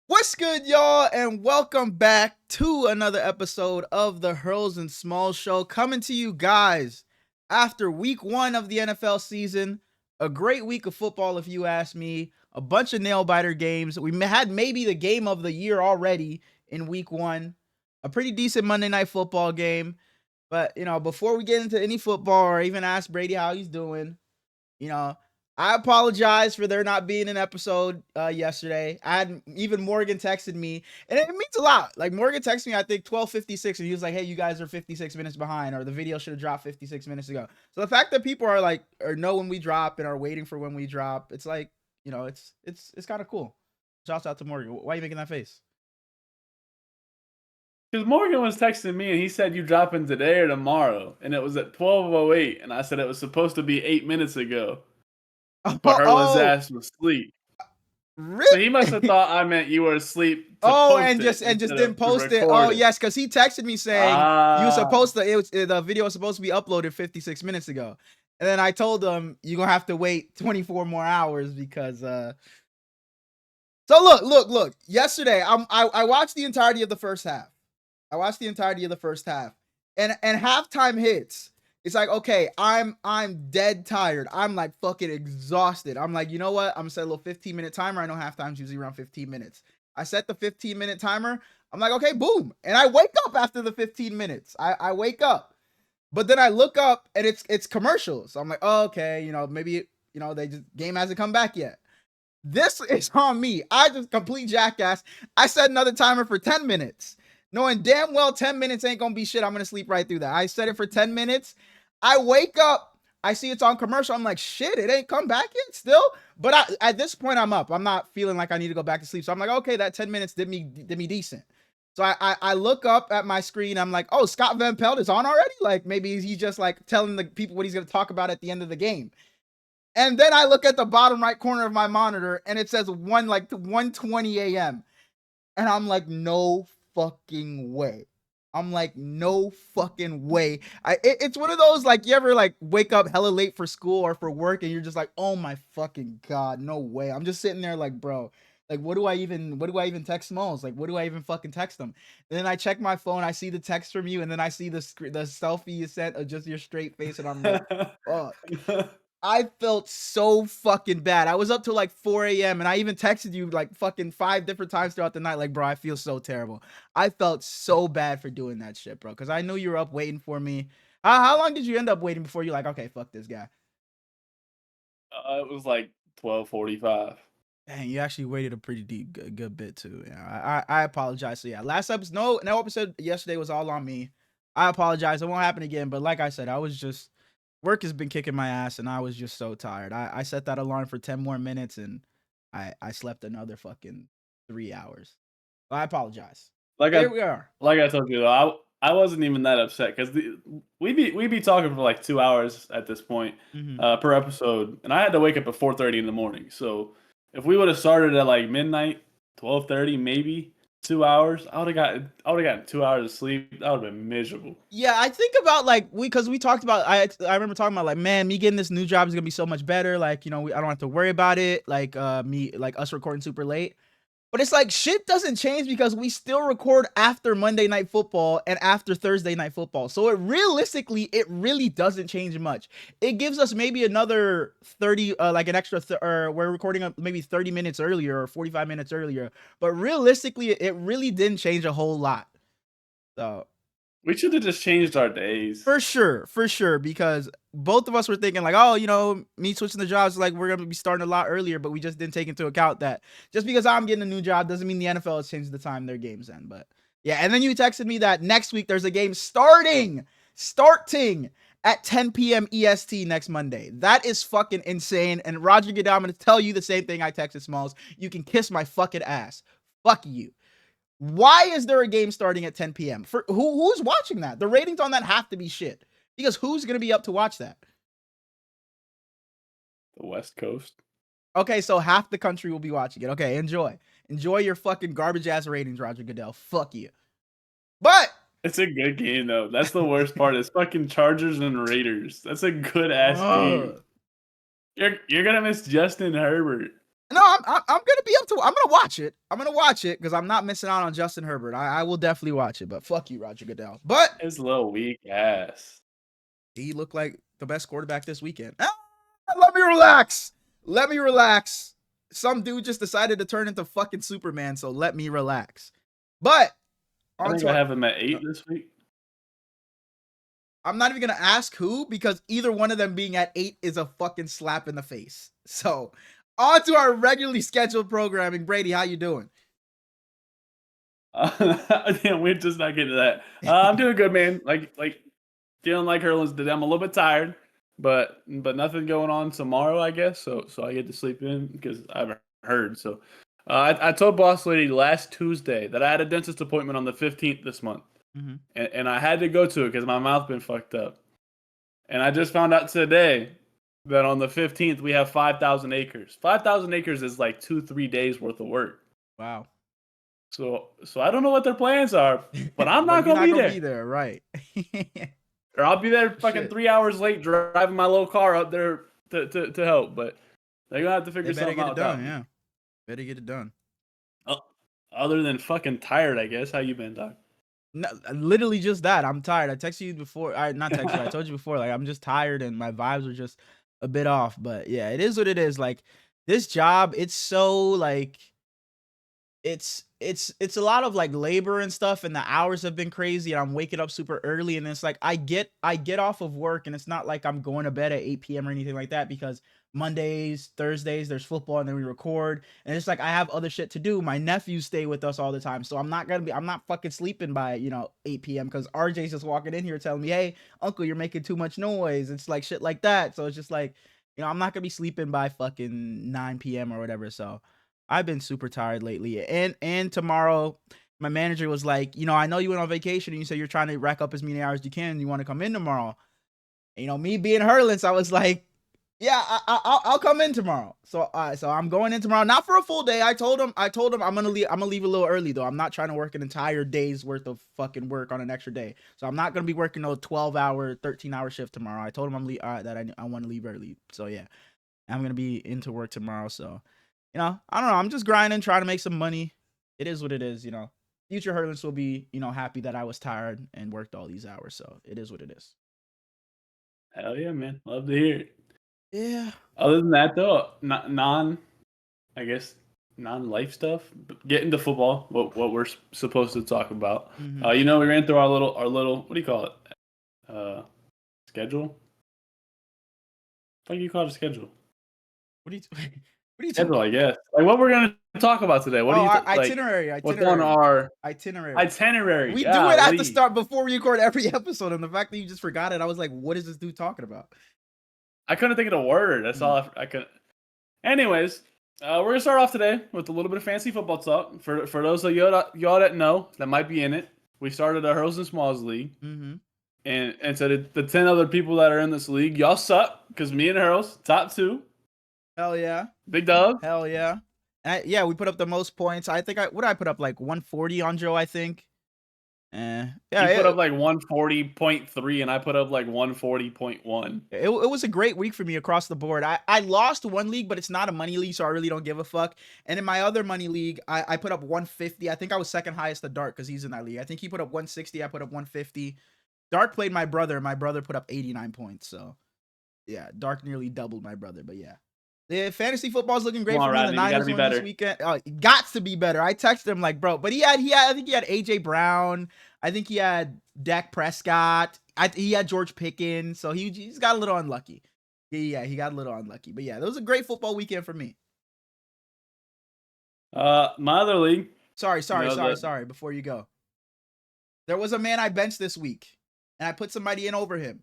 What's good, y'all, and welcome back to another episode of the Hurls and Smallz Show, coming to you guys after week 1 of the NFL season. A great week of football, if you ask me. A bunch of nail-biter games. We had maybe the game of the year already in week 1. A pretty decent Monday Night Football game. But, before we get into any football or even ask Brady how he's doing, I apologize for there not being an episode yesterday. Even Morgan texted me, and it means a lot. Like, Morgan texted me, I think 12:56, and he was like, "Hey, you guys are 56 minutes behind, or the video should have dropped 56 minutes ago." So the fact that people are like, or know when we drop and are waiting for when we drop, it's like, it's kind of cool. Shouts out to Morgan. Why are you making that face? Because Morgan was texting me and he said you dropping today or tomorrow, and it was at 12:08, and I said it was supposed to be 8 minutes ago, but Hurl's ass was asleep. Really? So he must have thought I meant you were asleep. And just didn't post it. Oh yes, because he texted me saying you were supposed to. The video was supposed to be uploaded 56 minutes ago, and then I told him you're gonna have to wait 24 more hours because. So look. Yesterday, I watched the entirety of the first half. And halftime hits. It's like, okay, I'm dead tired. I'm like fucking exhausted. I'm like, you know what? I'm gonna set a little 15-minute timer. I know halftime's usually around 15 minutes. I set the 15-minute timer. I'm like, okay, boom. And I wake up after the 15 minutes. I wake up. But then I look up and it's commercials. So I'm like, oh, okay, maybe, they just game hasn't come back yet. This is on me. I just complete jackass. I set another timer for 10 minutes. Knowing damn well 10 minutes ain't gonna be shit. I'm gonna sleep right through that. I set it for 10 minutes. I wake up. I see it's on commercial. I'm like, shit, it ain't come back yet still. But at this point, I'm up. I'm not feeling like I need to go back to sleep. So I'm like, okay, that 10 minutes did me decent. So I look up at my screen. I'm like, oh, Scott Van Pelt is on already? Like, maybe he's just like telling the people what he's gonna talk about at the end of the game. And then I look at the bottom right corner of my monitor and it says 1:20 a.m. And I'm like, no fucking way. It's one of those, like, you ever like wake up hella late for school or for work and you're just like, oh my fucking god, no way. I'm just sitting there like, bro, like, what do I even text Smallz? Like, what do I even fucking text them? And then I check my phone, I see the text from you, and then I see the selfie you sent of just your straight face, and I'm like, fuck. I felt so fucking bad. I was up till like 4 a.m. and I even texted you like fucking 5 different times throughout the night. Like, bro, I feel so terrible. I felt so bad for doing that shit, bro. Cause I knew you were up waiting for me. How long did you end up waiting before you're like, okay, fuck this guy? It was like 12:45. Dang, you actually waited a pretty good bit too. Yeah, I apologize. So yeah, last episode, no episode yesterday was all on me. I apologize. It won't happen again. But like I said, work has been kicking my ass and I was just so tired. I set that alarm for 10 more minutes and I slept another fucking 3 hours. I apologize. Here we are. Like I told you though, I wasn't even that upset because we be talking for like 2 hours at this point per episode, and I had to wake up at 4:30 in the morning. So if we would have started at like midnight, 12:30 maybe, 2 hours, I would have gotten 2 hours of sleep. That would have been miserable. Yeah, I think about like because we talked about I remember talking about like, man, me getting this new job is gonna be so much better. Like, I don't have to worry about it. Like us recording super late. But it's like shit doesn't change because we still record after Monday Night Football and after Thursday Night Football. So it really doesn't change much. It gives us maybe another 30, like an extra, or we're recording maybe 30 minutes earlier or 45 minutes earlier. But realistically, it really didn't change a whole lot. So we should have just changed our days. For sure, because both of us were thinking like, oh, me switching the jobs, like we're gonna be starting a lot earlier, but we just didn't take into account that just because I'm getting a new job doesn't mean the NFL has changed the time their games end. But yeah, and then you texted me that next week there's a game starting at 10 p.m. EST next Monday. That is fucking insane. And Roger Goodell, I'm gonna tell you the same thing I texted Smallz. You can kiss my fucking ass. Fuck you. Why is there a game starting at 10 p.m.? For who's watching that? The ratings on that have to be shit. Because who's going to be up to watch that? The West Coast. Okay, so half the country will be watching it. Okay, enjoy. Enjoy your fucking garbage ass ratings, Roger Goodell. Fuck you. But it's a good game though. That's the worst part. It's fucking Chargers and Raiders. That's a good ass game. You're gonna miss Justin Herbert. No, I'm gonna be up to. I'm gonna watch it. I'm gonna watch it because I'm not missing out on Justin Herbert. I will definitely watch it. But fuck you, Roger Goodell. But His little weak ass. he looked like the best quarterback this weekend. Let me relax. Let me relax. Some dude just decided to turn into fucking Superman, so let me relax. But I think I have him at 8 this week. I'm not even gonna ask who, because either one of them being at 8 is a fucking slap in the face. So on to our regularly scheduled programming. Brady, how you doing? Damn, we're just not getting to that. I'm doing good, man. Like feeling like Hurlins today. I'm a little bit tired, but nothing going on tomorrow, I guess. So I get to sleep in because I've heard. So I told Boss Lady last Tuesday that I had a dentist appointment on the 15th this month, and I had to go to it because my mouth been fucked up. And I just found out today that on the 15th we have 5,000 acres. 5,000 acres is like 2-3 days worth of work. Wow. So I don't know what their plans are, but I'm not You're gonna not be there. Right. Or I'll be there fucking 3 hours late driving my little car up there to help. But they're gonna have to figure something out. Done, yeah. Better get it done. Other than fucking tired, I guess. How you been, Doc? No, literally just that. I'm tired. I texted you before. Not texted you. I told you before. Like, I'm just tired and my vibes are just a bit off. But yeah, it is what it is. Like, this job, it's so like, it's a lot of like labor and stuff, and the hours have been crazy, and I'm waking up super early, and it's like I get off of work, and it's not like I'm going to bed at 8 p.m. or anything like that, because Mondays, Thursdays, there's football, and then we record, and it's like I have other shit to do. My nephews stay with us all the time, so I'm not fucking sleeping by 8 p.m. because RJ's just walking in here telling me, hey, uncle, you're making too much noise. It's like shit like that. So it's just like, I'm not gonna be sleeping by fucking 9 p.m. or whatever. So I've been super tired lately. And tomorrow, my manager was like, I know you went on vacation and you said you're trying to rack up as many hours as you can. And you want to come in tomorrow. And, me being Hurlins, I was like, yeah, I'll come in tomorrow. So I'm going in tomorrow, not for a full day. I told him I'm gonna leave a little early though. I'm not trying to work an entire day's worth of fucking work on an extra day. So I'm not gonna be working a 12-hour, 13-hour shift tomorrow. I told him that I want to leave early. So yeah, I'm gonna be into work tomorrow. So I don't know. I'm just grinding, trying to make some money. It is what it is. Future Hurlins will be happy that I was tired and worked all these hours. So it is what it is. Hell yeah, man. Love to hear it. Yeah. Other than that, though, non-life stuff. Get into football. What we're supposed to talk about. We ran through our little. What do you call it? Schedule. What do you call it? A schedule? What do you schedule? I guess. Like what we're gonna talk about today. What do you itinerary? What's on our itinerary? Itinerary. We do it at the start before we record every episode, and the fact that you just forgot it, I was like, what is this dude talking about? I couldn't think of the word. That's all I couldn't. Anyways, we're gonna start off today with a little bit of fancy football talk. For those of y'all that know that might be in it, we started a Hurls and Smallz league, and so the 10 other people that are in this league, y'all suck because me and Hurls top 2. Hell yeah, big dog. Hell yeah, and we put up the most points. I think I put up like 140 on Joe. I think. Yeah, you put up like 140.3 and I put up like 140.1. It was a great week for me across the board. I lost one league, but it's not a money league, so I really don't give a fuck. And in my other money league, I put up 150. I think I was second highest to Dark because he's in that league. I think he put up 160. I put up 150. Dark played my brother. My brother put up 89 points. So yeah, Dark nearly doubled my brother. But yeah. The fantasy football is looking great for me. The Niners won this weekend. It got to be better. I texted him like, bro, but I think he had AJ Brown. I think he had Dak Prescott. He had George Pickens. So he's got a little unlucky. Yeah, he got a little unlucky. But yeah, that was a great football weekend for me. My other league. Sorry. Before you go, there was a man I benched this week, and I put somebody in over him.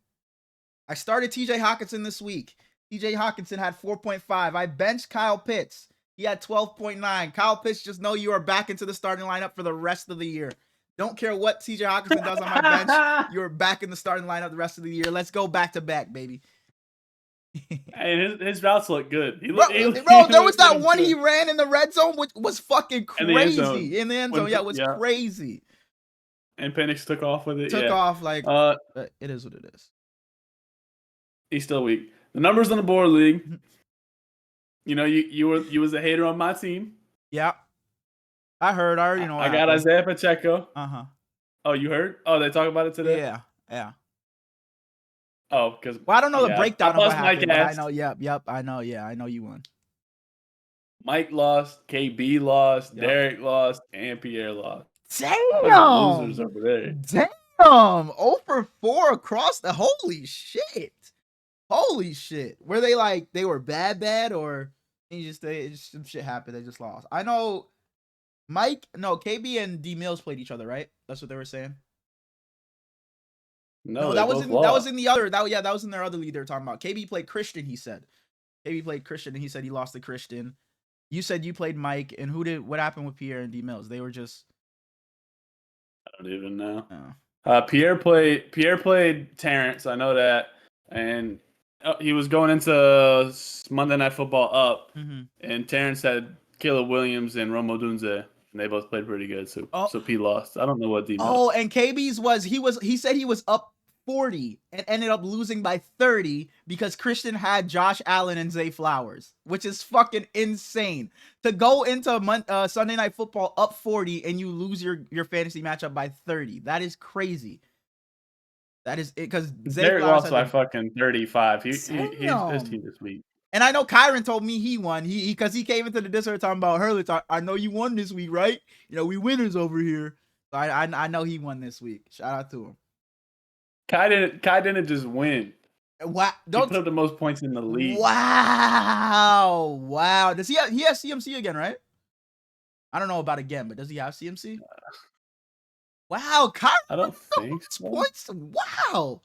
I started TJ Hawkinson this week. TJ Hawkinson had 4.5. I benched Kyle Pitts. He had 12.9. Kyle Pitts, just know you are back into the starting lineup for the rest of the year. Don't care what TJ Hawkinson does on my bench. You're back in the starting lineup the rest of the year. Let's go back to back, baby. And his routes look good. Bro, there was that one he ran in the red zone, which was fucking crazy. In the end zone. Yeah, it was crazy. And Penix took off with it. Took off like, it is what it is. He's still weak. The numbers on the board league. You know, you was a hater on my team. Yeah. I heard. I already know what I got happened. Isaiah Pacheco. Uh-huh. Oh, you heard? Oh, they talk about it today? Yeah. Yeah. Oh, because Well, I don't know the yeah, I breakdown of what lost Mike happened, but I ass. know. Yep. I know. Yeah, I know you won. Mike lost, KB lost, Yep. Derek lost, and Pierre lost. Bunch of losers Damn. over there. Damn. 0 for 4 across the holy shit. Holy shit. Were they like they were bad, or just some shit happened, they just lost? I know KB and D Mills played each other, right? That's what they were saying. No, No, they that was both in lost. the other that was in their other league they were talking about. KB played Christian, he said. KB played Christian and he said he lost to Christian. You said you played Mike, and what happened with Pierre and D Mills? They were just I don't even know. oh. Pierre played Terrence. I know that, and he was going into Monday Night Football up, and Terrence had Caleb Williams and Romo Dunze, and they both played pretty good. So P lost. I don't know what D. Oh, and KB's he said he was up 40 and ended up losing by 30 because Christian had Josh Allen and Zay Flowers, which is fucking insane. To go into Sunday Night Football up 40 and you lose your fantasy matchup by 30. That is crazy. That is it, because Zay Derek Flowers lost by fucking 35. His team this week. And I know Kyron told me he won. Because he came into the Discord talking about Hurley. I know you won this week, right? You know, we winners over here. So I know he won this week. Shout out to him. Kai didn't just win. Wow! He put up the most points in the league. Wow! Does he has CMC again, right? I don't know about again, but does he have CMC? Wow, Kyron! I don't think so. Points. Wow!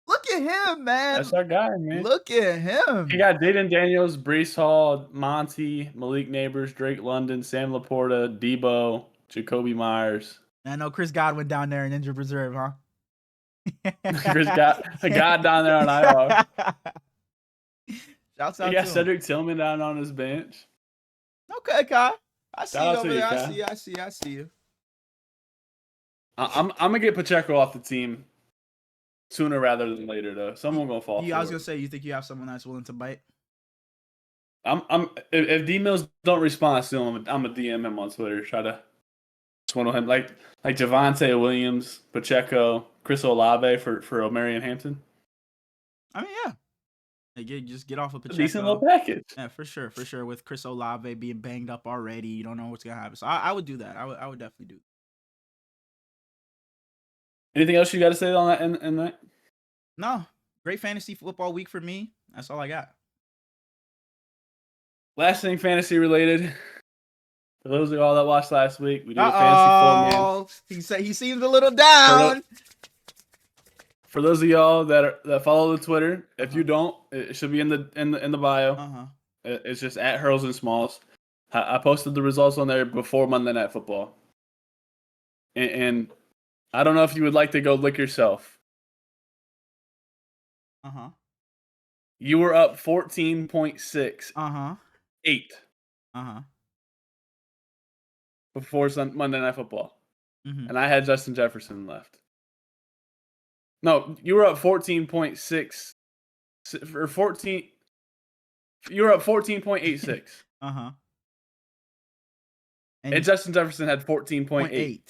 Look at him, man. That's our guy, man. Look at him. He got Dayton Daniels, Brees Hall, Monty, Malik Neighbors, Drake London, Sam Laporta, Debo, Jacoby Myers. I know Chris Godwin down there in injured reserve, huh? Chris got a guy down there on IR. Shouts out he to got Cedric Tillman down on his bench. Okay, Kai. I see you Shout out over to you, there. Kai. I see you. I'm gonna get Pacheco off the team sooner rather than later, though. Someone gonna fall. I was gonna say, you think you have someone that's willing to bite? If D Mills don't respond soon, I'm a DM him on Twitter. Try to swindle him like Javonte Williams, Pacheco, Chris Olave for Omarion Hampton. I mean, yeah. Just get off of Pacheco. Decent little package. Yeah, for sure. With Chris Olave being banged up already, you don't know what's gonna happen. So I would do that. I would definitely do that. Anything else you got to say on that? In that? No. Great fantasy football week for me. That's all I got. Last thing fantasy related. For those of y'all that watched last week, we did a fantasy 4-man. He said he seems a little down. For those of y'all that follow the Twitter, if you don't, it should be in the bio. It's just at Hurls and Smallz. I posted the results on there before Monday Night Football, and I don't know if you would like to go lick yourself. You were up 14.6. 8. Before Monday Night Football, and I had Justin Jefferson left. No, you were up 14.6 or 14. You were up 14.86. And Justin Jefferson had 14.8.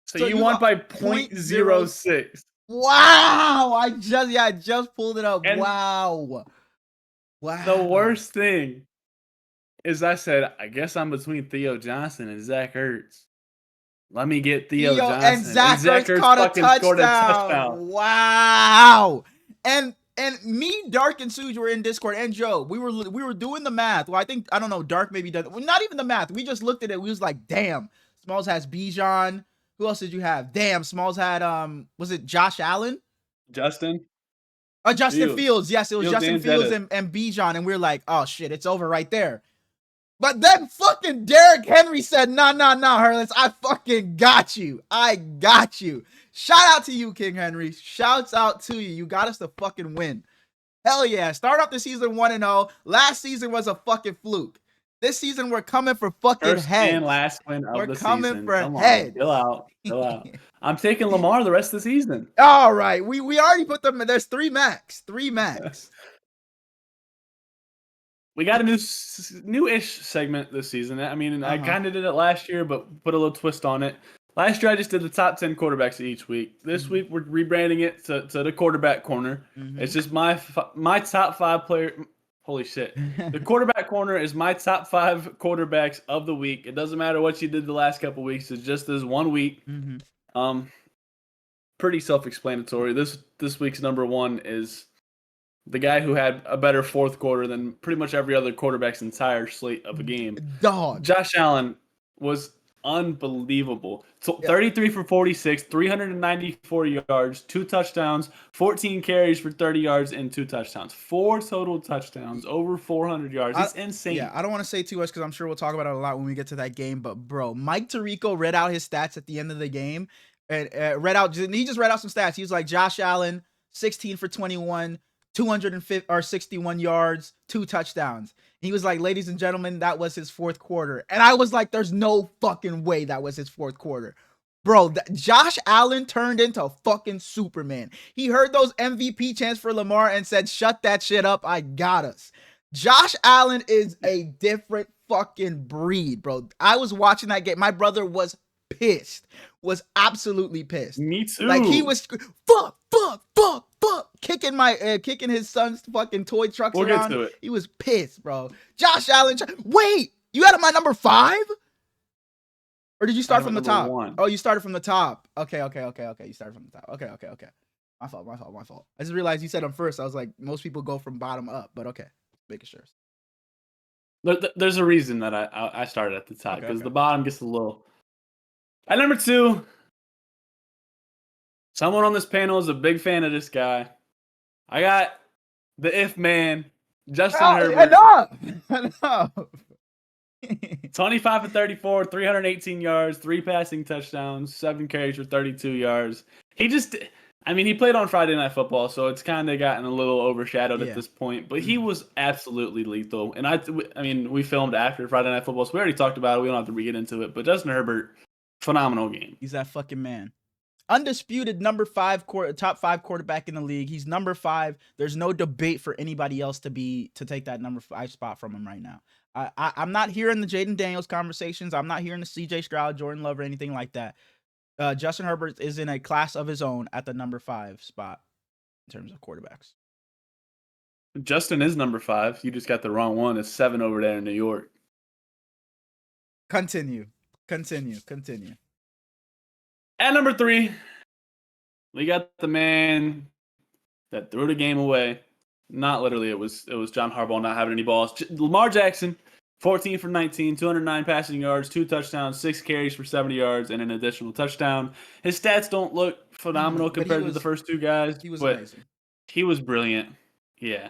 So you won by 0.06. Wow! I just pulled it up. And wow. The worst thing is I said, I guess I'm between Theo Johnson and Zach Ertz. Let me get Theo Johnson. And Zach Ertz scored a touchdown. Wow. And me, Dark, and Suge were in Discord, and Joe. We were doing the math. Well, I don't know. Dark maybe done. Well, not even the math. We just looked at it. We was like, damn. Smallz has Bijan. Who else did you have? Damn. Smallz had was it Josh Allen? Justin Fields. Yes, it was Justin Fields and Bijan, and we were like, oh shit, it's over right there. But then fucking Derrick Henry said, nah, Hurlins, I fucking got you. I got you. Shout out to you, King Henry. Shouts out to you. You got us to fucking win. Hell yeah. Start off the season 1-0. Last season was a fucking fluke. This season, we're coming for fucking heads. First and last win of the season. We're coming for heads. Chill out. I'm taking Lamar the rest of the season. All right. We already put them. There's 3 max. we got a new-ish segment this season. I mean, I kind of did it last year, but put a little twist on it. Last year, I just did the top 10 quarterbacks each week. This week, we're rebranding it to the quarterback corner. It's just my top 5 player. Holy shit! The quarterback corner is my top 5 quarterbacks of the week. It doesn't matter what you did the last couple weeks. It's just this 1 week. Pretty self-explanatory. This week's number 1 is the guy who had a better fourth quarter than pretty much every other quarterback's entire slate of a game. Dog. Josh Allen was unbelievable. So 33 for 46, 394 yards, 2 touchdowns, 14 carries for 30 yards, and 2 touchdowns. 4 total touchdowns, over 400 yards. It's insane. Yeah, I don't want to say too much because I'm sure we'll talk about it a lot when we get to that game. But, bro, Mike Tirico read out his stats at the end of the game. And he just read out some stats. He was like, Josh Allen, 16 for 21, 261 yards, 2 touchdowns. He was like, ladies and gentlemen, that was his fourth quarter. And I was like, there's no fucking way that was his fourth quarter. Bro, Josh Allen turned into fucking Superman. He heard those MVP chants for Lamar and said, shut that shit up. I got us. Josh Allen is a different fucking breed, bro. I was watching that game. My brother was pissed. Was absolutely pissed. Me too. Like he was fuck, kicking his son's fucking toy trucks around. Get to it. He was pissed, bro. Josh Allen. Wait, you had him at number 5? Or did you start from the top? 1. Oh, you started from the top. Okay. You started from the top. Okay. My fault. I just realized you said him first. I was like, most people go from bottom up, but okay. Making sure. There's a reason that I started at the top because the bottom gets a little. At number 2, someone on this panel is a big fan of this guy. I got the if man, Justin Herbert. Enough. 25 for 34, 318 yards, 3 passing touchdowns, 7 carries for 32 yards. He played on Friday Night Football, so it's kind of gotten a little overshadowed at this point. But he was absolutely lethal. And we filmed after Friday Night Football, so we already talked about it. We don't have to get into it. But Justin Herbert, phenomenal game. He's that fucking man. Undisputed number 5 top 5 quarterback in the league. He's number 5. There's no debate for anybody else to take that number 5 spot from him right now. I'm not hearing the Jaden Daniels conversations. I'm not hearing the CJ Stroud, Jordan Love, or anything like that. Justin Herbert is in a class of his own at the number 5 spot in terms of quarterbacks. Justin is number 5. You just got the wrong one. It's 7 over there in New York. Continue. At number 3, we got the man that threw the game away. Not literally, it was John Harbaugh not having any balls. Lamar Jackson, 14 for 19, 209 passing yards, 2 touchdowns, 6 carries for 70 yards, and an additional touchdown. His stats don't look phenomenal compared to the first 2 guys. He was amazing. He was brilliant. Yeah.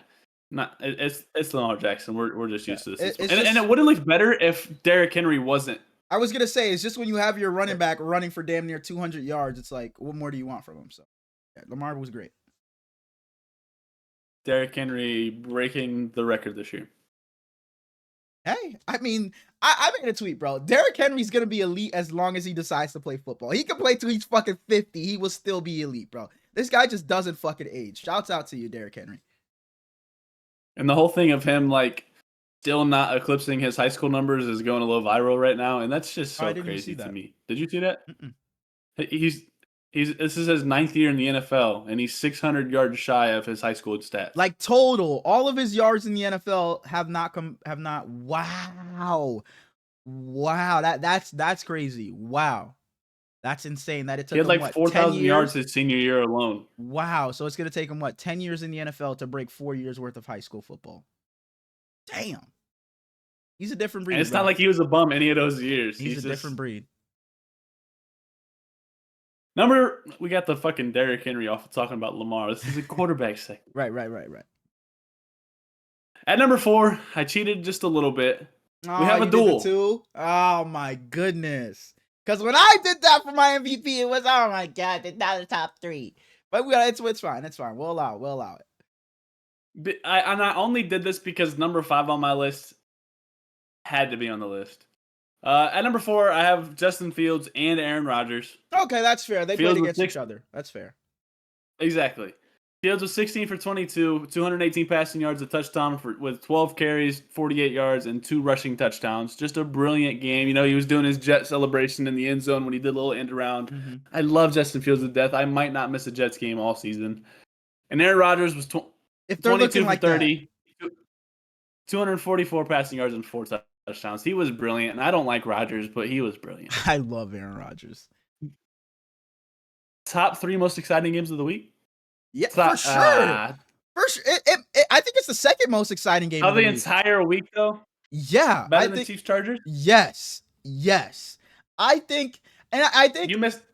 It's Lamar Jackson. We're just used to this. And it wouldn't look better if Derrick Henry wasn't. I was going to say, it's just when you have your running back running for damn near 200 yards, it's like, what more do you want from him? So, yeah, Lamar was great. Derrick Henry breaking the record this year. Hey, I made a tweet, bro. Derrick Henry's going to be elite as long as he decides to play football. He can play till he's fucking 50. He will still be elite, bro. This guy just doesn't fucking age. Shouts out to you, Derrick Henry. And the whole thing of him, still not eclipsing his high school numbers is going a little viral right now, and that's just so crazy to me. Did you see that? Mm-mm. This is his 9th year in the NFL, and he's 600 yards shy of his high school stats. Like total, all of his yards in the NFL have not. Wow, that's crazy. Wow, that's insane. That it took. He had 4,000 yards his senior year alone. Wow, so it's gonna take him 10 years in the NFL to break 4 years worth of high school football. Damn. He's a different breed. And it's not like he was a bum any of those years. He's a different breed. We got the fucking Derrick Henry off of talking about Lamar. This is a quarterback segment. Right. At number 4, I cheated just a little bit. Oh, we have a duel. Too? Oh my goodness. Because when I did that for my MVP, it was, oh my God, it's not the top 3. But it's fine. It's fine. We'll allow it. I only did this because number 5 on my list had to be on the list. At number 4, I have Justin Fields and Aaron Rodgers. Okay, that's fair. They played against each other. That's fair. Exactly. Fields was 16 for 22, 218 passing yards, a touchdown with 12 carries, 48 yards, and 2 rushing touchdowns. Just a brilliant game. You know, he was doing his jet celebration in the end zone when he did a little end around. Mm-hmm. I love Justin Fields to death. I might not miss a Jets game all season. And Aaron Rodgers was 22 for 30, 244 passing yards and 4 touchdowns. He was brilliant. And I don't like Rodgers, but he was brilliant. I love Aaron Rodgers. Top 3 most exciting games of the week? Yeah, for sure. For sure. I think it's the second most exciting game of the entire week, though. Yeah, better than Chiefs Chargers. Yes. I think you missed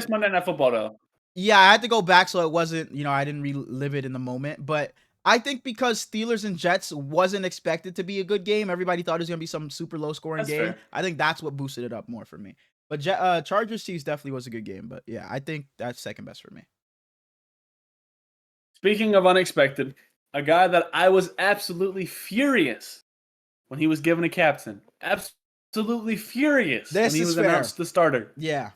Monday Night Football though. Yeah, I had to go back, so it wasn't. I didn't relive it in the moment, but I think because Steelers and Jets wasn't expected to be a good game, everybody thought it was gonna be some super low scoring game. Fair. I think that's what boosted it up more for me. But Chargers Chiefs definitely was a good game. But yeah, I think that's second best for me. Speaking of unexpected, a guy that I was absolutely furious when he was given a captain. Absolutely furious when he was announced the starter. Yeah.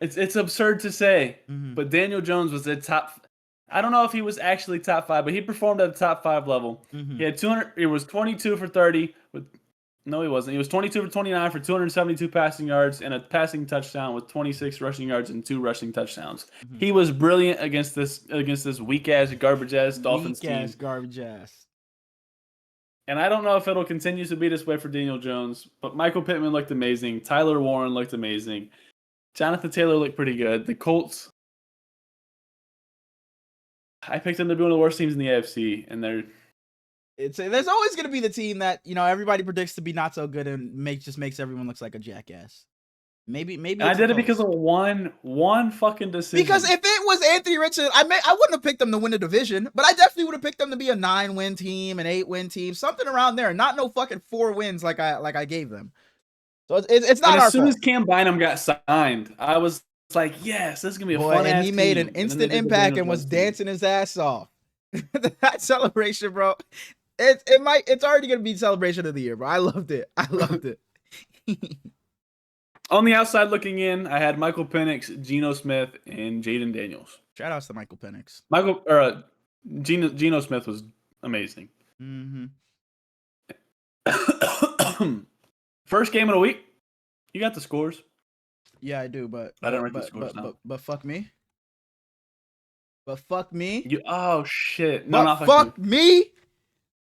It's absurd to say, but Daniel Jones was at top. I don't know if he was actually top 5, but he performed at the top 5 level. He had 200. It was 22 for 30 with. No, he wasn't. He was 22 for 29 for 272 passing yards and a passing touchdown with 26 rushing yards and 2 rushing touchdowns. He was brilliant against this weak ass, garbage ass Dolphins team. Garbage ass. And I don't know if it'll continue to be this way for Daniel Jones, but Michael Pittman looked amazing. Tyler Warren looked amazing. Jonathan Taylor looked pretty good. The Colts, I picked them to be one of the worst teams in the AFC, and there's always going to be the team that everybody predicts to be not so good and just makes everyone looks like a jackass. Maybe I did it because of one fucking decision. Because if it was Anthony Richardson, I wouldn't have picked them to win the division, but I definitely would have picked them to be a 9-win team, an 8-win team, something around there. Not no fucking 4 wins like I gave them. So it's not our fault. As soon as Cam Bynum got signed, I was like, yes, this is gonna be a fun. And he made an instant impact and was dancing his ass off. That celebration, bro. It's already gonna be celebration of the year, bro. I loved it. On the outside looking in, I had Michael Penix, Geno Smith, and Jaden Daniels. Shout outs to Michael Penix. Geno Smith was amazing. First game of the week. You got the scores. Yeah, I do, but I don't write the scores now. But fuck me. Fuck me. Oh shit! No, fuck me.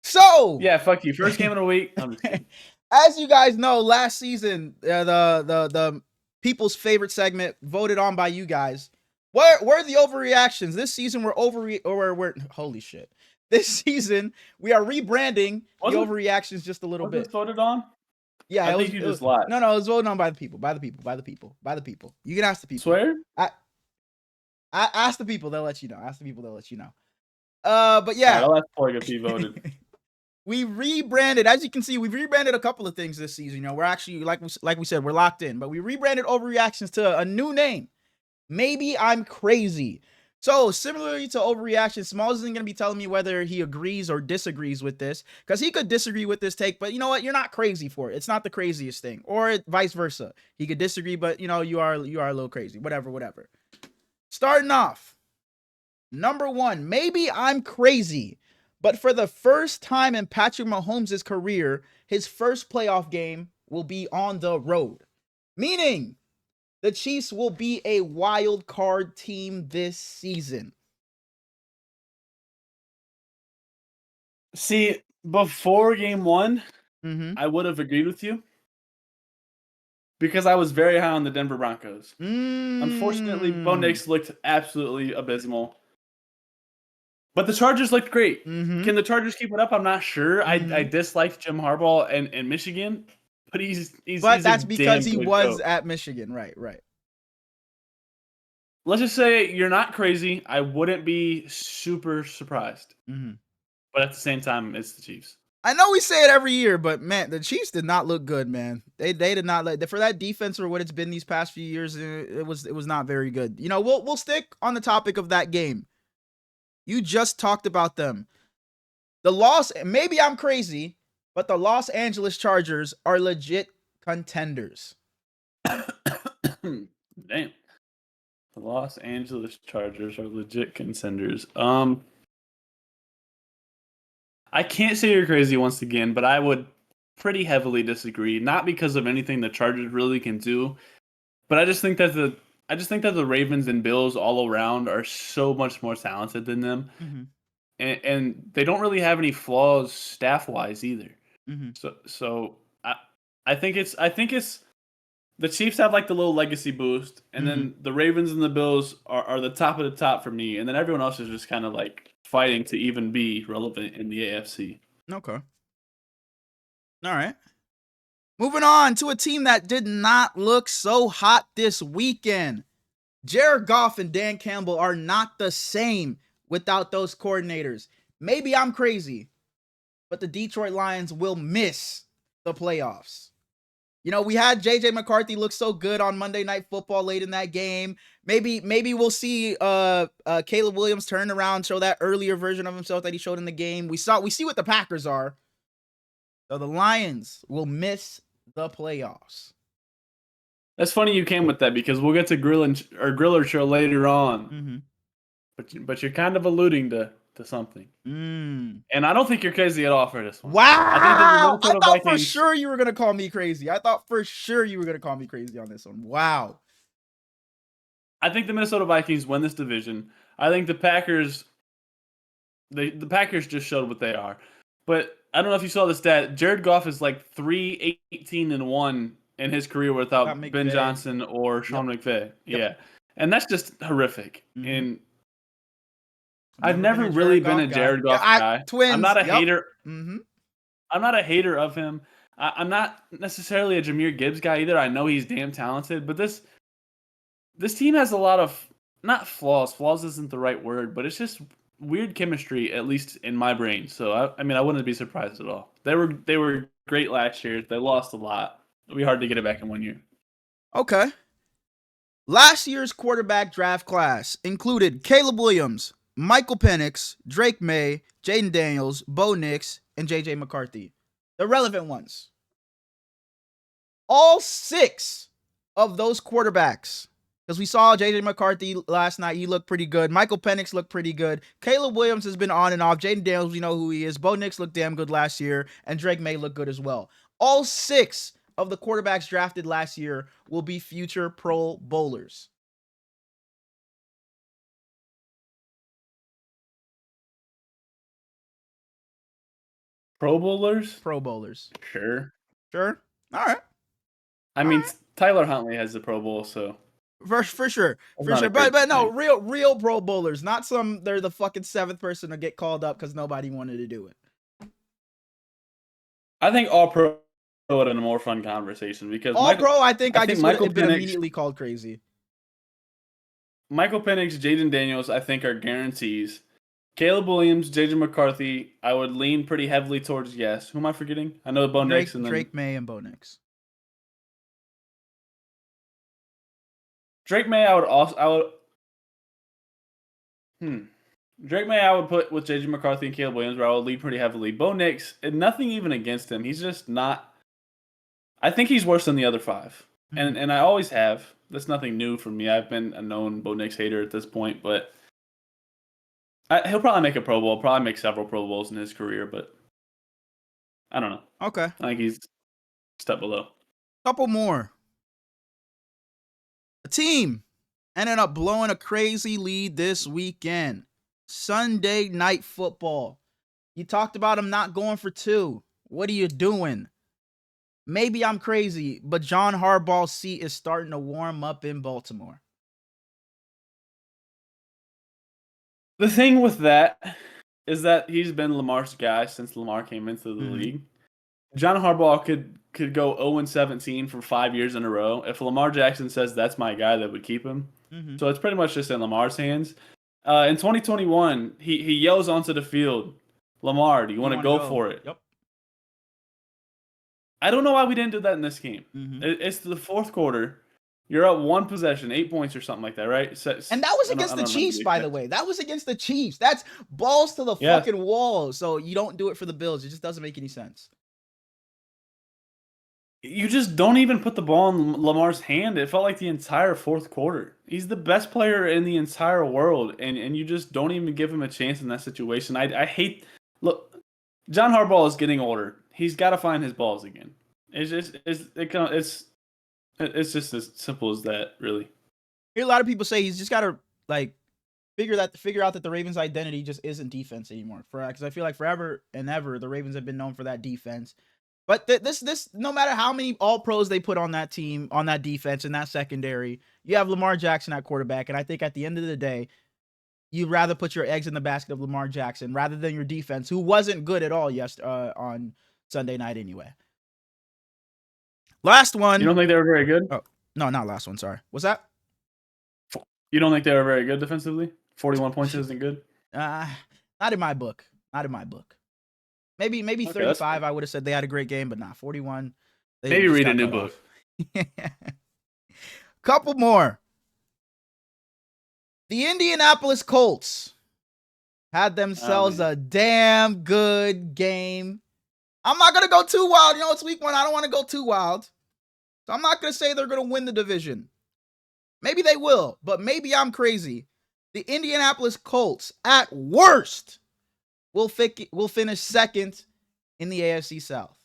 So yeah, fuck you. First game of the week. I'm just kidding. As you guys know, last season, the people's favorite segment voted on by you guys. Where are the overreactions? This season we're holy shit. This season we are rebranding the overreactions just a little bit. Voted on? Yeah, I think you just lied. No, it was voted on by the people. You can ask the people. Swear? I ask the people. They'll let you know. But yeah, I'll ask Pig voted. We rebranded, as you can see, we've rebranded a couple of things this season. We're actually, like we said, we're locked in, but we rebranded Overreactions to a new name. Maybe I'm crazy. So similarly to Overreaction, Smallz isn't going to be telling me whether he agrees or disagrees with this, because he could disagree with this take, but you know what? You're not crazy for it. It's not the craziest thing, or vice versa. He could disagree, but you are a little crazy. Whatever. Starting off, number 1, maybe I'm crazy. But for the first time in Patrick Mahomes' career, his first playoff game will be on the road. Meaning, the Chiefs will be a wild card team this season. See, before game 1, I would have agreed with you. Because I was very high on the Denver Broncos. Unfortunately, Bo Nix looked absolutely abysmal. But the Chargers looked great. Can the Chargers keep it up? I'm not sure. I disliked Jim Harbaugh and Michigan, but he's that's because he was at Michigan, right? Let's just say you're not crazy. I wouldn't be super surprised. But at the same time, it's the Chiefs. I know we say it every year, but man, the Chiefs did not look good, man. They did not for that defense or what it's been these past few years. It was not very good. We'll stick on the topic of that game. You just talked about them. The loss, maybe I'm crazy, but the Los Angeles Chargers are legit contenders. Damn. The Los Angeles Chargers are legit contenders. I can't say you're crazy once again, but I would pretty heavily disagree. Not because of anything the Chargers really can do, but I just think that the Ravens and Bills all around are so much more talented than them, and they don't really have any flaws staff wise either. So I think it's the Chiefs have like the little legacy boost, and then the Ravens and the Bills are the top of the top for me, and then everyone else is just kind of like fighting to even be relevant in the AFC. Okay. All right. Moving on to a team that did not look so hot this weekend. Jared Goff and Dan Campbell are not the same without those coordinators. Maybe I'm crazy, but the Detroit Lions will miss the playoffs. You know, we had JJ McCarthy look so good on Monday Night Football late in that game. Maybe we'll see Caleb Williams turn around, show that earlier version of himself that he showed in the game. We see what the Packers are. So the Lions will miss the playoffs. That's funny you came with that because we'll get to Griller Show later on. But you're kind of alluding to something. And I don't think you're crazy at all for this one. Wow! I thought for sure you were going to call me crazy. I thought for sure you were going to call me crazy on this one. Wow. I think the Minnesota Vikings win this division. I think the Packers the Packers just showed what they are. But I don't know if you saw the stat. Jared Goff is like 3-18-1 in his career without Ben Johnson or Sean McVay. Yeah. And that's just horrific. And I've never really been a Jared Goff guy. I'm not a hater. I'm not a hater of him. I'm not necessarily a Jahmyr Gibbs guy either. I know he's damn talented, but this team has a lot of, not flaws. Flaws isn't the right word, but it's just weird chemistry, at least in my brain. So I mean, I wouldn't be surprised at all. They were great last year. They lost a lot. It'll be hard to get it back in 1 year. Okay. Last year's quarterback draft class included Caleb Williams, Michael Penix, Drake May, Jaden Daniels, Bo Nix, and JJ McCarthy. The relevant ones. All 6 of those quarterbacks, because we saw JJ McCarthy last night. He looked pretty good. Michael Penix looked pretty good. Caleb Williams has been on and off. Jaden Daniels, we know who he is. Bo Nix looked damn good last year. And Drake May looked good as well. All 6 of the quarterbacks drafted last year will be future Pro Bowlers. Pro Bowlers? Pro Bowlers. Sure. All right. I mean, Tyler Huntley has the Pro Bowl, so. For sure. But no, real Pro Bowlers. Not they're the fucking 7th person to get called up because nobody wanted to do it. I think all pro would have been a more fun conversation because all pro, I think I just would have been Penix, immediately called crazy. Michael Penix, Jaden Daniels, I think are guarantees. Caleb Williams, JJ McCarthy, I would lean pretty heavily towards yes. Who am I forgetting? I know Bo Nix and then Drake May and Bo Nix. Drake May, Drake May, I would put with JJ McCarthy and Caleb Williams, where I would lean pretty heavily. Bo Nix, and nothing even against him. He's just not. I think he's worse than the other 5, and I always have. That's nothing new for me. I've been a known Bo Nix hater at this point, but he'll probably make a Pro Bowl. Probably make several Pro Bowls in his career, but I don't know. Okay, I think he's a step below. Couple more. The team ended up blowing a crazy lead this weekend. Sunday Night Football. You talked about him not going for 2. What are you doing? Maybe I'm crazy, but John Harbaugh's seat is starting to warm up in Baltimore. The thing with that is that he's been Lamar's guy since Lamar came into the league. John Harbaugh could go 0-17 for 5 years in a row. If Lamar Jackson says that's my guy, that would keep him. So it's pretty much just in Lamar's hands. In 2021, he yells onto the field, "Lamar, do you want to go for it?" Yep. I don't know why we didn't do that in this game. It's the 4th quarter. You're up 1 possession, 8 points or something like that, right? And that was against the Chiefs, by the way. That was against the Chiefs. That's balls to the fucking wall. So you don't do it for the Bills. It just doesn't make any sense. You just don't even put the ball in Lamar's hand. It felt like the entire fourth quarter. He's the best player in the entire world, and you just don't even give him a chance in that situation. I hate. Look, John Harbaugh is getting older. He's got to find his balls again. It's just as simple as that, really. I hear a lot of people say he's just got to like figure out that the Ravens' identity just isn't defense anymore. Because I feel like forever and ever the Ravens have been known for that defense. But this no matter how many all pros they put on that team, on that defense, and that secondary, you have Lamar Jackson at quarterback. And I think at the end of the day, you'd rather put your eggs in the basket of Lamar Jackson rather than your defense, who wasn't good at all on Sunday night anyway. Last one. You don't think they were very good? Oh, no, not last one. Sorry. What's that? You don't think they were very good defensively? 41 points isn't good? Not in my book. Not in my book. Maybe 35. I would have said they had a great game, but not 41. Maybe read a new book. Couple more. The Indianapolis Colts had themselves a damn good game. I'm not going to go too wild. You know, it's week 1. I don't want to go too wild. So I'm not going to say they're going to win the division. Maybe they will, but maybe I'm crazy. The Indianapolis Colts, at worst, will finish second in the AFC South.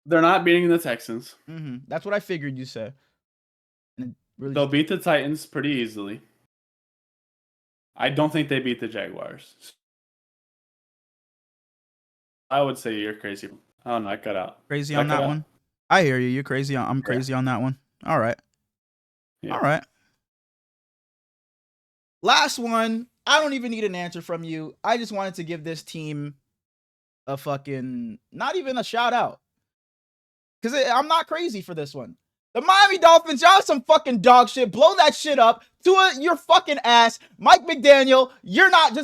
They're not beating the Texans. That's what I figured you said. And they'll beat the Titans pretty easily. I don't think they beat the Jaguars. I would say you're crazy. I don't know. I cut out. Crazy on that one? I hear you. You're crazy. I'm crazy on that one. All right. Yeah. All right. Last one. I don't even need an answer from you. I just wanted to give this team a fucking, not even a shout out. Because I'm not crazy for this one. The Miami Dolphins, y'all some fucking dog shit. Blow that shit up. Tua, your fucking ass. Mike McDaniel, you're not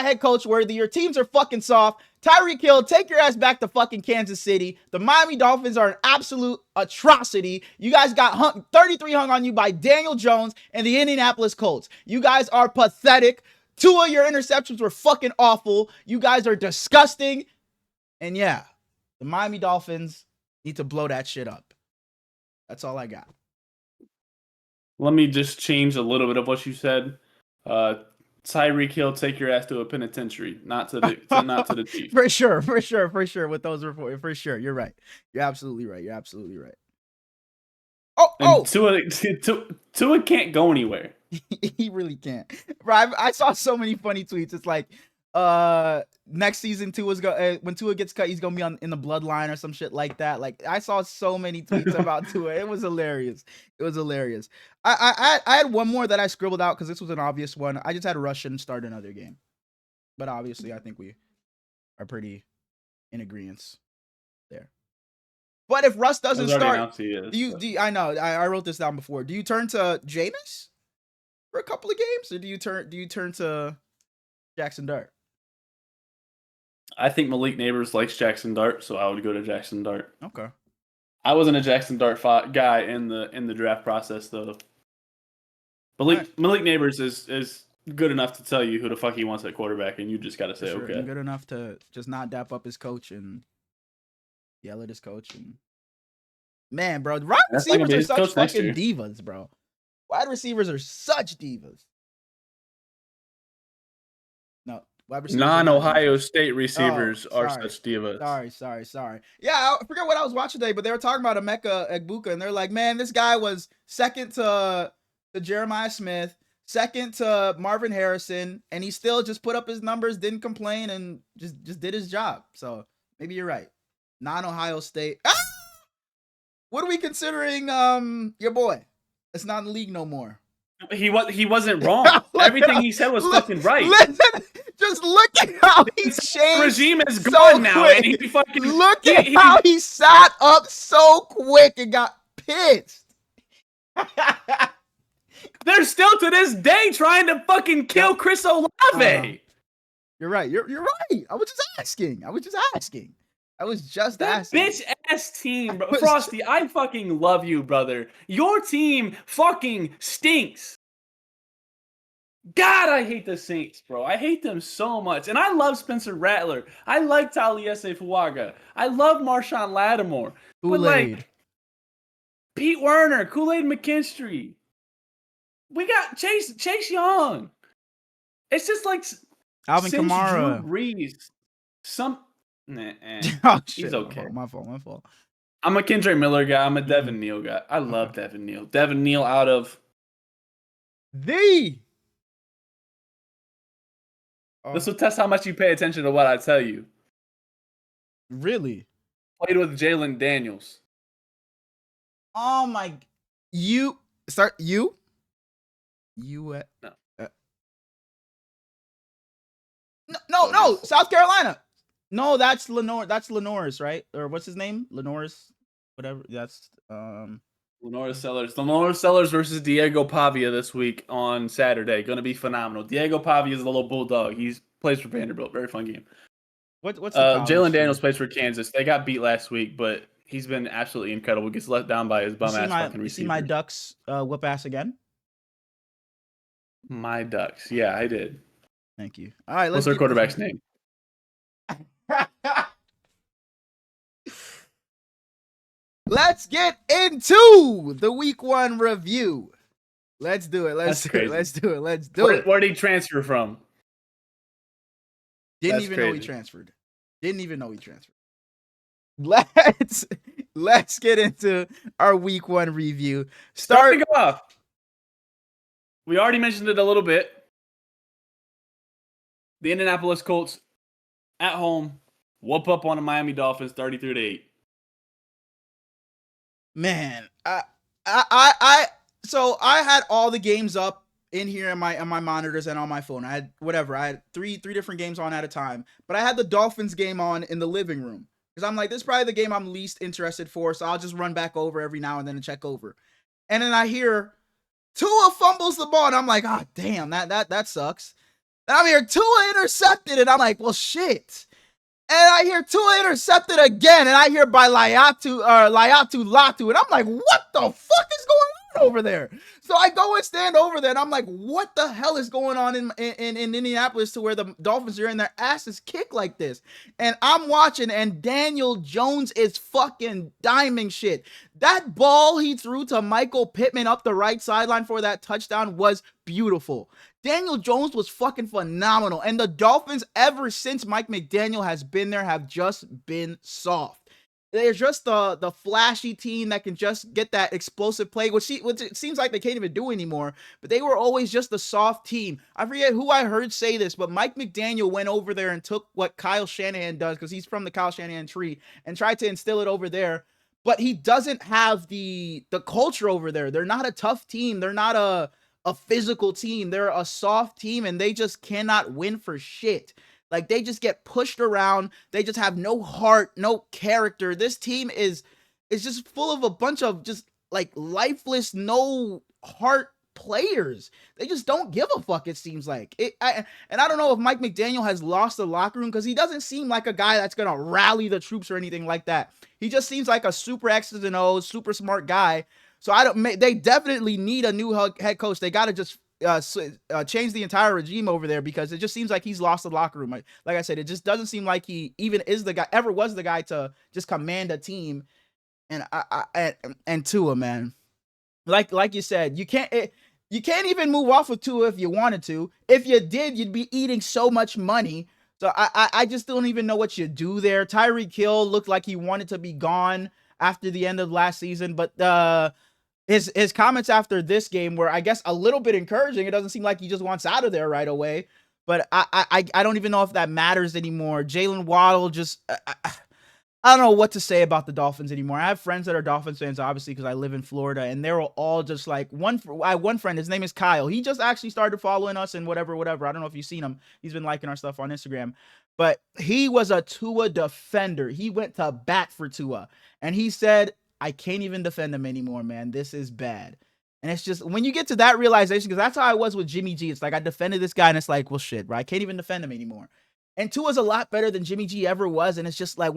head coach worthy. Your teams are fucking soft. Tyreek Hill, take your ass back to fucking Kansas City. The Miami Dolphins are an absolute atrocity. You guys got 33 hung on you by Daniel Jones and the Indianapolis Colts. You guys are pathetic. Tua, your interceptions were fucking awful. You guys are disgusting. And yeah, the Miami Dolphins need to blow that shit up. That's all I got. Let me just change a little bit of what you said. Tyreek Hill, take your ass to a penitentiary, not to the Chiefs. For sure. With those reports, for sure, you're right. You're absolutely right. Oh! Tua can't go anywhere. He really can't. Bro, I saw so many funny tweets. It's like, next season when Tua gets cut, he's gonna be in the bloodline or some shit like that. Like, I saw so many tweets about Tua. It was hilarious. I had one more that I scribbled out because this was an obvious one. I just had Russ shouldn't start another game, but obviously I think we are pretty in agreement there. But if Russ doesn't start, I know I wrote this down before. Do you turn to Jameis for a couple of games, or do you turn to Jackson Dart? I think Malik Neighbors likes Jackson Dart, so I would go to Jackson Dart. Okay. I wasn't a Jackson Dart guy in the draft process though. Malik Neighbors is good enough to tell you who the fuck he wants at quarterback, and you just got to say okay. And good enough to just not dap up his coach and yell at his coach. And man, bro, wide receivers are such fucking divas, bro. Wide receivers are such divas. No. Non-Ohio State receivers are such divas. Sorry. Yeah, I forget what I was watching today, but they were talking about Emeka Egbuka, and they're like, man, this guy was second to Jeremiah Smith, second to Marvin Harrison, and he still just put up his numbers, didn't complain, and just did his job. So maybe you're right. Non-Ohio State. What are we considering your boy? It's not in the league no more. He wasn't wrong. Everything he said was fucking right. Listen, just look at how he's changed. Regime is gone now, and he fucking look at how he sat up so quick and got pissed. They're still to this day trying to fucking kill Chris Olave. You're right. You're right. I was just asking. That bitch ass team, bro. Frosty, I fucking love you, brother. Your team fucking stinks. God, I hate the Saints, bro. I hate them so much. And I love Spencer Rattler. I like Taliesin Fuaga. I love Marshawn Lattimore. But Kool-Aid. like Pete Werner, Kool-Aid McKinstry. We got Chase Young. It's just like Alvin since Drew Kamara. Brees, Oh he's shit, okay. my fault. I'm a Kendra Miller guy. I'm a Devin Neal guy. I love Devin Neal. Devin Neal out of the. This will test how much you pay attention to what I tell you. Really? Played with Jalen Daniels. Oh my! You start you. You no. South Carolina. No, that's Lenore. That's Lenore's, right? Or what's his name? Lenore's, whatever. That's Lenore Sellers. Lenore Sellers versus Diego Pavia this week on Saturday. Going to be phenomenal. Diego Pavia is a little bulldog. He plays for Vanderbilt. Very fun game. What's Jalen Daniels plays for Kansas. They got beat last week, but he's been absolutely incredible. Gets let down by his bum ass fucking receiver. You see my Ducks whoop ass again? My Ducks. Yeah, I did. Thank you. All right, what's their quarterback's name? Let's get into the week 1 review. Let's do it. Let's do it. Where did he transfer from? Didn't even know he transferred. Let's get into our week 1 review. Starting off. We already mentioned it a little bit. The Indianapolis Colts at home whoop up on the Miami Dolphins 33-8. Man, so I had all the games up in here on my monitors and on my phone. I had three different games on at a time, but I had the Dolphins game on in the living room because I'm like, this is probably the game I'm least interested for, so I'll just run back over every now and then and check over. And then I hear Tua fumbles the ball, and I'm like, oh damn, that sucks. And I'm here, Tua intercepted, and I'm like, well shit. And I hear Tua intercepted again, and I hear by Laiatu Latu, and I'm like, what the fuck is going on over there? So I go and stand over there, and I'm like, what the hell is going on in Indianapolis to where the Dolphins are in their asses kicked like this? And I'm watching, and Daniel Jones is fucking diming shit. That ball he threw to Michael Pittman up the right sideline for that touchdown was beautiful. Daniel Jones was fucking phenomenal. And the Dolphins, ever since Mike McDaniel has been there, have just been soft. They're just the flashy team that can just get that explosive play, which it seems like they can't even do anymore. But they were always just the soft team. I forget who I heard say this, but Mike McDaniel went over there and took what Kyle Shanahan does, because he's from the Kyle Shanahan tree, and tried to instill it over there. But he doesn't have the culture over there. They're not a tough team. They're not a physical team. They're a soft team, and they just cannot win for shit. Like, they just get pushed around. They just have no heart, no character. This team is just full of a bunch of just like lifeless, no heart players. They just don't give a fuck, it seems like. And I don't know if Mike McDaniel has lost the locker room, because he doesn't seem like a guy that's going to rally the troops or anything like that. He just seems like a super X's and O's, super smart guy. So they definitely need a new head coach. They got to just change the entire regime over there, because it just seems like he's lost the locker room. Like I said, it just doesn't seem like he even ever was the guy to just command a team. And Tua, man, like you said, you can't even move off of Tua if you wanted to. If you did, you'd be eating so much money. So I just don't even know what you do there. Tyreek Hill looked like he wanted to be gone after the end of last season, but his comments after this game were, I guess, a little bit encouraging. It doesn't seem like he just wants out of there right away. But I don't even know if that matters anymore. Jalen Waddle just I don't know what to say about the Dolphins anymore. I have friends that are Dolphins fans, obviously, because I live in Florida, and they're all just like I have one friend. His name is Kyle. He just actually started following us and whatever. I don't know if you've seen him. He's been liking our stuff on Instagram, but he was a Tua defender. He went to bat for Tua, and he said, I can't even defend him anymore, man. This is bad. And it's just, when you get to that realization, because that's how I was with Jimmy G. It's like, I defended this guy, and it's like, well, shit, right? I can't even defend him anymore. And Tua's a lot better than Jimmy G ever was. And it's just like,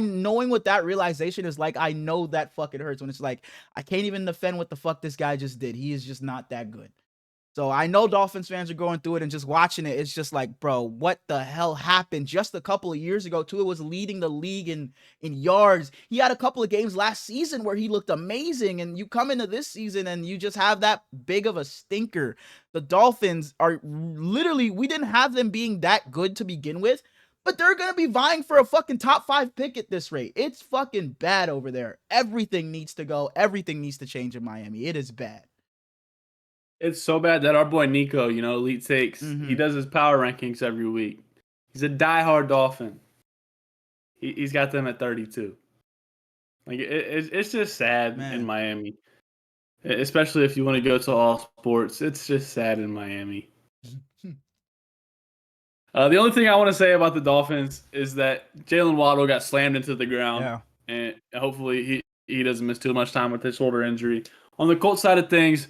knowing what that realization is like, I know that fucking hurts when it's like, I can't even defend what the fuck this guy just did. He is just not that good. So I know Dolphins fans are going through it, and just watching it, it's just like, bro, what the hell happened? Just a couple of years ago, Tua was leading the league in yards. He had a couple of games last season where he looked amazing, and you come into this season and you just have that big of a stinker. The Dolphins are literally, we didn't have them being that good to begin with, but they're gonna be vying for a fucking top 5 pick at this rate. It's fucking bad over there. Everything needs to go. Everything needs to change in Miami. It is bad. It's so bad that our boy Nico, Elite Takes, he does his power rankings every week. He's a diehard Dolphin. He's got them at 32. Like it's just sad in Miami, especially if you want to go to all sports. It's just sad in Miami. The only thing I want to say about the Dolphins is that Jalen Waddle got slammed into the ground, and hopefully he doesn't miss too much time with his shoulder injury. On the Colts side of things,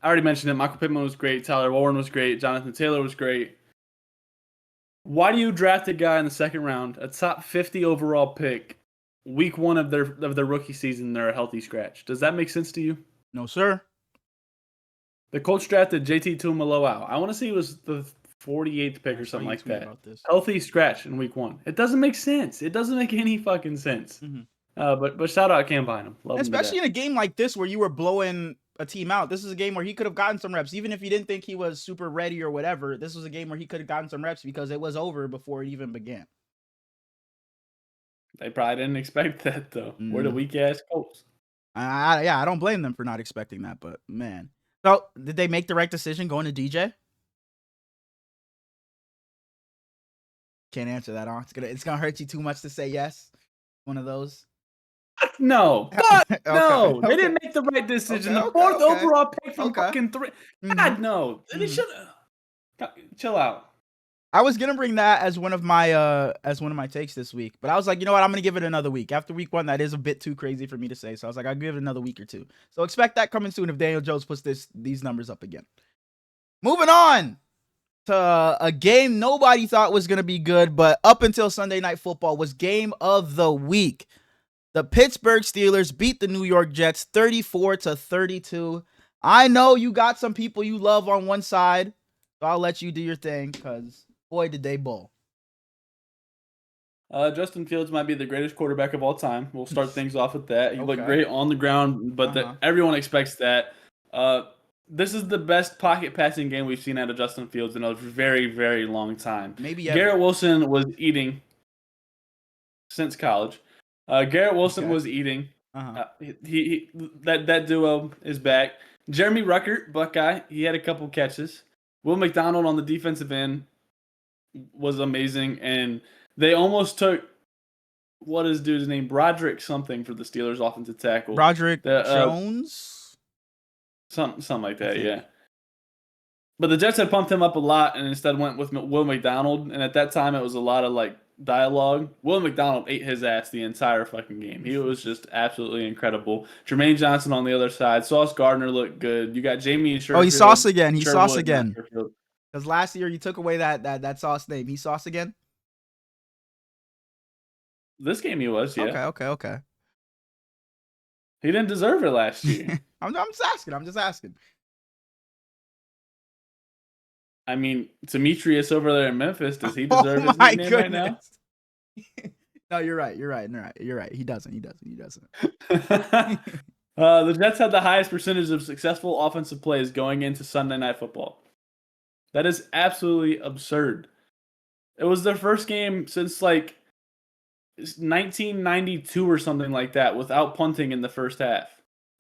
I already mentioned it. Michael Pittman was great. Tyler Warren was great. Jonathan Taylor was great. Why do you draft a guy in the second round, a top 50 overall pick, week 1 of their rookie season? They're a healthy scratch. Does that make sense to you? No, sir. The Colts drafted JT Tuimoloau. I want to say he was the 48th pick or something like that. Healthy scratch in week 1. It doesn't make sense. It doesn't make any fucking sense. But shout out Cam Bynum. Especially in a game like this where you were blowing a team out. This is a game where he could have gotten some reps, even if you didn't think he was super ready or whatever. This was a game where he could have gotten some reps because it was over before it even began. They probably didn't expect that though. We're the weak ass Colts. I don't blame them for not expecting that, but man. So did they make the right decision going to DJ? Can't answer that, huh? It's gonna hurt you too much to say yes. One of those. No, but no, they didn't make the right decision. The 4th overall pick from fucking 3. God no, they should chill out. I was gonna bring that as one of my takes this week, but I was like, you know what? I'm gonna give it another week. After week 1, that is a bit too crazy for me to say. So I was like, I'll give it another week or 2. So expect that coming soon if Daniel Jones puts these numbers up again. Moving on to a game nobody thought was gonna be good, but up until Sunday Night Football was game of the week. The Pittsburgh Steelers beat the New York Jets 34-32. I know you got some people you love on one side, so I'll let you do your thing because boy, did they bowl. Justin Fields might be the greatest quarterback of all time. We'll start things off with that. He looked great on the ground, but everyone expects that. This is the best pocket passing game we've seen out of Justin Fields in a very, very long time. Maybe Garrett Wilson was eating since college. Garrett Wilson was eating. That duo is back. Jeremy Ruckert, Buckeye, he had a couple catches. Will McDonald on the defensive end was amazing, and they almost took what is dude's name, Broderick something for the Steelers offensive tackle. Broderick Jones, something like that, yeah. But the Jets had pumped him up a lot, and instead went with Will McDonald. And at that time, it was a lot of like dialogue. Will McDonald ate his ass the entire fucking game. He was just absolutely incredible. Jermaine Johnson on the other side. Sauce Gardner looked good. You got Jamie and Sherfield. Oh, he Sauce again. He Sauce again. Because last year you took away that Sauce name. He Sauce again? This game he was, yeah. Okay. He didn't deserve it last year. I'm just asking. I mean, Demetrius over there in Memphis, does he deserve his nickname right now? No, you're right. He doesn't. The Jets had the highest percentage of successful offensive plays going into Sunday Night Football. That is absolutely absurd. It was their first game since like 1992 or something like that without punting in the first half.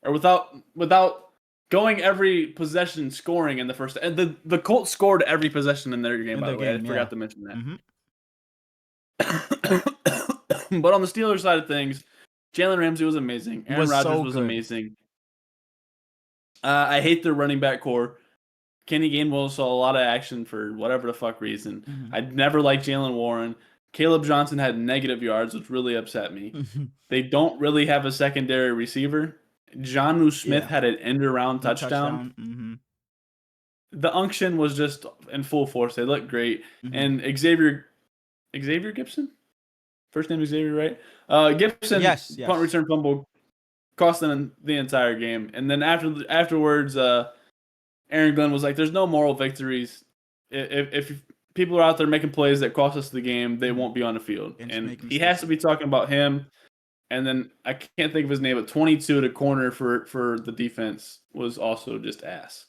Or without going every possession scoring in the first. And the Colts scored every possession in their game, by the way. I forgot to mention that. But on the Steelers side of things, Jalen Ramsey was amazing. Aaron Rodgers was amazing. I hate their running back core. Kenny Gainwell saw a lot of action for whatever the fuck reason. I never liked Jalen Warren. Caleb Johnson had negative yards, which really upset me. They don't really have a secondary receiver. Jonnu Smith had an end-around touchdown. The unction was just in full force. They looked great. And Xavier Gibson? First name Xavier, right? Gibson, punt return fumble, cost them the entire game. And then afterwards, Aaron Glenn was like, "There's no moral victories. If people are out there making plays that cost us the game, they won't be on the field." And he has to be talking about him. And then I can't think of his name, but 22 to corner for the defense was also just ass.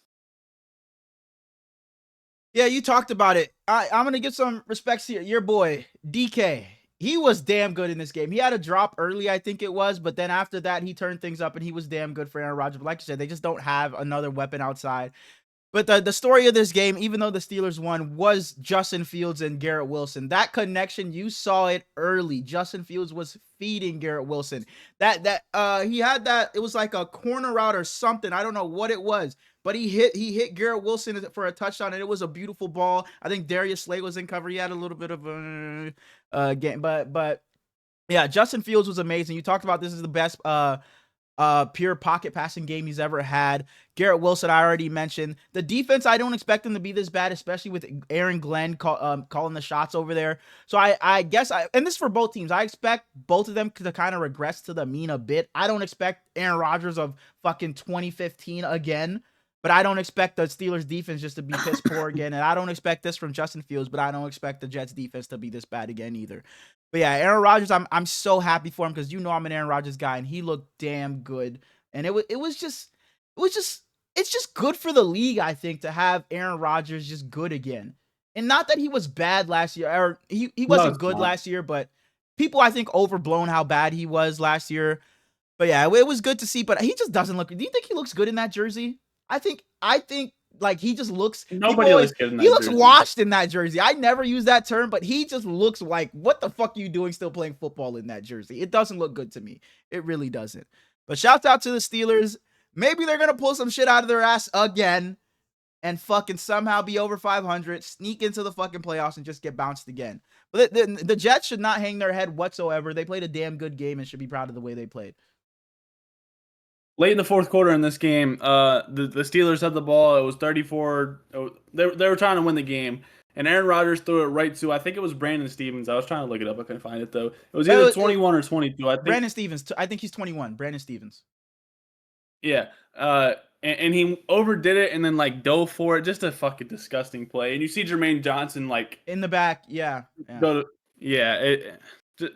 Yeah, you talked about it. I'm going to give some respects here. Your boy, DK. He was damn good in this game. He had a drop early, I think it was, but then after that, he turned things up and he was damn good for Aaron Rodgers. But like you said, they just don't have another weapon outside. But the story of this game, even though the Steelers won, was Justin Fields and Garrett Wilson. That connection, you saw it early. Justin Fields was feeding Garrett Wilson. He had that, it was like a corner route or something. I don't know what it was, but he hit Garrett Wilson for a touchdown, and it was a beautiful ball. I think Darius Slay was in cover. He had a little bit of a game, but yeah, Justin Fields was amazing. You talked about this is the best pure pocket passing game he's ever had. Garrett Wilson, I already mentioned. The defense, I don't expect them to be this bad, especially with Aaron Glenn calling the shots over there. So I guess, and this is for both teams, I expect both of them to kind of regress to the mean a bit. I don't expect Aaron Rodgers of fucking 2015 again, but I don't expect the Steelers defense just to be piss poor again. And I don't expect this from Justin Fields, but I don't expect the Jets defense to be this bad again either. But yeah, Aaron Rodgers, I'm so happy for him because you know I'm an Aaron Rodgers guy, and he looked damn good. And it's just good for the league, I think, to have Aaron Rodgers just good again. And not that he was bad last year, or he wasn't good last year, but people, I think, overblown how bad he was last year. But yeah, it was good to see, but he just doesn't look. Do you think he looks good in that jersey? I think like he just looks. Nobody looks good in that jersey. He looks washed in that jersey. I never use that term, but he just looks like, what the fuck are you doing still playing football in that jersey? It doesn't look good to me. It really doesn't. But shouts out to the Steelers. Maybe they're gonna pull some shit out of their ass again and fucking somehow be over 500, sneak into the fucking playoffs, and just get bounced again. But the Jets should not hang their head whatsoever. They played a damn good game and should be proud of the way they played. Late in the fourth quarter in this game, the Steelers had the ball. It was 34. They were trying to win the game, and Aaron Rodgers threw it right to, I think it was Brandon Stevens. I was trying to look it up. I couldn't find it, though. It was either 21 or 22. I think. Brandon Stevens. I think he's 21. Brandon Stevens. Yeah. And he overdid it and then, like, dove for it. Just a fucking disgusting play. And you see Jermaine Johnson, like, in the back. Yeah.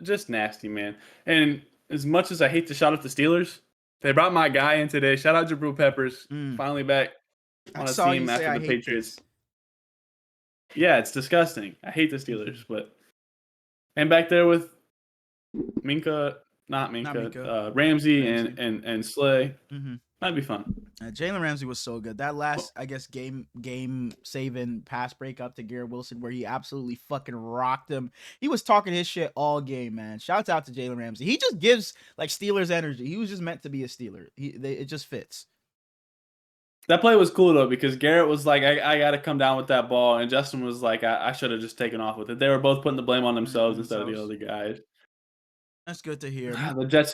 Just nasty, man. And as much as I hate to shout out the Steelers, they brought my guy in today. Shout out Jabril Peppers. Finally back on a team after the Patriots. Yeah, it's disgusting. I hate the Steelers, but and back there with Ramsey and Slay. That'd be fun. Jalen Ramsey was so good. That last, I guess, game saving pass breakup to Garrett Wilson where he absolutely fucking rocked him. He was talking his shit all game, man. Shouts out to Jalen Ramsey. He just gives like Steelers energy. He was just meant to be a Steeler. It just fits. That play was cool though because Garrett was like, I got to come down with that ball, and Justin was like, I should have just taken off with it. They were both putting the blame on themselves instead of the other guys. That's good to hear. The Jets.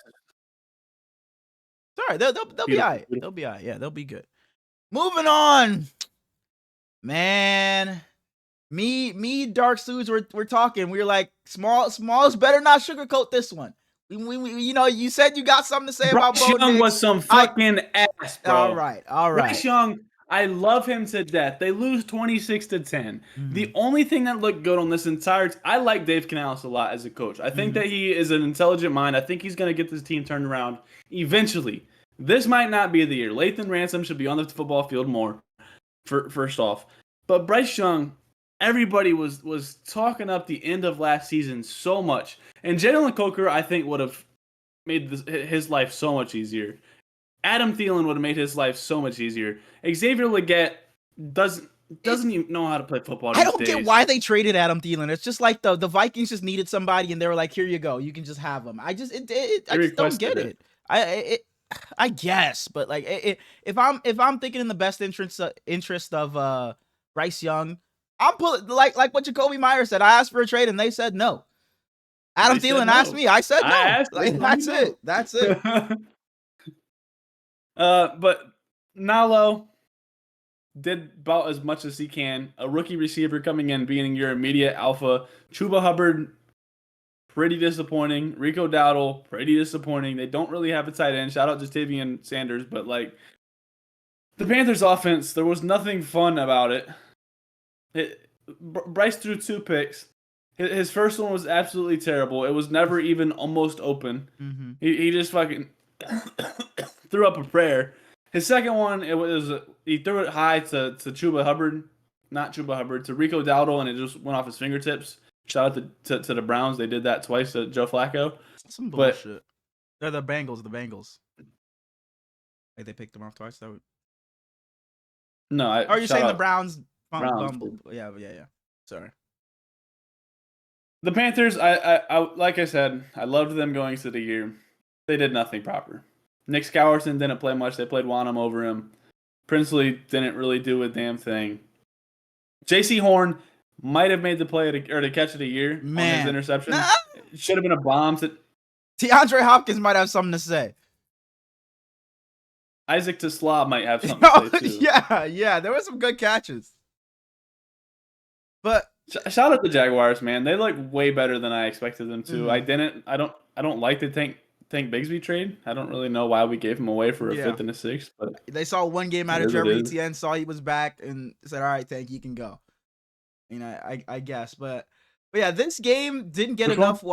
Sorry, they'll be all right. They'll be all right. Yeah, they'll be good. Moving on, man. Me, Dark Suits. We're talking. We're like, Smallz better not sugarcoat this one. We you know, you said you got something to say about Bo Young was some fucking ass, bro. All right. Bryce Young, I love him to death. They lose 26-10. The only thing that looked good on this entire I like Dave Canales a lot as a coach. I think that he is an intelligent mind. I think he's going to get this team turned around eventually. This might not be the year. Lathan Ransom should be on the football field more, first off. But Bryce Young, everybody was talking up the end of last season so much. And Jalen Coker, I think, would have made his life so much easier. Adam Thielen would have made his life so much easier. Xavier Legette doesn't even know how to play football. I don't get why they traded Adam Thielen. It's just like the Vikings just needed somebody, and they were like, "Here you go, you can just have him." I just don't get it. I guess, but like if I'm thinking in the best interest of Bryce Young, I'm pulling like what Jacoby Myers said. I asked for a trade, and they said no. Adam Thielen asked me. I said no. That's it. That's it. But Nalo did about as much as he can. A rookie receiver coming in, being your immediate alpha. Chuba Hubbard, pretty disappointing. Rico Dowdle, pretty disappointing. They don't really have a tight end. Shout out to Tavian Sanders, but like The Panthers offense, there was nothing fun about it. Bryce threw 2 picks. His first one was absolutely terrible. It was never even almost open. Mm-hmm. He just fucking threw up a prayer. His second one, he threw it high to Chuba Hubbard, not Chuba Hubbard, to Rico Dowdle, and it just went off his fingertips. Shout out to the Browns. They did that twice to Joe Flacco. Some bullshit. They're the Bengals. The Bengals. Like they picked them off twice. No, are you saying the Browns? Browns. Yeah. Sorry. The Panthers, I like I said, I loved them going into the year. They did nothing proper. Nick Scowerson didn't play much. They played Wanham over him. Princely didn't really do a damn thing. J.C. Horn might have made the play or the catch of the year on his interception. Nah. It should have been a bomb. DeAndre Hopkins might have something to say. Isaac Tesla might have something to say too. Yeah, there were some good catches. But shout out to Jaguars, man. They look way better than I expected them to. Mm-hmm. I don't like the Tank Bigsby trade. I don't really know why we gave him away for a 5th and a 6th, but they saw one game out of Jeremy Etienne, saw he was back, and said, "All right, Tank, you can go." You know, I guess, but yeah, this game didn't get enough.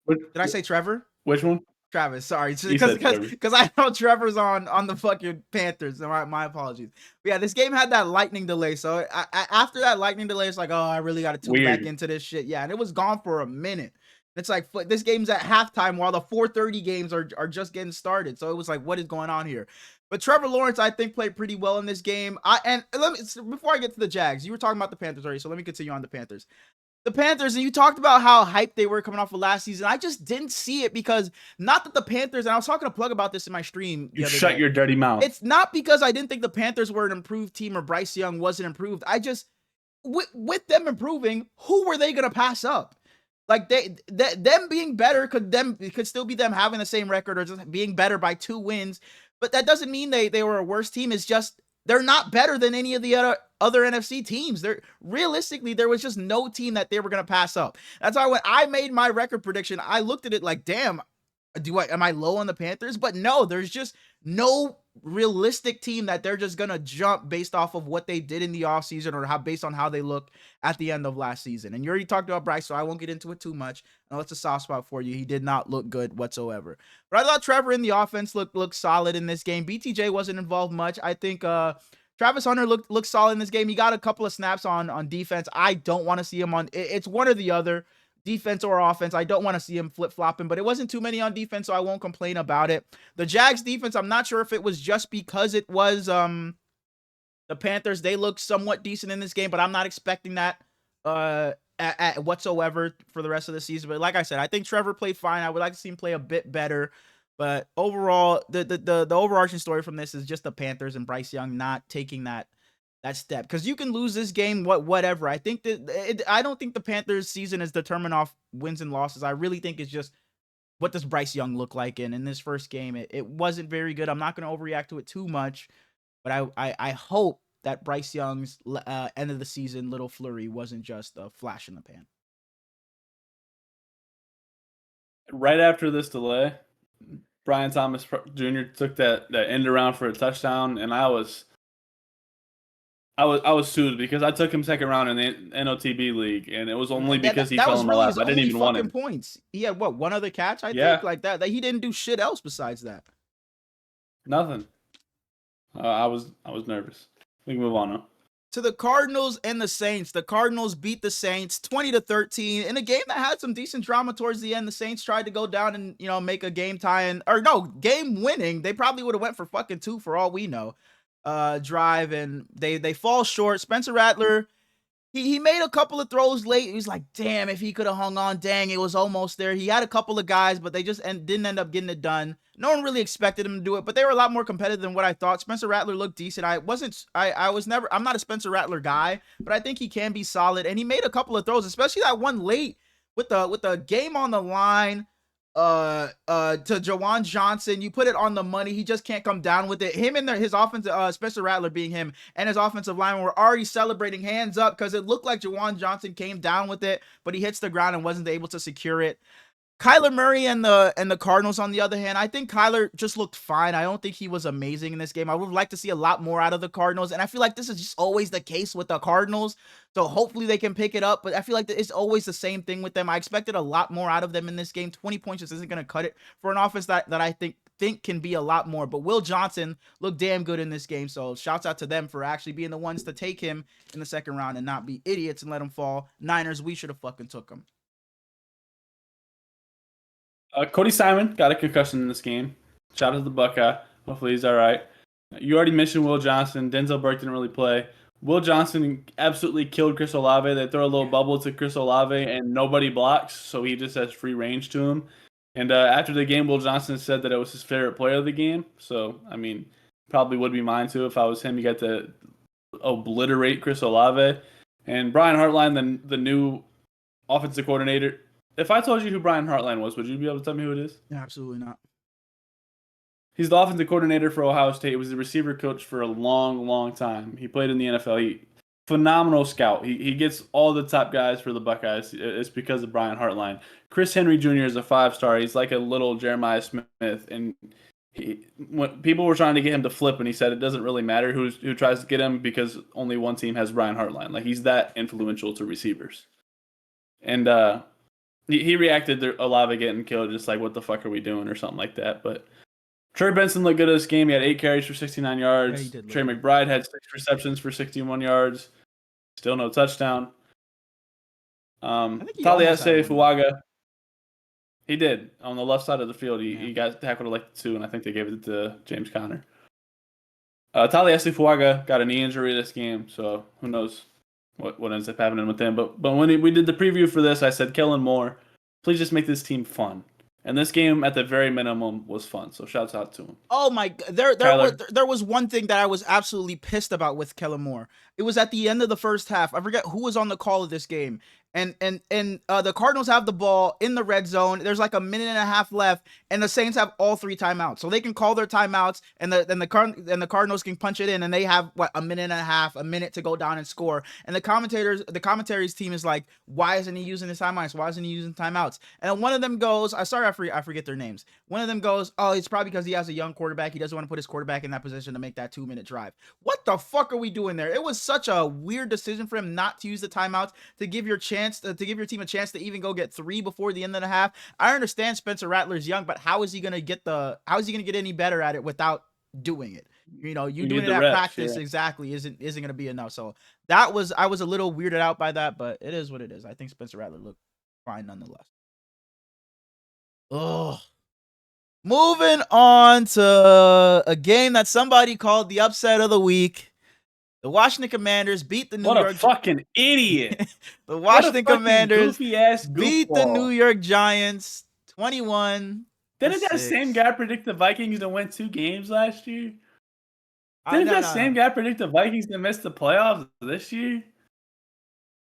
Did I say Trevor? Which one? Travis, sorry, because I know Trevor's on the fucking Panthers. So my apologies. But yeah, this game had that lightning delay. So after that lightning delay, it's like, oh, I really got to tune back into this shit. Yeah, and it was gone for a minute. It's like this game's at halftime while the 4:30 games are just getting started. So it was like, what is going on here? But Trevor Lawrence, I think, played pretty well in this game. Before I get to the Jags, you were talking about the Panthers already, so let me continue on the Panthers. The Panthers, and you talked about how hyped they were coming off of last season. I just didn't see it because not that the Panthers, and I was talking to Plug about this in my stream. You shut your dirty mouth. It's not because I didn't think the Panthers were an improved team or Bryce Young wasn't improved. I just, with them improving, who were they going to pass up? Like them being better could still be them having the same record or just being better by 2 wins. But that doesn't mean they were a worse team. It's just they're not better than any of the other NFC teams. Realistically, there was just no team that they were going to pass up. That's why when I made my record prediction, I looked at it like, damn, am I low on the Panthers? But no, there's just no realistic team that they're just going to jump based off of what they did in the offseason or based on how they look at the end of last season. And you already talked about Bryce, so I won't get into it too much. I know it's a soft spot for you. He did not look good whatsoever. But I thought Trevor in the offense looked solid in this game. BTJ wasn't involved much. I think Travis Hunter looked solid in this game. He got a couple of snaps on defense. I don't want to see him on. It's one or the other, defense or offense. I don't want to see him flip-flopping, but it wasn't too many on defense, so I won't complain about it. The Jags defense, I'm not sure if it was just because it was the Panthers. They looked somewhat decent in this game, but I'm not expecting that whatsoever for the rest of the season. But like I said, I think Trevor played fine. I would like to see him play a bit better. But overall, the overarching story from this is just the Panthers and Bryce Young not taking that step, because you can lose this game, whatever. I think I don't think the Panthers season is determined off wins and losses. I really think it's just what does Bryce Young look like in this first game. It wasn't very good. I'm not going to overreact to it too much, but I hope that Bryce Young's end of the season little flurry wasn't just a flash in the pan. Right after this delay, Brian Thomas Jr. took that end around for a touchdown, and I was sued because I took him second round in the NOTB league, and it was only because he fell in my lap. I didn't even want him. Points. He had one other catch, I think, like that. He didn't do shit else besides that. Nothing. I was nervous. We can move on now. To the Cardinals and the Saints. The Cardinals beat the Saints 20-13 in a game that had some decent drama towards the end. The Saints tried to go down and make a game game winning. They probably would have went for fucking 2 for all we know. Drive, and they fall short. Spencer Rattler, he made a couple of throws late. He was like, damn, if he could have hung on, dang, it was almost there. He had a couple of guys, but they just didn't end up getting it done. No one really expected him to do it, but they were a lot more competitive than what I thought. Spencer Rattler looked decent. I'm not a Spencer Rattler guy, but I think he can be solid, and he made a couple of throws, especially that one late with the game on the line to Jawan Johnson. You put it on the money. He just can't come down with it. Him and his offensive, Spencer Rattler being him, and his offensive lineman were already celebrating hands up because it looked like Jawan Johnson came down with it, but he hits the ground and wasn't able to secure it. Kyler Murray and the Cardinals, on the other hand, I think Kyler just looked fine. I don't think he was amazing in this game. I would like to see a lot more out of the Cardinals, and I feel like this is just always the case with the Cardinals. So hopefully they can pick it up, but I feel like it's always the same thing with them. I expected a lot more out of them in this game. 20 points just isn't going to cut it for an offense that I think can be a lot more. But Will Johnson looked damn good in this game, so shouts out to them for actually being the ones to take him in the second round and not be idiots and let him fall. Niners, we should have fucking took him. Cody Simon got a concussion in this game. Shout out to the Buckeye. Hopefully he's all right. You already mentioned Will Johnson. Denzel Burke didn't really play. Will Johnson absolutely killed Chris Olave. They throw a little bubble to Chris Olave, and nobody blocks, so he just has free range to him. And after the game, Will Johnson said that it was his favorite player of the game. So, I mean, probably would be mine too if I was him. You got to obliterate Chris Olave. And Brian Hartline, the new offensive coordinator. If I told you who Brian Hartline was, would you be able to tell me who it is? Absolutely not. He's the offensive coordinator for Ohio State. He was the receiver coach for a long, long time. He played in the NFL. Phenomenal scout. He gets all the top guys for the Buckeyes. It's because of Brian Hartline. Chris Henry Jr. is a 5-star. He's like a little Jeremiah Smith. And when people were trying to get him to flip, and he said it doesn't really matter who tries to get him because only one team has Brian Hartline. Like, he's that influential to receivers. And he reacted to Olave getting killed, just like, what the fuck are we doing, or something like that. But Trey Benson looked good at this game. He had 8 carries for 69 yards. Trey McBride had 6 receptions for 61 yards. Still no touchdown. Taliesin Fuaga, he did. On the left side of the field, he got tackled like 2, and I think they gave it to James Conner. Taliesin Fuaga got a knee injury this game, so who knows what ends up happening with him. But when we did the preview for this, I said, Kellen Moore, please just make this team fun. And this game, at the very minimum, was fun. So shouts out to him. Oh my God. There was one thing that I was absolutely pissed about with Kellen Moore. It was at the end of the first half. I forget who was on the call of this game. And the Cardinals have the ball in the red zone. There's like a minute and a half left, and the Saints have all 3 timeouts. So they can call their timeouts, and the Cardinals can punch it in, and they have a minute and a half, a minute to go down and score. And the commentaries team is like, why isn't he using his timeouts? Why isn't he using timeouts? And one of them goes, I forget their names. One of them goes, oh, it's probably because he has a young quarterback. He doesn't want to put his quarterback in that position to make that 2-minute drive. What the fuck are we doing there? It was such a weird decision for him not to use the timeouts to give your team a chance to even go get 3 before the end of the half. I understand Spencer Rattler's young, but how is he gonna get any better at it without doing it? You doing it at practice exactly isn't gonna be enough. So I was a little weirded out by that, but it is what it is. I think Spencer Rattler looked fine nonetheless. Oh, moving on to a game that somebody called the upset of the week. The Washington Commanders beat the New York. What a fucking idiot! The Washington Commanders beat the New York Giants 21. Didn't that same guy predict the Vikings to win 2 games last year? Didn't that same guy predict the Vikings to miss the playoffs this year?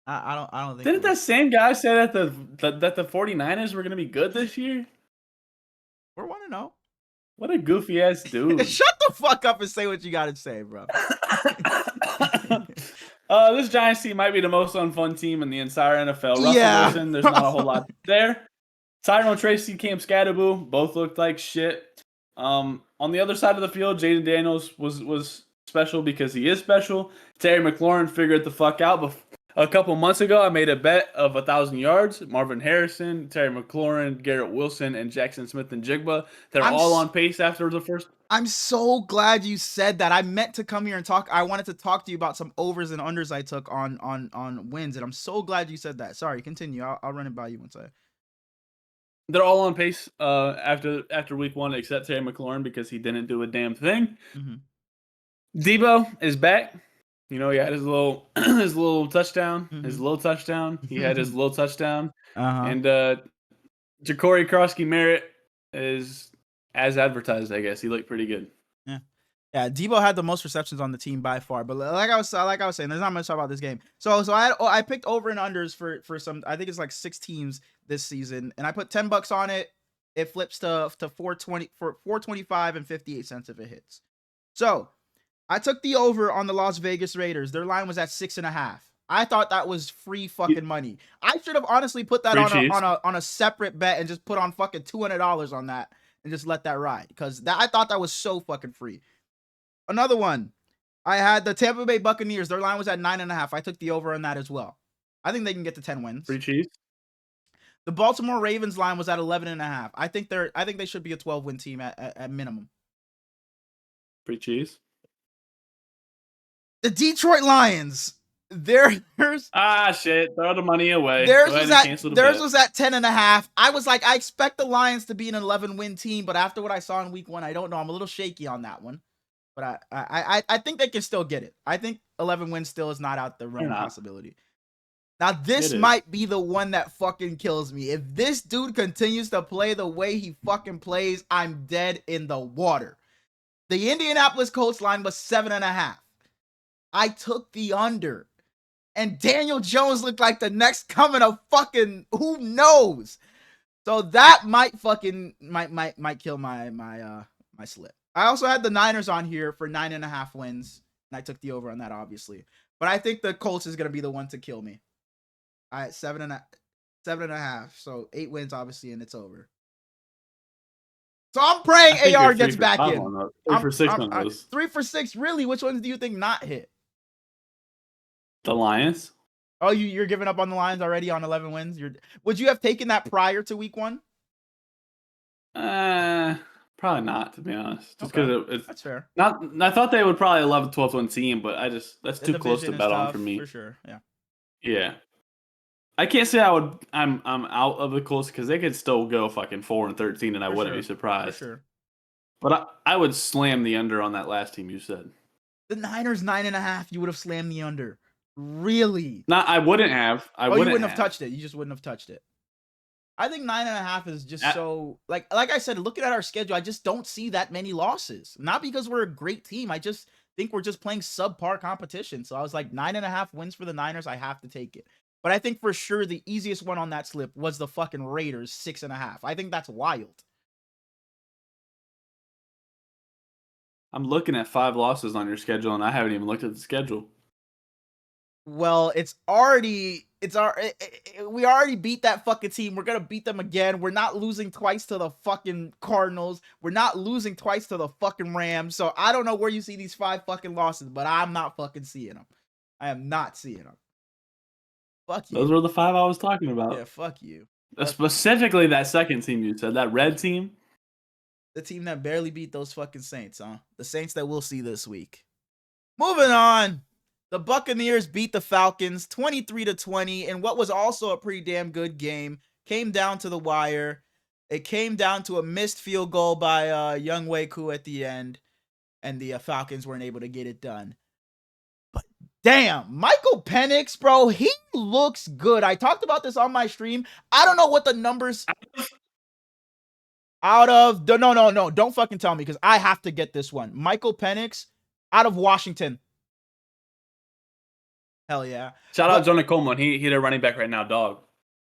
I don't think. Didn't that same guy say that the 49ers were going to be good this year? We're 1-0. What a goofy ass dude. Shut the fuck up and say what you got to say, bro. This Giants team might be the most unfun team in the entire NFL. Russell Wilson, there's not a whole lot there. Tyrone Tracy, Cam Scatterboo, both looked like shit. On the other side of the field, Jaden Daniels was special because he is special. Terry McLaurin figured the fuck out. But a couple months ago, I made a bet of 1,000 yards. Marvin Harrison, Terry McLaurin, Garrett Wilson, and Jackson Smith and Jigba. They're all on pace after the first. I'm so glad you said that. I meant to come here and talk. I wanted to talk to you about some overs and unders I took on wins, and I'm so glad you said that. Sorry, continue. I'll run it by you once They're all on pace after week 1, except Terry McLaurin because he didn't do a damn thing. Mm-hmm. Debo is back. He had his little touchdown. Mm-hmm. His little touchdown. He had his little touchdown. And Ja'Cory Krosky-Merritt is as advertised, I guess. He looked pretty good. Yeah, Debo had the most receptions on the team by far. But like I was saying, there's not much to talk about this game. So I picked over and unders for some. I think it's like 6 teams this season, and I put $10 on it. It flips to 420 for 425 and 58 cents if it hits. So I took the over on the Las Vegas Raiders. Their line was at 6.5. I thought that was free fucking money. I should have honestly put that on a separate bet and just put on fucking $200 on that and just let that ride, because I thought that was so fucking free. Another one, I had the Tampa Bay Buccaneers. Their line was at 9.5. I took the over on that as well. I think they can get to 10 wins. Free cheese. The Baltimore Ravens line was at 11.5. I think they should be a 12-win team at minimum. Free cheese. The Detroit Lions. There's shit. Throw the money away. Theirs was at 10.5. I was like, I expect the Lions to be an 11-win team, but after what I saw in week 1, I don't know. I'm a little shaky on that one. But I think they can still get it. I think 11 wins still is not out the realm of possibility. Now, this might be the one that fucking kills me. If this dude continues to play the way he fucking plays, I'm dead in the water. The Indianapolis Colts line was 7.5. I took the under. And Daniel Jones looked like the next coming of fucking who knows. So that might fucking might kill my slip. I also had the Niners on here for 9.5 wins. And I took the over on that, obviously. But I think the Colts is gonna be the one to kill me. All right, 7.5. So 8 wins, obviously, and it's over. So I'm praying AR gets back in. 3 for 6 on those. 3 for 6, really? Which ones do you think not hit? The Lions. Oh, you're giving up on the Lions already on 11 wins? Would you have taken that prior to week 1? Probably not, to be honest. Just because it's that's fair. I thought they would probably 11, 12 win team, but that's too close to bet on for me. For sure, yeah. Yeah. I can't say I'm out of the Colts because they could still go fucking 4-13 and I wouldn't be surprised. For sure. But I would slam the under on that last team you said. The Niners 9.5, you would have slammed the under. Really? No, I wouldn't have. You wouldn't have touched it. You just wouldn't have touched it. I think 9.5 is just so like I said, looking at our schedule, I just don't see that many losses. Not because we're a great team. I just think we're just playing subpar competition. So I was like 9.5 wins for the Niners. I have to take it. But I think for sure the easiest one on that slip was the fucking Raiders 6.5. I think that's wild. I'm looking at 5 losses on your schedule, and I haven't even looked at the schedule. Well, we already beat that fucking team. We're gonna beat them again. We're not losing twice to the fucking Cardinals. We're not losing twice to the fucking Rams. So I don't know where you see these 5 fucking losses, but I'm not fucking seeing them. I am not seeing them. Fuck you. Those were the 5 I was talking about. Yeah, fuck you. Specifically that second team you said, that red team. The team that barely beat those fucking Saints, huh? The Saints that we'll see this week. Moving on. The Buccaneers beat the Falcons 23-20 in what was also a pretty damn good game. Came down to the wire. It came down to a missed field goal by Young Waku at the end. And the Falcons weren't able to get it done. But damn, Michael Penix, bro, he looks good. I talked about this on my stream. I don't know what the numbers... No, don't fucking tell me because I have to get this one. Michael Penix out of Washington. Hell yeah. Shout out Jonah Coleman. He their running back right now, dog.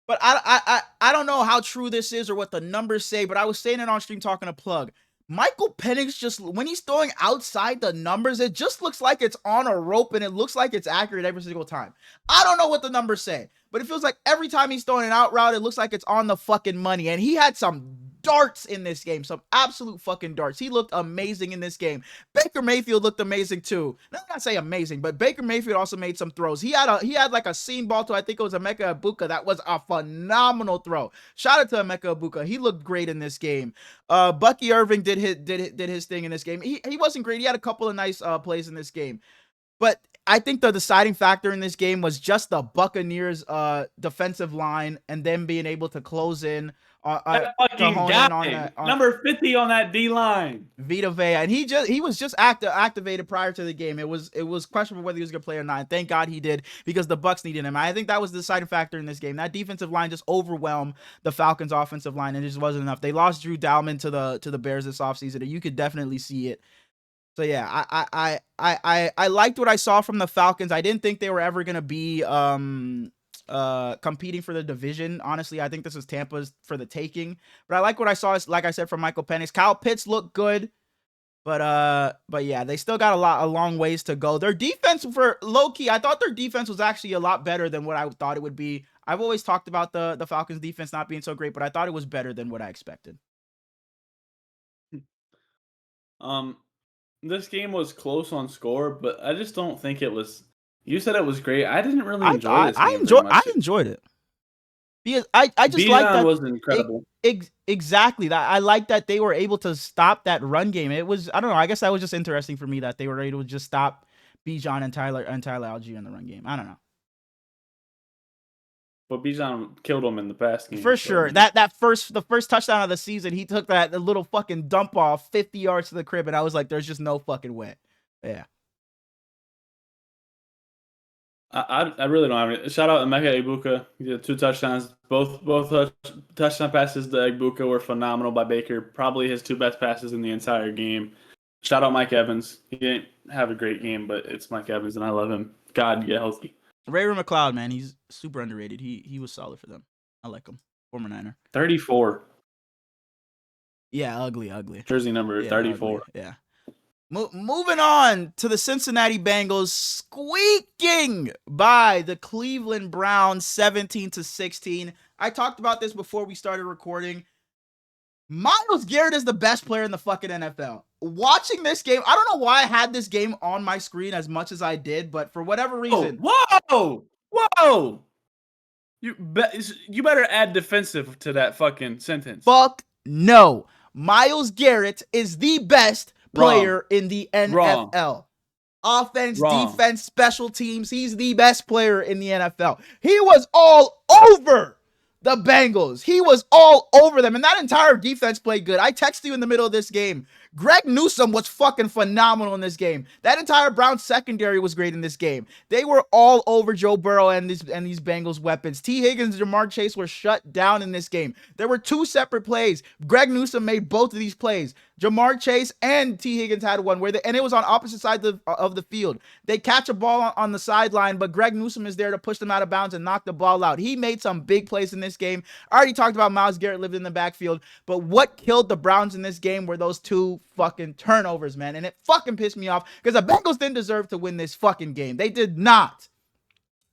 But I don't know how true this is or what the numbers say, but I was saying it on stream talking to Plug. Michael Penix just, when he's throwing outside the numbers, it just looks like it's on a rope and it looks like it's accurate every single time. I don't know what the numbers say, but it feels like every time he's throwing an out route, it looks like it's on the fucking money. And he had some darts in this game, some absolute fucking darts. He looked amazing in this game. Baker Mayfield looked amazing too. Not gonna say amazing, but Baker Mayfield also made some throws. He had like a seam ball to, I think it was Emeka Egbuka. That was a phenomenal throw. Shout out to Emeka Egbuka. He looked great in this game. Bucky Irving did his thing in this game. He wasn't great. He had a couple of nice plays in this game. But I think the deciding factor in this game was just the Buccaneers defensive line and them being able to close in. That fucking guy, number 50 on that D line, Vita Vea, and he was just activated prior to the game. It was questionable whether he was gonna play or not. Thank God he did because the Bucs needed him. I think that was the deciding factor in this game. That defensive line just overwhelmed the Falcons' offensive line, and it just wasn't enough. They lost Drew Dalman to the Bears this offseason, and you could definitely see it. So yeah, I liked what I saw from the Falcons. I didn't think they were ever gonna be competing for the division. Honestly, I think this is Tampa's for the taking. But I like what I saw, like I said, from Michael Penix. Kyle Pitts looked good. But yeah, they still got a long ways to go. Their defense for low key, I thought their defense was actually a lot better than what I thought it would be. I've always talked about the Falcons defense not being so great, but I thought it was better than what I expected. This game was close on score, but I just don't think it was. You said it was great. I didn't really enjoy this game very much. I enjoyed it. Because I just like that. Was incredible. Exactly. That I like that they were able to stop that run game. It was, I don't know. I guess that was just interesting for me that they were able to just stop Bijan and Tyler Algier in the run game. I don't know. But Bijan killed him in the past game. For sure. The first touchdown of the season, he took the little fucking dump off 50 yards to the crib, and I was like, there's just no fucking way. Yeah. I really don't have it. Shout out Emeka Egbuka. He did 2 touchdowns. Both touchdown passes to Egbuka were phenomenal by Baker. Probably his 2 best passes in the entire game. Shout out Mike Evans. He didn't have a great game, but it's Mike Evans, and I love him. God, get healthy. Ray-Ray McCloud, man, he's super underrated. He was solid for them. I like him. Former Niner. 34. Yeah, ugly. Jersey number 34. Ugly. Yeah. Moving on to the Cincinnati Bengals squeaking by the Cleveland Browns 17-16. I talked about this before we started recording. Myles Garrett is the best player in the fucking NFL. Watching this game, I don't know why I had this game on my screen as much as I did, but for whatever reason. Whoa! You better add defensive to that fucking sentence. Fuck no. Myles Garrett is the best player in the NFL. Wrong. Offense, defense, special teams. He's the best player in the NFL. He was all over the Bengals. He was all over them. And that entire defense played good. I texted you in the middle of this game. Greg Newsome was fucking phenomenal in this game. That entire Browns secondary was great in this game. They were all over Joe Burrow and these Bengals weapons. T. Higgins and Jamar Chase were shut down in this game. There were 2 separate plays. Greg Newsome made both of these plays. Jamar Chase and T. Higgins had one and it was on opposite sides of the field. They catch a ball on the sideline, but Greg Newsome is there to push them out of bounds and knock the ball out. He made some big plays in this game. I already talked about Myles Garrett lived in the backfield, but what killed the Browns in this game were those 2 fucking turnovers, man. And it fucking pissed me off because the Bengals didn't deserve to win this fucking game. They did not.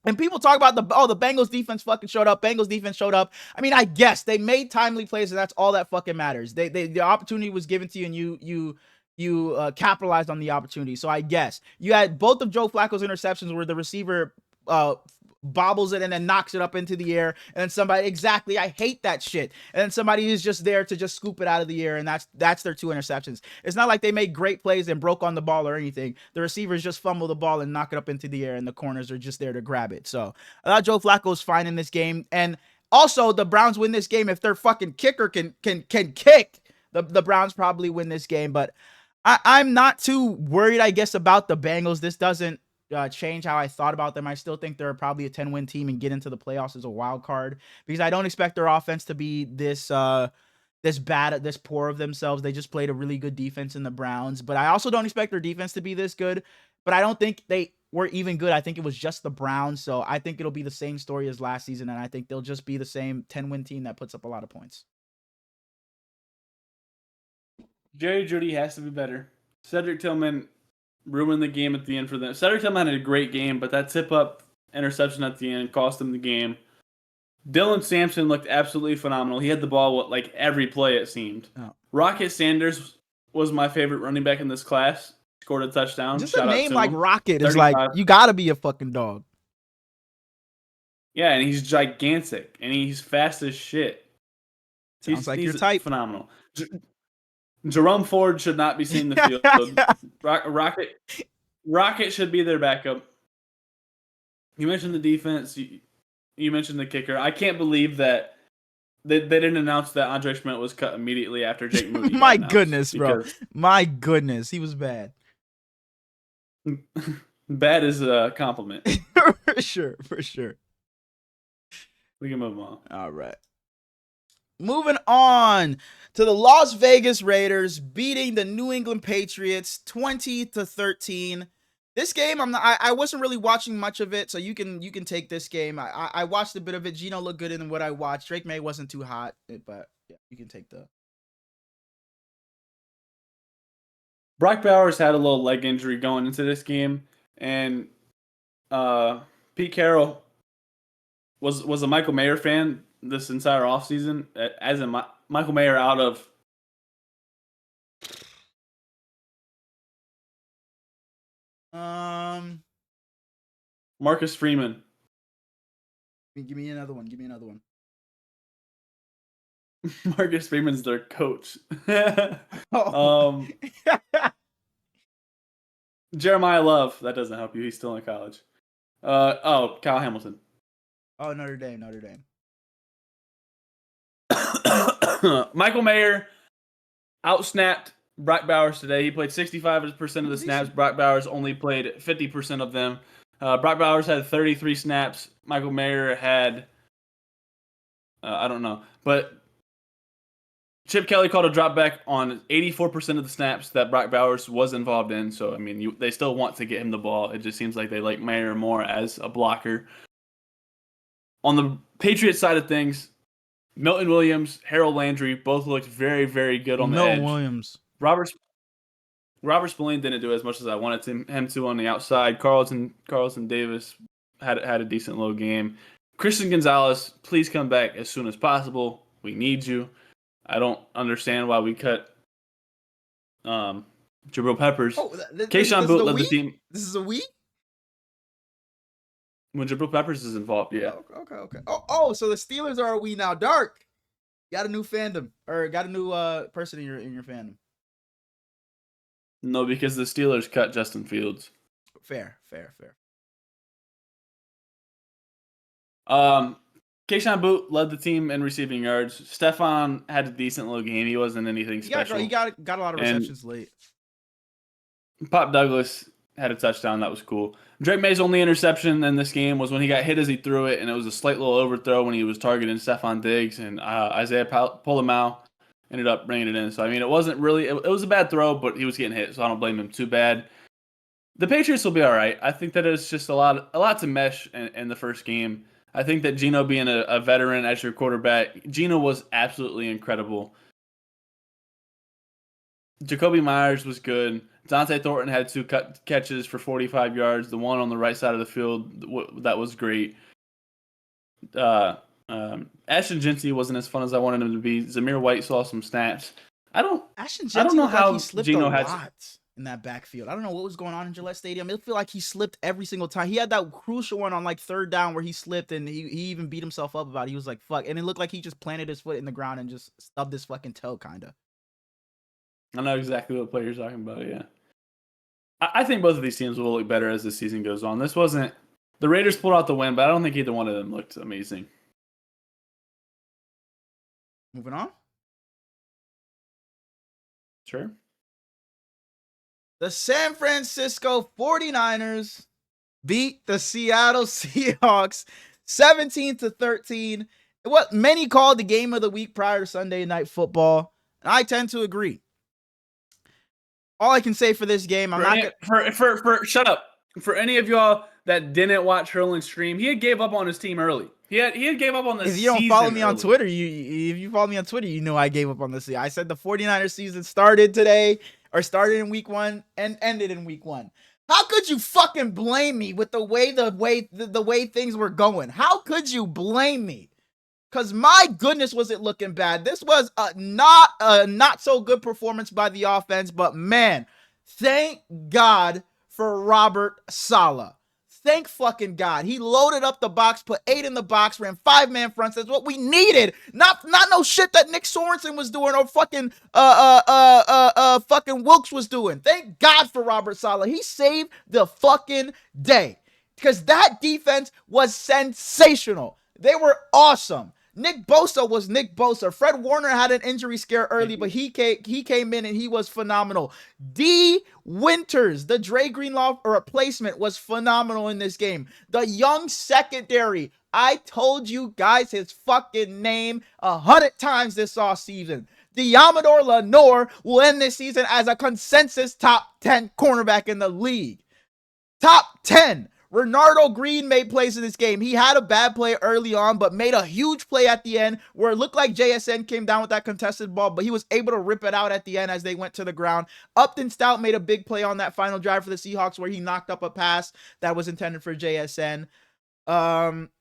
And people talk about the Bengals defense fucking showed up. Bengals defense showed up. I mean, I guess they made timely plays, and that's all that fucking matters. The opportunity was given to you, and you capitalized on the opportunity. So I guess you had both of Joe Flacco's interceptions where the receiver bobbles it and then knocks it up into the air, and then somebody, exactly, I hate that shit, and then somebody is just there to just scoop it out of the air, and that's their 2 interceptions. It's not like they made great plays and broke on the ball or anything. The receivers just fumble the ball and knock it up into the air, and the corners are just there to grab it. So I thought Joe Flacco's fine in this game, and also the Browns win this game if their fucking kicker can kick. The Browns probably win this game, but I'm not too worried, I guess, about the Bengals. This doesn't change how I thought about them. I still think they're probably a 10-win team and get into the playoffs as a wild card because I don't expect their offense to be this bad, this poor of themselves. They just played a really good defense in the Browns, but I also don't expect their defense to be this good, but I don't think they were even good. I think it was just the Browns, so I think it'll be the same story as last season, and I think they'll just be the same 10-win team that puts up a lot of points. Jerry Jeudy has to be better. Cedric Tillman ruined the game at the end for them. Cedric Tillman had a great game, but that tip-up interception at the end cost him the game. Dylan Sampson looked absolutely phenomenal. He had the ball like every play, it seemed. Oh. Rocket Sanders was my favorite running back in this class. Scored a touchdown. Just a name like Rocket is like, you got to be a fucking dog. Yeah, and he's gigantic, and he's fast as shit. Sounds like your type. Phenomenal. Jerome Ford should not be seeing the field. Rocket should be their backup. You mentioned the defense. You mentioned the kicker. I can't believe that they didn't announce that Andre Schmidt was cut immediately after Jake Moody. My goodness, bro. My goodness. He was bad. Bad is a compliment. For sure. We can move on. All right. Moving on to the Las Vegas Raiders beating the New England Patriots 20-13. This game, I wasn't really watching much of it, so you can take this game. I watched a bit of it. Geno looked good in what I watched. Drake May wasn't too hot, but yeah, you can take the. Brock Bowers had a little leg injury going into this game, and Pete Carroll was a Michael Mayer fan this entire offseason, as in Michael Mayer out of Marcus Freeman. Give me another one. Give me another one. Marcus Freeman's their coach. Oh. Jeremiah Love. That doesn't help you. He's still in college. Kyle Hamilton. Oh, Notre Dame. Notre Dame. Michael Mayer outsnapped Brock Bowers today. He played 65% of the snaps. Brock Bowers only played 50% of them. Brock Bowers had 33 snaps. Michael Mayer had, I don't know. But Chip Kelly called a drop back on 84% of the snaps that Brock Bowers was involved in. So, I mean, they still want to get him the ball. It just seems like they like Mayer more as a blocker. On the Patriots side of things, Milton Williams, Harold Landry both looked very, very good on the edge. Williams. Robert Spillane didn't do as much as I wanted him to on the outside. Carlton Davis had a decent little game. Christian Gonzalez, please come back as soon as possible. We need you. I don't understand why we cut Jabril Peppers. Keyshawn Booth led the team. This is a we? When Jabril Peppers is involved, yeah. Okay. Oh, so the Steelers are a we now. Dark. Got a new fandom, or got a new person in your fandom. No, because the Steelers cut Justin Fields. Fair. Keyshawn Booth led the team in receiving yards. Stephon had a decent little game. He wasn't anything special. He got a lot of receptions late. Pop Douglas had a touchdown. That was cool. Drake May's only interception in this game was when he got hit as he threw it, and it was a slight little overthrow when he was targeting Stephon Diggs, and Isaiah Polamau ended up bringing it in. So, I mean, it wasn't really – it was a bad throw, but he was getting hit, so I don't blame him too bad. The Patriots will be all right. I think that it's just a lot to mesh in the first game. I think that Geno being a veteran as your quarterback, Geno was absolutely incredible. Jacoby Myers was good. Dante Thornton had 2 catches for 45 yards. The one on the right side of the field, that was great. Ashton Jeanty wasn't as fun as I wanted him to be. Zamir White saw some snaps. I don't know how he slipped Geno a had lot in that backfield. I don't know what was going on in Gillette Stadium. It feel like he slipped every single time. He had that crucial one on like 3rd down where he slipped and he even beat himself up about it. He was like, fuck. And it looked like he just planted his foot in the ground and just stubbed his fucking toe, kind of. I know exactly what player you're talking about, yeah. I think both of these teams will look better as the season goes on. This wasn't... The Raiders pulled out the win, but I don't think either one of them looked amazing. Moving on. Sure. The San Francisco 49ers beat the Seattle Seahawks 17-13. What many called the game of the week prior to Sunday Night Football. And I tend to agree. All I can say for this game, shut up. For any of y'all that didn't watch Hurling's stream, he had gave up on his team early. He had gave up on the season. If you don't follow me on Twitter, you know I gave up on the season. I said the 49ers season started in week 1 and ended in week 1. How could you fucking blame me with the way things were going? How could you blame me? Because my goodness, was it looking bad. This was not so good performance by the offense, but man, thank God for Robert Saleh. Thank fucking God. He loaded up the box, put 8 in the box, ran 5-man fronts. That's what we needed. Not no shit that Nick Sorensen was doing or fucking fucking Wilkes was doing. Thank God for Robert Saleh. He saved the fucking day. Because that defense was sensational. They were awesome. Nick Bosa was Nick Bosa. Fred Warner had an injury scare early, but he came in and he was phenomenal. D. Winters, the Dre Greenlaw replacement, was phenomenal in this game. The young secondary, I told you guys his fucking name 100 times this offseason. Diamador Lenore will end this season as a consensus top 10 cornerback in the league. Top 10. Renardo Green made plays in this game. He had a bad play early on, but made a huge play at the end where it looked like JSN came down with that contested ball, but he was able to rip it out at the end as they went to the ground. Upton Stout made a big play on that final drive for the Seahawks where he knocked up a pass that was intended for JSN.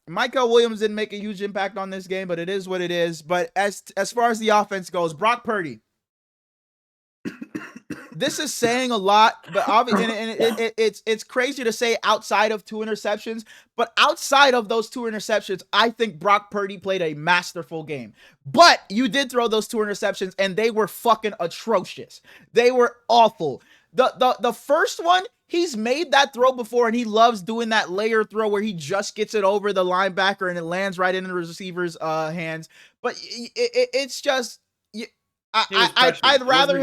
Michael Williams didn't make a huge impact on this game, but it is what it is. But as far as the offense goes, Brock Purdy. This is saying a lot, but obviously, it's crazy to say outside of 2 interceptions. But outside of those 2 interceptions, I think Brock Purdy played a masterful game. But you did throw those 2 interceptions, and they were fucking atrocious. They were awful. The first one, he's made that throw before, and he loves doing that layer throw where he just gets it over the linebacker and it lands right in the receiver's hands. But it's just. I'd rather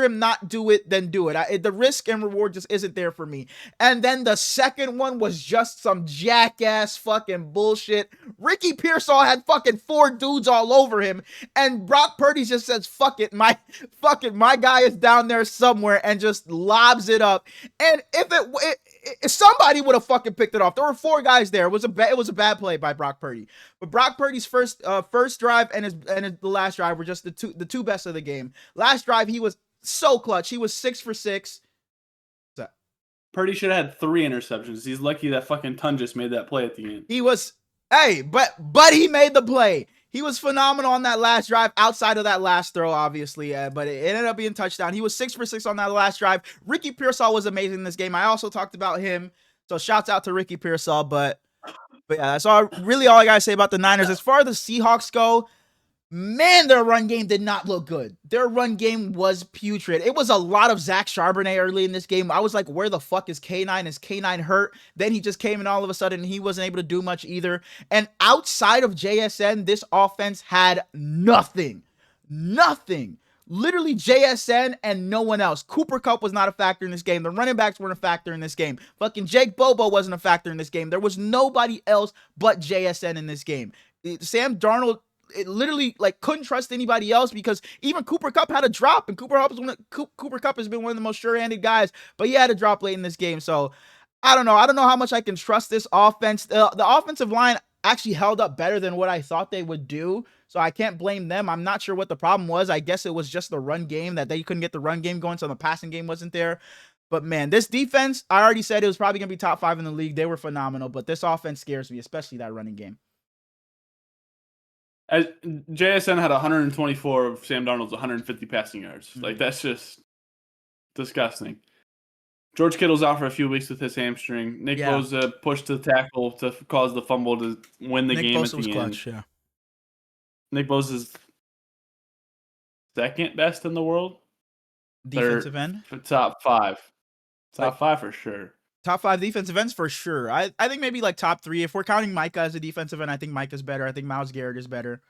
him not do it than do it. The risk and reward just isn't there for me. And then the second one was just some jackass fucking bullshit. Ricky Pearsall had fucking 4 dudes all over him, and Brock Purdy just says, "Fuck it, my guy is down there somewhere," and just lobs it up. And if somebody would have fucking picked it off, there were 4 guys there. It was a bad play by Brock Purdy. But Brock Purdy's first drive and the last drive were just the two best of the game. Last drive, he was so clutch. He was 6 for 6. Purdy should have had 3 interceptions. He's lucky that fucking Tungus made that play at the end. He was, but he made the play. He was phenomenal on that last drive, outside of that last throw, obviously, but it ended up being touchdown. He was 6 for 6 on that last drive. Ricky Pearsall was amazing in this game. I also talked about him, so shouts out to Ricky Pearsall. But yeah, that's all I gotta say about the Niners. As far as the Seahawks go, man, their run game did not look good. Their run game was putrid. It was a lot of Zach Charbonnet early in this game. I was like, where the fuck is K9? Is K9 hurt? Then he just came in all of a sudden, and he wasn't able to do much either. And outside of JSN, this offense had nothing. Nothing. Literally JSN and no one else. Cooper Kupp was not a factor in this game. The running backs weren't a factor in this game. Fucking Jake Bobo wasn't a factor in this game. There was nobody else but JSN in this game. Sam Darnold, it literally couldn't trust anybody else because even Cooper Kupp had a drop, and Cooper Kupp has been one of the most sure-handed guys, but he had a drop late in this game. So I don't know how much I can trust this offense. The offensive line actually held up better than what I thought they would do, so I can't blame them. I'm not sure what the problem was. I guess it was just the run game, that they couldn't get the run game going, so the passing game wasn't there. But man, this defense, I already said it was probably going to be top 5 in the league. They were phenomenal, but this offense scares me, especially that running game. As JSN had 124 of Sam Darnold's 150 passing yards. Like, that's just disgusting. George Kittle's out for a few weeks with his hamstring. Nick Bosa pushed the tackle to cause the fumble to win the game at the end. Clutch, yeah. Nick Bosa's second best in the world. Defensive end? Top 5. Top 5 for sure. Top 5 defensive ends for sure. I think maybe top 3. If we're counting Micah as a defensive end, I think Micah's better. I think Myles Garrett is better.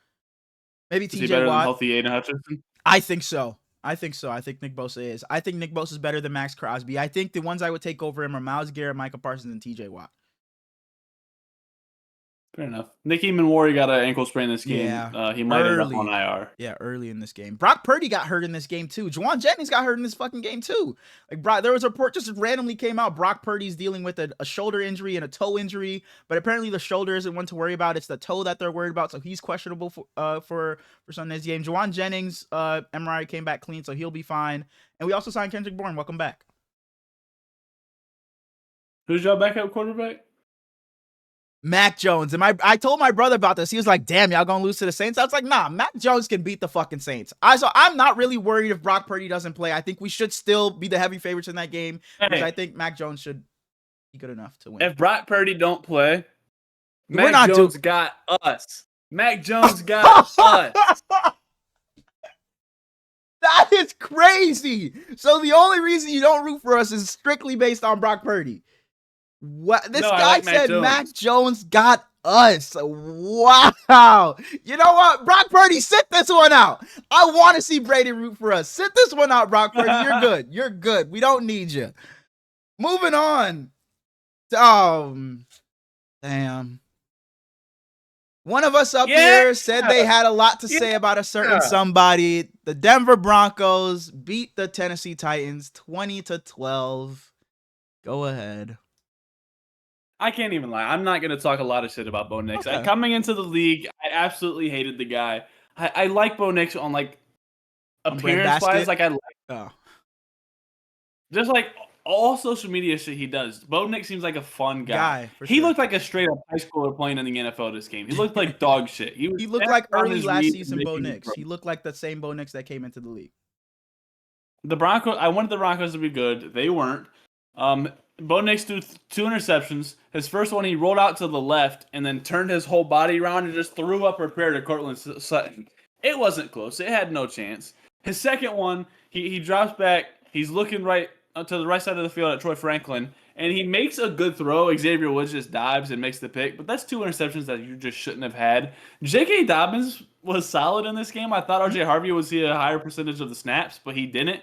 Maybe TJ Watt. Is he better than healthy Aiden Hutchinson? I think so. I think Nick Bosa is. I think Nick Bosa is better than Max Crosby. I think the ones I would take over him are Myles Garrett, Micah Parsons, and TJ Watt. Fair enough. Nick Eamon-Warrior got an ankle sprain this game. Yeah, he might end up on IR. Yeah, early in this game. Brock Purdy got hurt in this game too. Juwan Jennings got hurt in this fucking game too. There was a report just randomly came out. Brock Purdy's dealing with a shoulder injury and a toe injury, but apparently the shoulder isn't one to worry about. It's the toe that they're worried about, so he's questionable for Sunday's game. Juwan Jennings, MRI came back clean, so he'll be fine. And we also signed Kendrick Bourne. Welcome back. Who's your backup quarterback? Mac Jones. And I told my brother about this. He was like, damn, y'all gonna lose to the Saints? I was like, nah, Mac Jones can beat the fucking Saints. So I'm not really worried if Brock Purdy doesn't play. I think we should still be the heavy favorites in that game, because I think Mac Jones should be good enough to win. If Brock Purdy don't play, Mac Jones got us. Mac Jones got us. That is crazy. So the only reason you don't root for us is strictly based on Brock Purdy. What this guy said, Mac Jones got us. Wow. You know what? Brock Purdy, sit this one out. I want to see Brady root for us. Sit this one out, Brock Purdy. You're good. You're good. We don't need you. Moving on. Damn. One of us up here said they had a lot to say about a certain somebody. The Denver Broncos beat the Tennessee Titans 20-12. Go ahead. I can't even lie. I'm not gonna talk a lot of shit about Bo Nix. Okay. Coming into the league, I absolutely hated the guy. I like Bo Nix on like appearance wise. Like I like just like all social media shit he does. Bo Nix seems like a fun guy. He looked like a straight up high schooler playing in the NFL this game. He looked like dog shit. He looked like early last season Bo Nix. He looked like the same Bo Nix that came into the league. The Broncos, I wanted the Broncos to be good. They weren't. Bo Nix threw 2 interceptions. His first one, he rolled out to the left and then turned his whole body around and just threw up a prayer to Cortland Sutton. It wasn't close. It had no chance. His second one, he drops back. He's looking right to the right side of the field at Troy Franklin, and he makes a good throw. Xavier Woods just dives and makes the pick, but that's 2 interceptions that you just shouldn't have had. J.K. Dobbins was solid in this game. I thought R.J. Harvey would see a higher percentage of the snaps, but he didn't.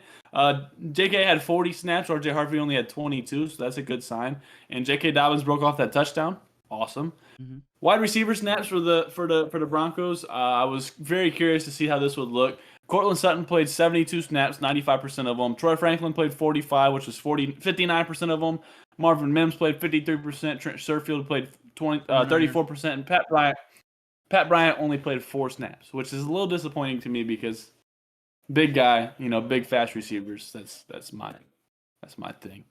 J.K. had 40 snaps. R.J. Harvey only had 22, so that's a good sign. And J.K. Dobbins broke off that touchdown. Awesome. Mm-hmm. Wide receiver snaps for the Broncos. I was very curious to see how this would look. Cortland Sutton played 72 snaps, 95% of them. Troy Franklin played 45, which was 59% of them. Marvin Mims played 53%. Trent Sherfield played 34%, and Pat Bryant only played 4 snaps, which is a little disappointing to me because big guy, big fast receivers. That's my thing.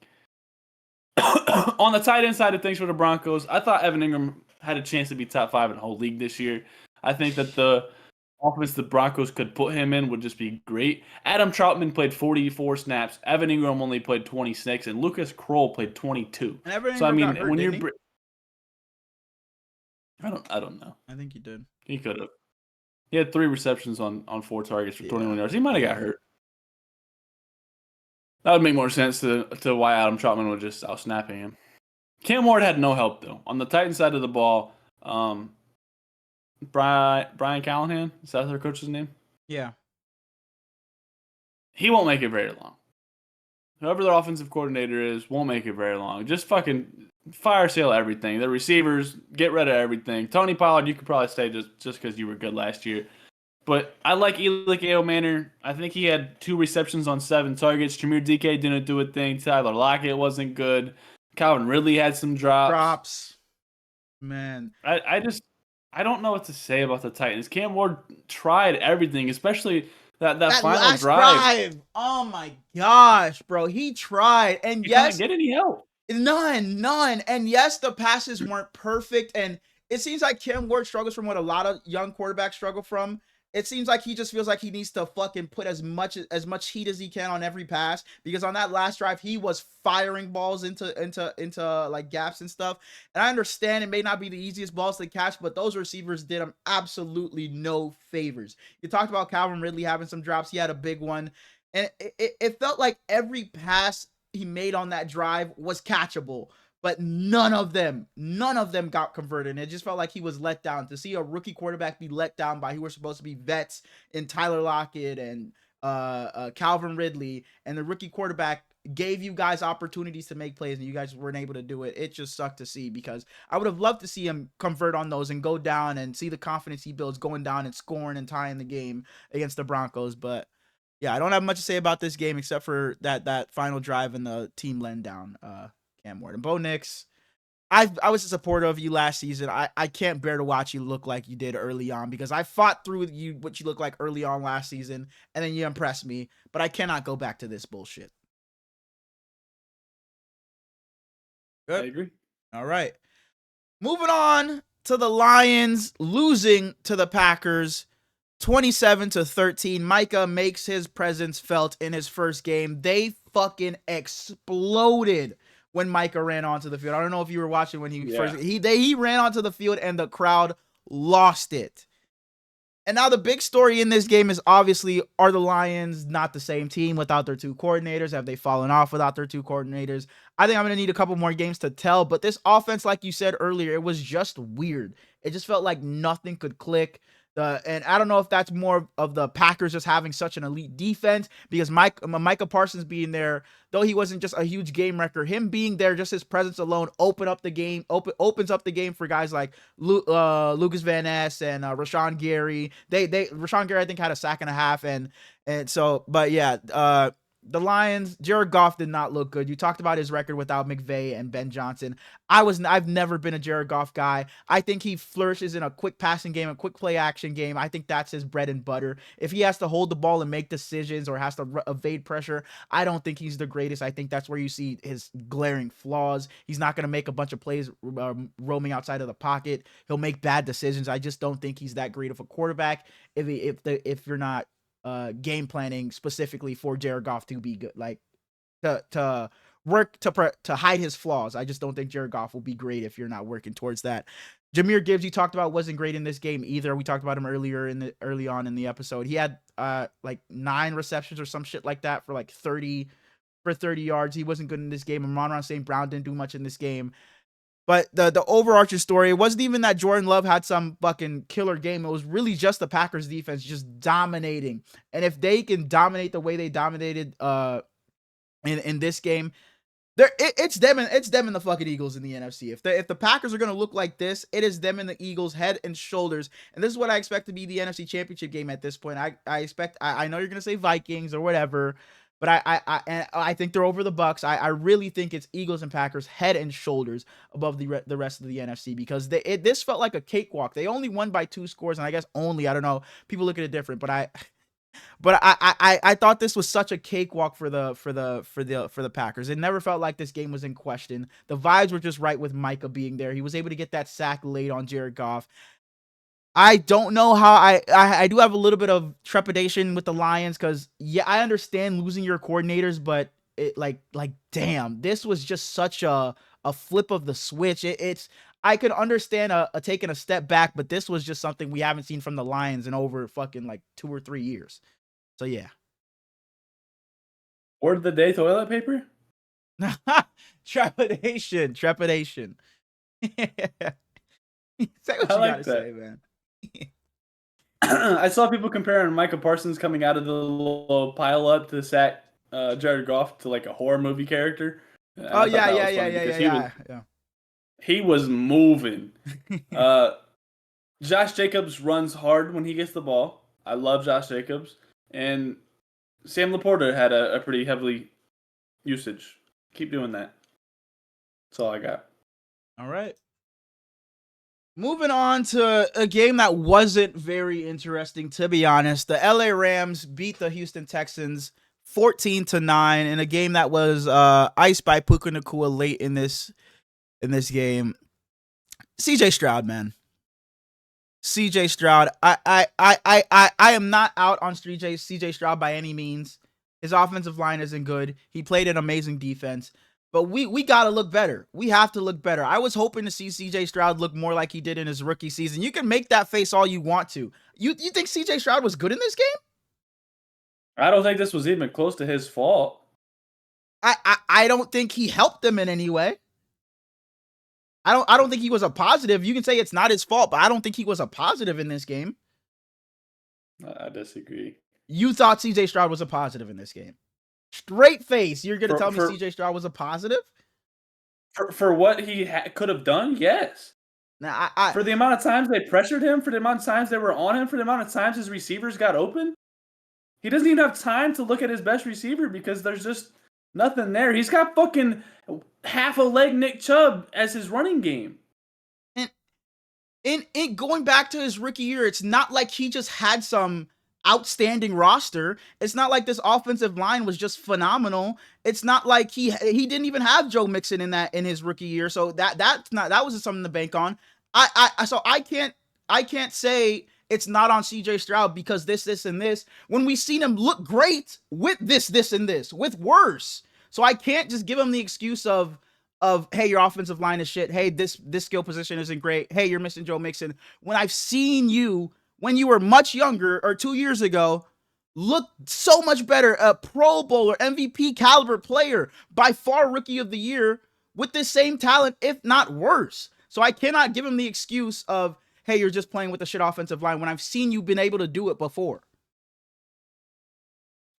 On the tight end side of things for the Broncos, I thought Evan Ingram had a chance to be top 5 in the whole league this year. I think that the offense the Broncos could put him in would just be great. Adam Troutman played 44 snaps. Evan Ingram only played 26, and Lucas Kroll played 22. And Evan Ingram got hurt, when you're, didn't he? I don't know. I think he did. He could have. He had 3 receptions on 4 targets for 21 yards. He might have got hurt. That would make more sense to why Adam Troutman was just out snapping him. Cam Ward had no help though. On the Titan side of the ball, Brian Callahan, is that their coach's name? Yeah. He won't make it very long. Whoever their offensive coordinator is won't make it very long. Just fucking fire sale everything. The receivers, get rid of everything. Tony Pollard, you could probably stay just because you were good last year. But I like Elik Manor. I think he had 2 receptions on 7 targets. Jameer DK didn't do a thing. Tyler Lockett wasn't good. Calvin Ridley had some drops. Man. I don't know what to say about the Titans. Cam Ward tried everything, especially that final drive. Oh my gosh, bro. He tried. And he yes, couldn't get any help. None. And yes, the passes weren't perfect. And it seems like Cam Ward struggles from what a lot of young quarterbacks struggle from. It seems like he just feels like he needs to fucking put as much heat as he can on every pass, because on that last drive he was firing balls into like gaps and stuff. And I understand it may not be the easiest balls to catch, but those receivers did him absolutely no favors. You talked about Calvin Ridley having some drops. He had a big one, and it felt like every pass he made on that drive was catchable. But none of them got converted. And it just felt like he was let down. To see a rookie quarterback be let down by who were supposed to be vets in Tyler Lockett and Calvin Ridley, and the rookie quarterback gave you guys opportunities to make plays and you guys weren't able to do it. It just sucked to see, because I would have loved to see him convert on those and go down and see the confidence he builds going down and scoring and tying the game against the Broncos. But yeah, I don't have much to say about this game except for that final drive and the team letting down Cam Ward. And Bo Nix, I was a supporter of you last season. I can't bear to watch you look like you did early on, because I fought through you what you looked like early on last season, and then you impressed me. But I cannot go back to this bullshit. Good. I agree. All right. Moving on to the Lions losing to the Packers 27-13. Micah makes his presence felt in his first game. They fucking exploded when Micah ran onto the field. I don't know if you were watching when he ran onto the field and the crowd lost it. And now the big story in this game is obviously, are the Lions not the same team without their 2 coordinators? Have they fallen off without their 2 coordinators? I think I'm going to need a couple more games to tell, but this offense, like you said earlier, it was just weird. It just felt like nothing could click. And I don't know if that's more of the Packers just having such an elite defense, because Micah Parsons being there, though he wasn't just a huge game wrecker, him being there, just his presence alone opens up the game for guys like Lucas Van Ness and Rashawn Gary. Rashawn Gary, I think, had a sack and a half, and so, but yeah, the Lions, Jared Goff did not look good. You talked about his record without McVay and Ben Johnson. I've never been a Jared Goff guy. I think he flourishes in a quick passing game, a quick play action game. I think that's his bread and butter. If he has to hold the ball and make decisions or has to evade pressure, I don't think he's the greatest. I think that's where you see his glaring flaws. He's not going to make a bunch of plays roaming outside of the pocket. He'll make bad decisions. I just don't think he's that great of a quarterback if you're not game planning specifically for Jared Goff to be good, like to work to hide his flaws. I just don't think Jared Goff will be great if you're not working towards that. Jahmyr Gibbs, you talked about, wasn't great in this game either. We talked about him early on in the episode. He had like 9 receptions or some shit like that for like 30 yards. He wasn't good in this game. Amon-Ra St. Brown didn't do much in this game. But the overarching story, it wasn't even that Jordan Love had some fucking killer game. It was really just the Packers defense just dominating. And if they can dominate the way they dominated in this game, it's them and the fucking Eagles in the NFC. If the Packers are gonna look like this, it is them and the Eagles head and shoulders. And this is what I expect to be the NFC Championship game at this point. I know you're gonna say Vikings or whatever, but I think they're over the Bucks. I really think it's Eagles and Packers head and shoulders above the rest of the NFC, because this felt like a cakewalk. They only won by 2 scores, and I guess only, I don't know, people look at it different, but I thought this was such a cakewalk for the Packers. It never felt like this game was in question. The vibes were just right with Micah being there. He was able to get that sack late on Jared Goff. I don't know how I do have a little bit of trepidation with the Lions, because yeah, I understand losing your coordinators, but it like damn, this was just such a flip of the switch. I could understand a taking a step back, but this was just something we haven't seen from the Lions in over fucking like 2 or 3 years. So yeah. Word of the day: toilet paper. Trepidation. Say what I you like gotta that. say, man. I saw people comparing Micah Parsons coming out of the little pile up to sack Jared Goff to like a horror movie character. And Oh yeah. He was moving. Josh Jacobs runs hard when he gets the ball. I love Josh Jacobs. And Sam Laporta had a pretty heavily usage. Keep doing that. That's all I got. All right. Moving on to a game that wasn't very interesting, to be honest. The LA Rams beat the Houston Texans 14-9 in a game that was iced by Puka Nacua late in this game. CJ Stroud, man. CJ Stroud. I am not out on CJ Stroud by any means. His offensive line isn't good. He played an amazing defense. But we got to look better. We have to look better. I was hoping to see CJ Stroud look more like he did in his rookie season. You can make that face all you want to. You think CJ Stroud was good in this game? I don't think this was even close to his fault. I don't think he helped them in any way. I don't think he was a positive. You can say it's not his fault, but I don't think he was a positive in this game. I disagree. You thought CJ Stroud was a positive in this game? Straight face. You're going to tell me CJ Stroud was a positive? For what he could have done, yes. Now, for the amount of times they pressured him, for the amount of times they were on him, for the amount of times his receivers got open, he doesn't even have time to look at his best receiver because there's just nothing there. He's got fucking half a leg Nick Chubb as his running game. And in going back to his rookie year, it's not like he just had some outstanding roster. It's not like this offensive line was just phenomenal. It's not like he didn't even have Joe Mixon in his rookie year. So that wasn't something to bank on. I can't say it's not on CJ Stroud because this and this when we've seen him look great with this and this with worse. So I can't just give him the excuse of hey, your offensive line is shit. Hey, this skill position isn't great. Hey, you're missing Joe Mixon. When I've seen you when you were much younger or 2 years ago, look so much better, a Pro Bowler, MVP caliber player, by far rookie of the year with this same talent, if not worse. So I cannot give him the excuse of, hey, you're just playing with a shit offensive line when I've seen you been able to do it before.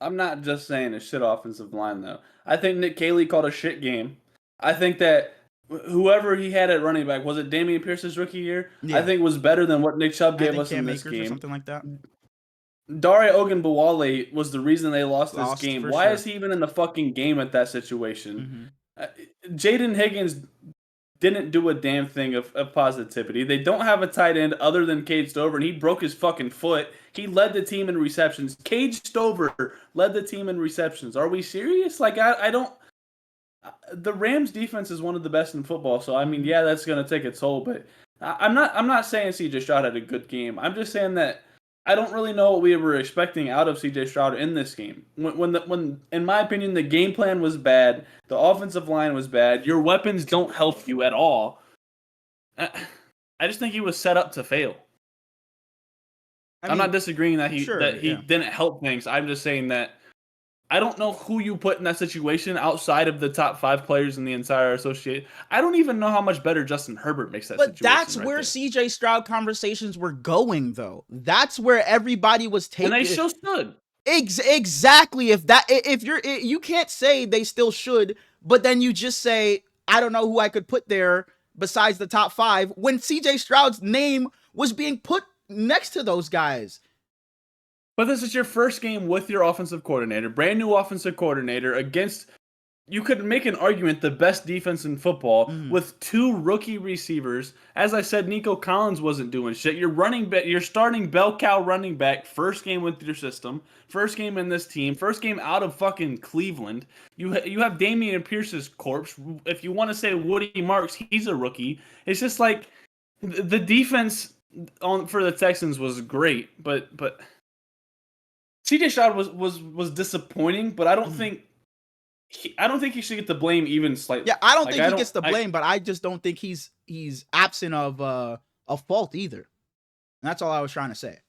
I'm not just saying a shit offensive line, though. I think Nick Caley called a shit game. I think that whoever he had at running back, was it Dameon Pierce's rookie year? Yeah. I think was better than what Nick Chubb gave us in this game. Or something like that. Dare Ogunbowale was the reason they lost this Lost game. for Why sure. is he even in the fucking game at that situation? Mm-hmm. Uh, Jaden Higgins didn't do a damn thing of positivity. They don't have a tight end other than Cade Stover, and he broke his fucking foot. He led the team in receptions. Cade Stover led the team in receptions. Are we serious? Like, I don't. The Rams defense is one of the best in football, so I mean, yeah, that's gonna take a toll. But I'm not saying CJ Stroud had a good game. I'm just saying that I don't really know what we were expecting out of CJ Stroud in this game. When in my opinion, the game plan was bad, the offensive line was bad. Your weapons don't help you at all. I just think he was set up to fail. I'm not disagreeing that he didn't help things. I'm just saying that I don't know who you put in that situation outside of the top 5 players in the entire association. I don't even know how much better Justin Herbert makes that situation. But that's where CJ Stroud conversations were going, though. That's where everybody was taking. And they still should. Exactly. If you can't say they still should, but then you just say, I don't know who I could put there besides the top 5 when CJ Stroud's name was being put next to those guys. But this is your first game with your offensive coordinator, brand new offensive coordinator against, you could make an argument, the best defense in football with 2 rookie receivers. As I said, Nico Collins wasn't doing shit. You're starting bell cow running back, first game with your system, first game in this team, first game out of fucking Cleveland. You have Damian Pierce's corpse. If you want to say Woody Marks, he's a rookie. It's just like the defense for the Texans was great, but CJ Stroud was disappointing, but I don't think he should get the blame even slightly. Yeah, I don't think he gets the blame, but I just don't think he's absent of fault either. And that's all I was trying to say.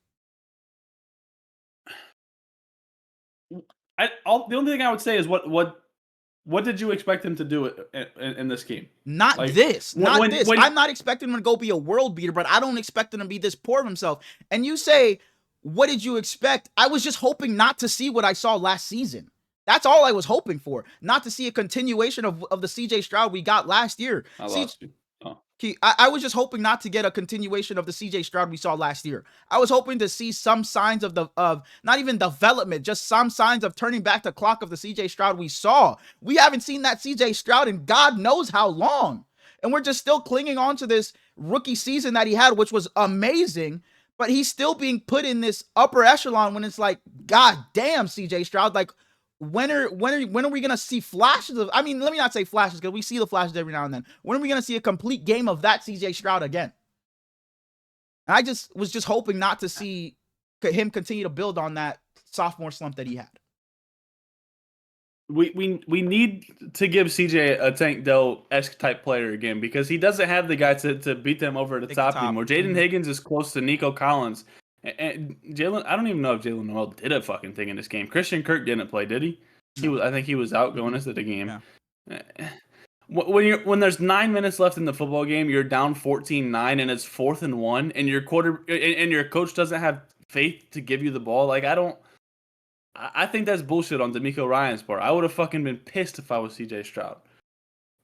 The only thing I would say is what did you expect him to do in this game? Not this. I'm not expecting him to go be a world beater, but I don't expect him to be this poor of himself. And you say, what did you expect? I was just hoping not to see what I saw last season. That's all I was hoping for. Not to see a continuation of the CJ Stroud we got last year. I lost you. Oh. I was just hoping not to get a continuation of the CJ Stroud we saw last year. I was hoping to see some signs of not even development, just some signs of turning back the clock of the CJ Stroud we saw. We haven't seen that CJ Stroud in God knows how long. And we're just still clinging on to this rookie season that he had, which was amazing. But he's still being put in this upper echelon when it's like, God damn, CJ Stroud. Like, when are we gonna see flashes of? I mean, let me not say flashes because we see the flashes every now and then. When are we gonna see a complete game of that CJ Stroud again? And I was just hoping not to see him continue to build on that sophomore slump that he had. We need to give CJ a Tank Dell-esque type player again because he doesn't have the guy to beat them over the top anymore. Jaden Higgins is close to Nico Collins. And Jalen, I don't even know if Jalen Noel did a fucking thing in this game. Christian Kirk didn't play, did he? I think he was out going into the game. Yeah. When there's 9 minutes left in the football game, you're down 14-9 and it's 4th and 1, and your coach doesn't have faith to give you the ball. Like, I think that's bullshit on DeMeco Ryans' part. I would have fucking been pissed if I was CJ Stroud.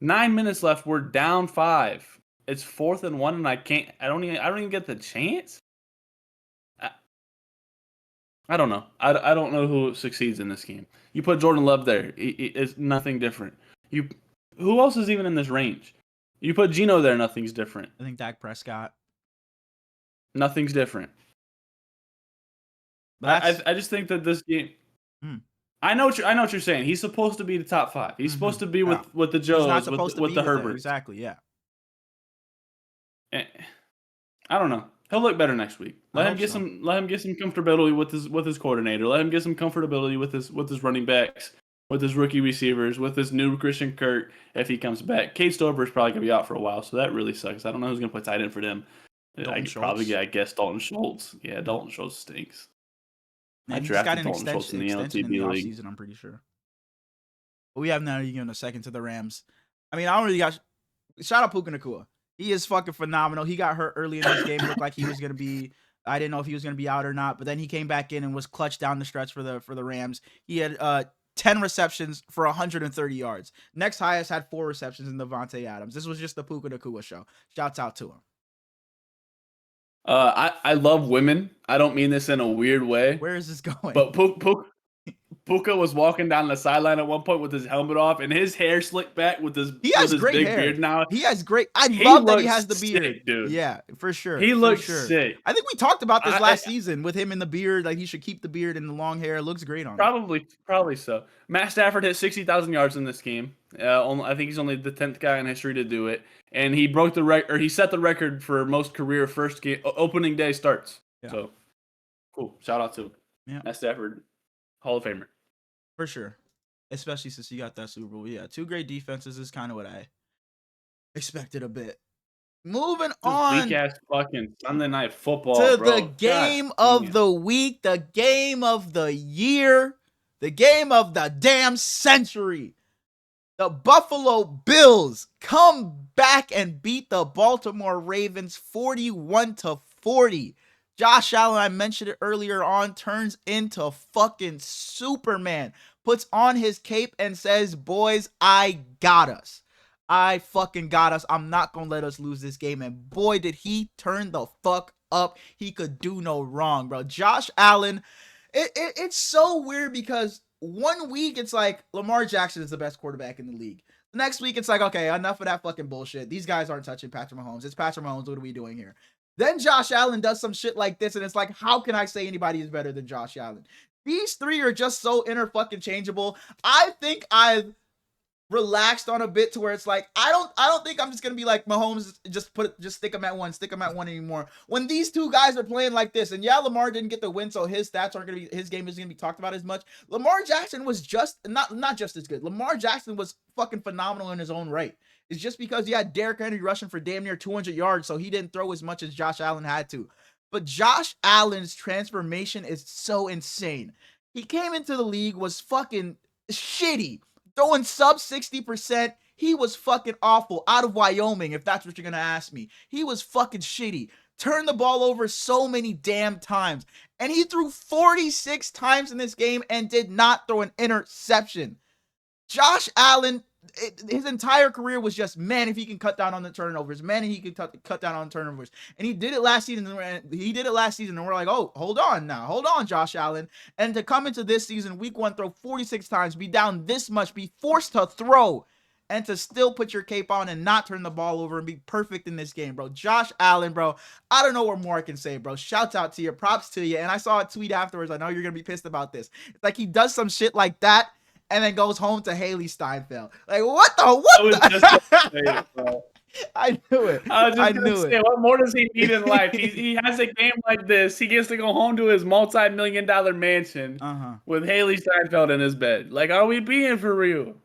9 minutes left, we're down 5. It's 4th and 1, and I don't even get the chance. I don't know. I don't know who succeeds in this game. You put Jordan Love there, it's nothing different. Who else is even in this range? You put Geno there, nothing's different. I think Dak Prescott. Nothing's different. I just think that this game. I know what you're saying. He's supposed to be the top 5. He's supposed to be with the Joes, with the Herberts. Exactly. Yeah. I don't know. He'll look better next week. Let him get some comfortability with his coordinator. Let him get some comfortability with his running backs, with his rookie receivers, with his new Christian Kirk if he comes back. Cade Stover is probably gonna be out for a while, so that really sucks. I don't know who's gonna play tight end for them. I guess Dalton Schultz. Yeah, Dalton Schultz stinks. I drafted Dalton Schultz in the offseason, I'm pretty sure. But we have not even given a second to the Rams. I mean, I don't really got shout out Puka Nacua. He is fucking phenomenal. He got hurt early in this game. Looked like he was gonna be. I didn't know if he was gonna be out or not. But then he came back in and was clutch down the stretch for the Rams. He had 10 receptions for 130 yards. Next highest had 4 receptions in Devontae Adams. This was just the Puka Nacua show. Shouts out to him. I love women. I don't mean this in a weird way, Where is this going? but Puka was walking down the sideline at one point with his helmet off and his hair slicked back with his He has great big hair. beard now. He has great. I He love that he looks has the beard, sick, dude. Yeah, for sure. He for looks sure. sick. I think we talked about this last season with him in the beard. Like he should keep the beard and the long hair. It looks great on him. Probably so. Matt Stafford hit 60,000 yards in this game. I think he's only the 10th guy in history to do it, and he broke the record, or he set the record for most career first game opening day starts. Yeah. So cool. Shout out to him. Yeah. Matt Stafford, Hall of Famer. For sure. Especially since you got that Super Bowl. Yeah, 2 great defenses is kind of what I expected a bit. Moving on. Weak ass fucking Sunday Night Football, to bro. The game of the week, the game of the year, the game of the damn century. The Buffalo Bills come back and beat the Baltimore Ravens 41-40. Josh Allen, I mentioned it earlier on, turns into fucking Superman. Puts on his cape and says, boys, I got us. I fucking got us. I'm not going to let us lose this game. And boy, did he turn the fuck up. He could do no wrong, bro. Josh Allen, it's so weird because one week it's like Lamar Jackson is the best quarterback in the league. The next week it's like, okay, enough of that fucking bullshit. These guys aren't touching Patrick Mahomes. It's Patrick Mahomes. What are we doing here? Then Josh Allen does some shit like this, and it's like, how can I say anybody is better than Josh Allen? These three are just so interfucking-changeable. I think I've relaxed on a bit to where it's like, I don't think I'm just gonna be like Mahomes, just stick him at one anymore. When these two guys are playing like this, and yeah, Lamar didn't get the win, so his stats aren't gonna be, his game isn't gonna be talked about as much. Lamar Jackson was just not just as good. Lamar Jackson was fucking phenomenal in his own right. It's just because he had Derrick Henry rushing for damn near 200 yards, so he didn't throw as much as Josh Allen had to. But Josh Allen's transformation is so insane. He came into the league, was fucking shitty, throwing sub 60%. He was fucking awful, out of Wyoming, if that's what you're gonna ask me. He was fucking shitty. Turned the ball over so many damn times. And he threw 46 times in this game and did not throw an interception. Josh Allen, his entire career was just, man, if he can cut down on the turnovers, man, if he can cut down on turnovers. And he did it last season. And we're like, oh, hold on, Josh Allen. And to come into this season, week 1, throw 46 times, be down this much, be forced to throw, and to still put your cape on and not turn the ball over and be perfect in this game, bro. Josh Allen, bro, I don't know what more I can say, bro. Shouts out to you, props to you. And I saw a tweet afterwards. I know you're gonna be pissed about this. It's like he does some shit like that and then goes home to Haley Steinfeld. Like, what the? I knew it. I knew it. What more does he need in life? He has a game like this. He gets to go home to his multi-million-dollar mansion with Haley Steinfeld in his bed. Like, are we being for real?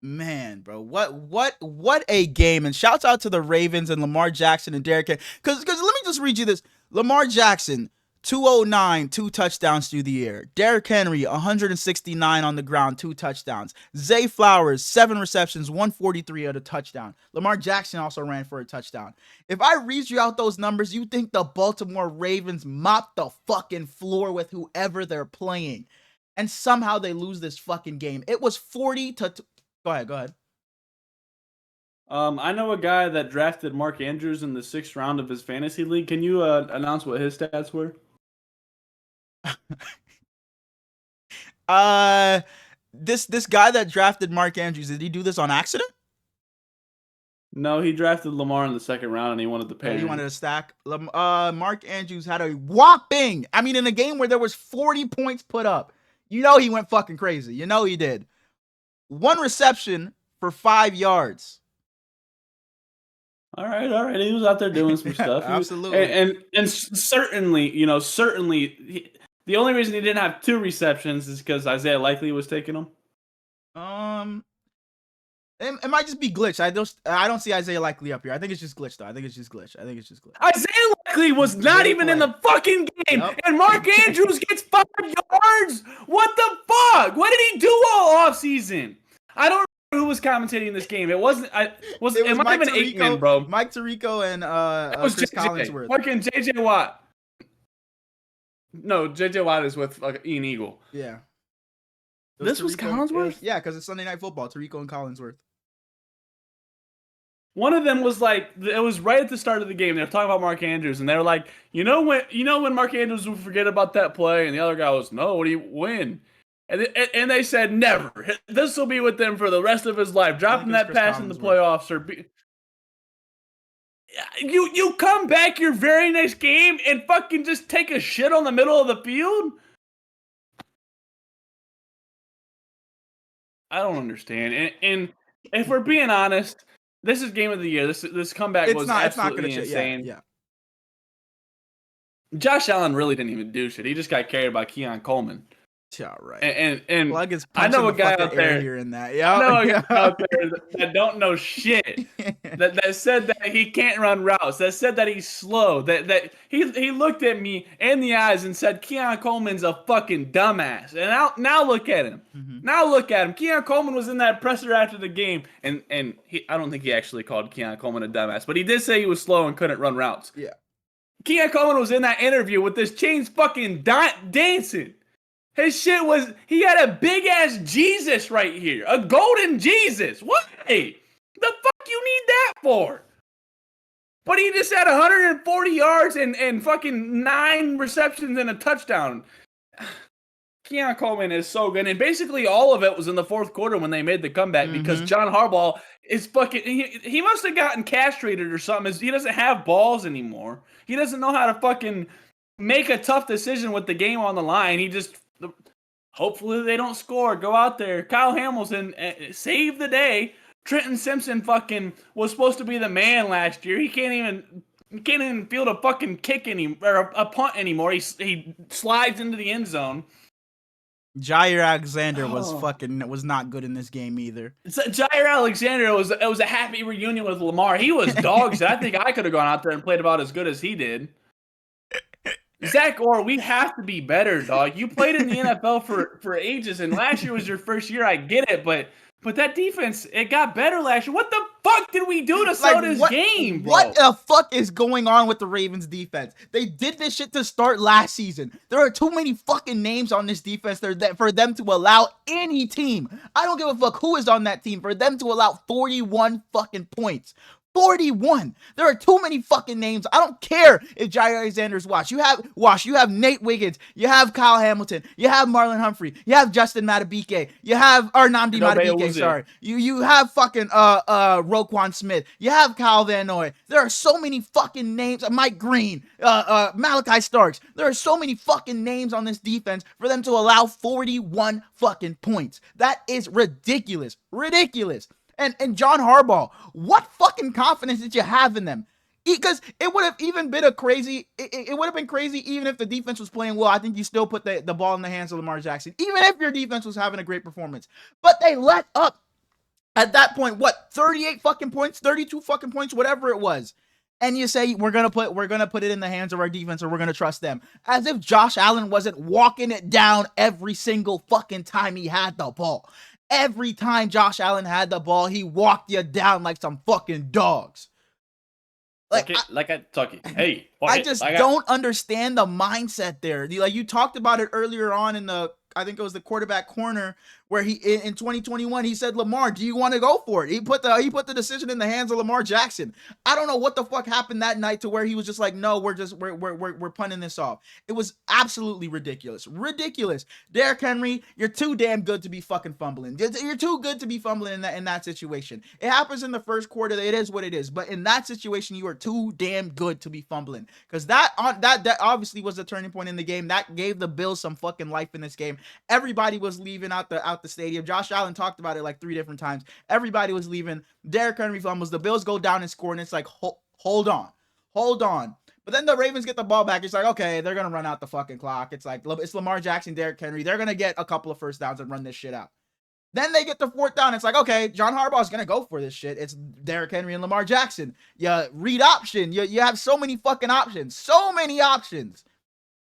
Man, bro, what a game. And shouts out to the Ravens and Lamar Jackson and Derrick Henry. Because let me just read you this. Lamar Jackson, 209, 2 touchdowns through the air. Derrick Henry, 169 on the ground, 2 touchdowns. Zay Flowers, 7 receptions, 143 at a touchdown. Lamar Jackson also ran for a touchdown. If I read you out those numbers, you think the Baltimore Ravens mopped the fucking floor with whoever they're playing. And somehow they lose this fucking game. It was 40-2. Go ahead. I know a guy that drafted Mark Andrews in the 6th round of his fantasy league. Can you announce what his stats were? This guy that drafted Mark Andrews, did he do this on accident? No, he drafted Lamar in the 2nd round and he wanted to pay. He wanted to stack. Mark Andrews had a whopping, I mean, in a game where there was 40 points put up. You know he went fucking crazy. You know he did. 1 reception for 5 yards. All right. He was out there doing some stuff. Absolutely. And certainly, the only reason he didn't have 2 receptions is because Isaiah Likely was taking them. It might just be glitch. I don't see Isaiah Likely up here. I think it's just glitch, though. Isaiah Likely was not even in the fucking game, and Mark Andrews gets 5 yards. What the fuck? What did he do all offseason? I don't know who was commentating this game. It wasn't. It might have been Aikman, bro. Mike Tirico and Chris Collinsworth. Fucking JJ Watt. No, JJ Watt is with Ian Eagle. Yeah. This was Collinsworth? Yeah, because it's Sunday Night Football. Tirico and Collinsworth. One of them was like, it was right at the start of the game. They were talking about Mark Andrews, and they were like, when Mark Andrews would forget about that play, and the other guy was, no, what do you win? And they said, never. This will be with them for the rest of his life. Dropping that pass in the playoffs or you come back your very next game and fucking just take a shit on the middle of the field? I don't understand. And if we're being honest, this is game of the year. This comeback was absolutely insane. Yeah. Josh Allen really didn't even do shit. He just got carried by Keon Coleman. Yeah, right. And Plug is I know a guy out there here in that. Yeah, I know a guy out there that don't know shit. that said that he can't run routes. That said that he's slow. That he looked at me in the eyes and said Keon Coleman's a fucking dumbass. And now look at him. Mm-hmm. Now look at him. Keon Coleman was in that presser after the game, and I don't think he actually called Keon Coleman a dumbass, but he did say he was slow and couldn't run routes. Yeah. Keon Coleman was in that interview with this chains fucking dancing. His shit was, he had a big ass Jesus right here. A golden Jesus. What? The fuck you need that for? But he just had 140 yards and fucking 9 receptions and a touchdown. Keon Coleman is so good. And basically all of it was in the fourth quarter when they made the comeback because John Harbaugh is fucking, he must have gotten castrated or something. He doesn't have balls anymore. He doesn't know how to fucking make a tough decision with the game on the line. He just, hopefully they don't score. Go out there. Kyle Hamilton, save the day. Trenton Simpson fucking was supposed to be the man last year. He can't even field a fucking kick or a punt anymore. He slides into the end zone. Jair Alexander was not good in this game either. Jair Alexander it was a happy reunion with Lamar. He was dogs. I think I could have gone out there and played about as good as he did. Zach Orr, we have to be better, dog. You played in the NFL for ages, and last year was your first year. I get it, but that defense, it got better last year. What the fuck did we do to start this game, bro? What the fuck is going on with the Ravens defense? They did this shit to start last season. There are too many fucking names on this defense for them to allow any team. I don't give a fuck who is on that team for them to allow 41 fucking points. 41. There are too many fucking names. I don't care if Jair Alexander's washed. You have Nate Wiggins. You have Kyle Hamilton. You have Marlon Humphrey. You have Justin Madubuike. You have Nnamdi Madubuike. Sorry. You have fucking Roquan Smith. You have Kyle Van Noy. There are so many fucking names. Mike Green. Malachi Starks. There are so many fucking names on this defense for them to allow 41 fucking points. That is ridiculous. Ridiculous. And John Harbaugh, what fucking confidence did you have in them? Because it would have even been it would have been crazy even if the defense was playing well. I think you still put the ball in the hands of Lamar Jackson, even if your defense was having a great performance. But they let up at that point, 38 fucking points, 32 fucking points, whatever it was. And you say, we're gonna put it in the hands of our defense or we're gonna trust them. As if Josh Allen wasn't walking it down every single fucking time he had the ball. Every time Josh Allen had the ball, he walked you down like some fucking dogs. Like a Tucky. Hey, I just don't understand the mindset there. You talked about it earlier on in I think it was the quarterback corner where in 2021 he said, Lamar, do you want to go for it? He put the decision in the hands of Lamar Jackson. I don't know what the fuck happened that night to where he was just like, no, we're punting this off. It was absolutely ridiculous. Ridiculous. Derrick Henry, you're too damn good to be fucking fumbling. You're too good to be fumbling in that situation. It happens in the first quarter. It is what it is. But in that situation, you are too damn good to be fumbling. Because that obviously was the turning point in the game. That gave the Bills some fucking life in this game. Everybody was leaving out the stadium. Josh Allen talked about it like 3 different times. Everybody was leaving. Derrick Henry fumbles. The Bills go down and score, and it's like, hold on. But then the Ravens get the ball back. It's like, okay, they're going to run out the fucking clock. It's like, it's Lamar Jackson, Derrick Henry. They're going to get a couple of first downs and run this shit out. Then they get the 4th down. It's like, okay, John Harbaugh's going to go for this shit. It's Derrick Henry and Lamar Jackson. You read option. You have so many fucking options. So many options.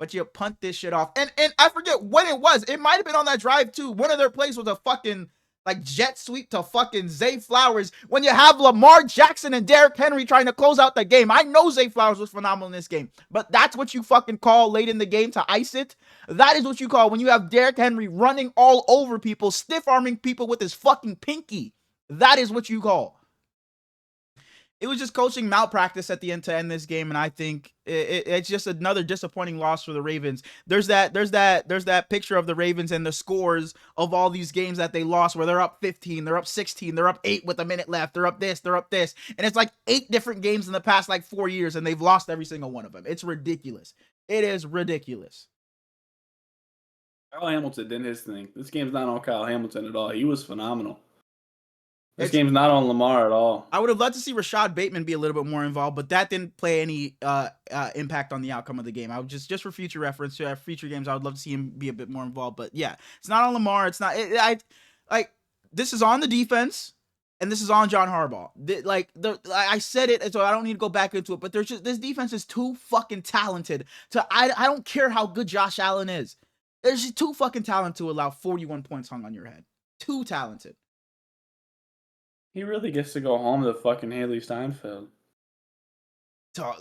But you punt this shit off. And I forget when it was. It might have been on that drive too. One of their plays was a fucking jet sweep to fucking Zay Flowers when you have Lamar Jackson and Derrick Henry trying to close out the game. I know Zay Flowers was phenomenal in this game, but that's what you fucking call late in the game to ice it? That is what you call when you have Derrick Henry running all over people, stiff-arming people with his fucking pinky. That is what you call. It was just coaching malpractice at the end to end this game, and I think it's just another disappointing loss for the Ravens. There's that picture of the Ravens and the scores of all these games that they lost, where they're up 15, they're up 16, they're up 8 with a minute left, they're up this, and it's like 8 different games in the past like 4 years, and they've lost every single one of them. It's ridiculous. It is ridiculous. Kyle Hamilton did his thing. This game's not on Kyle Hamilton at all. He was phenomenal. This game's not on Lamar at all. I would have loved to see Rashad Bateman be a little bit more involved, but that didn't play any impact on the outcome of the game. I would just for future reference, future games, I would love to see him be a bit more involved. But yeah, it's not on Lamar. It's not. This is on the defense, and this is on John Harbaugh. I said it, so I don't need to go back into it. But there's just this defense is too fucking talented. I don't care how good Josh Allen is. There's just too fucking talented to allow 41 points hung on your head. Too talented. He really gets to go home to fucking Haley Steinfeld. So,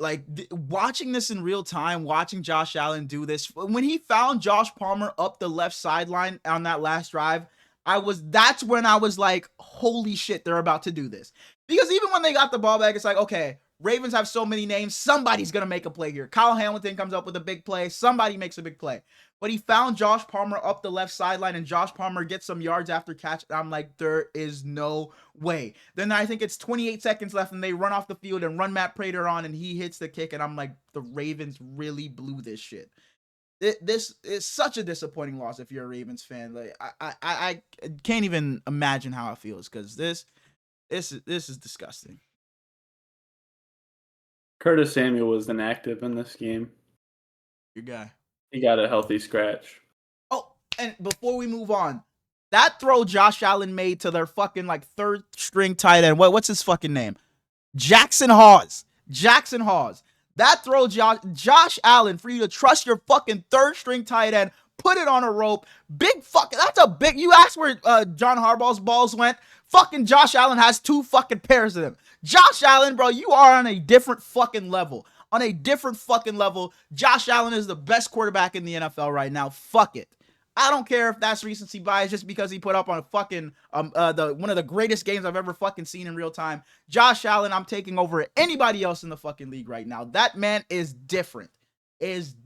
watching this in real time, watching Josh Allen do this, when he found Josh Palmer up the left sideline on that last drive, that's when I was like, holy shit, they're about to do this. Because even when they got the ball back, it's like, okay, Ravens have so many names, somebody's going to make a play here. Kyle Hamilton comes up with a big play, somebody makes a big play. But he found Josh Palmer up the left sideline, and Josh Palmer gets some yards after catch. And I'm like, there is no way. Then I think it's 28 seconds left, and they run off the field and run Matt Prater on, and he hits the kick. And I'm like, the Ravens really blew this shit. This is such a disappointing loss if you're a Ravens fan. Like, I can't even imagine how it feels, because this is disgusting. Curtis Samuel was inactive in this game. Your guy. He got a healthy scratch. Oh, and before we move on, that throw Josh Allen made to their fucking third string tight end. What's his fucking name? Jackson Hawes. That throw, Josh Allen, for you to trust your fucking third string tight end, put it on a rope. You asked where John Harbaugh's balls went. Fucking Josh Allen has 2 fucking pairs of them. Josh Allen, bro, you are on a different fucking level. Josh Allen is the best quarterback in the NFL right now. Fuck it. I don't care if that's recency bias just because he put up on a fucking one of the greatest games I've ever fucking seen in real time. Josh Allen, I'm taking over anybody else in the fucking league right now. That man is different. That's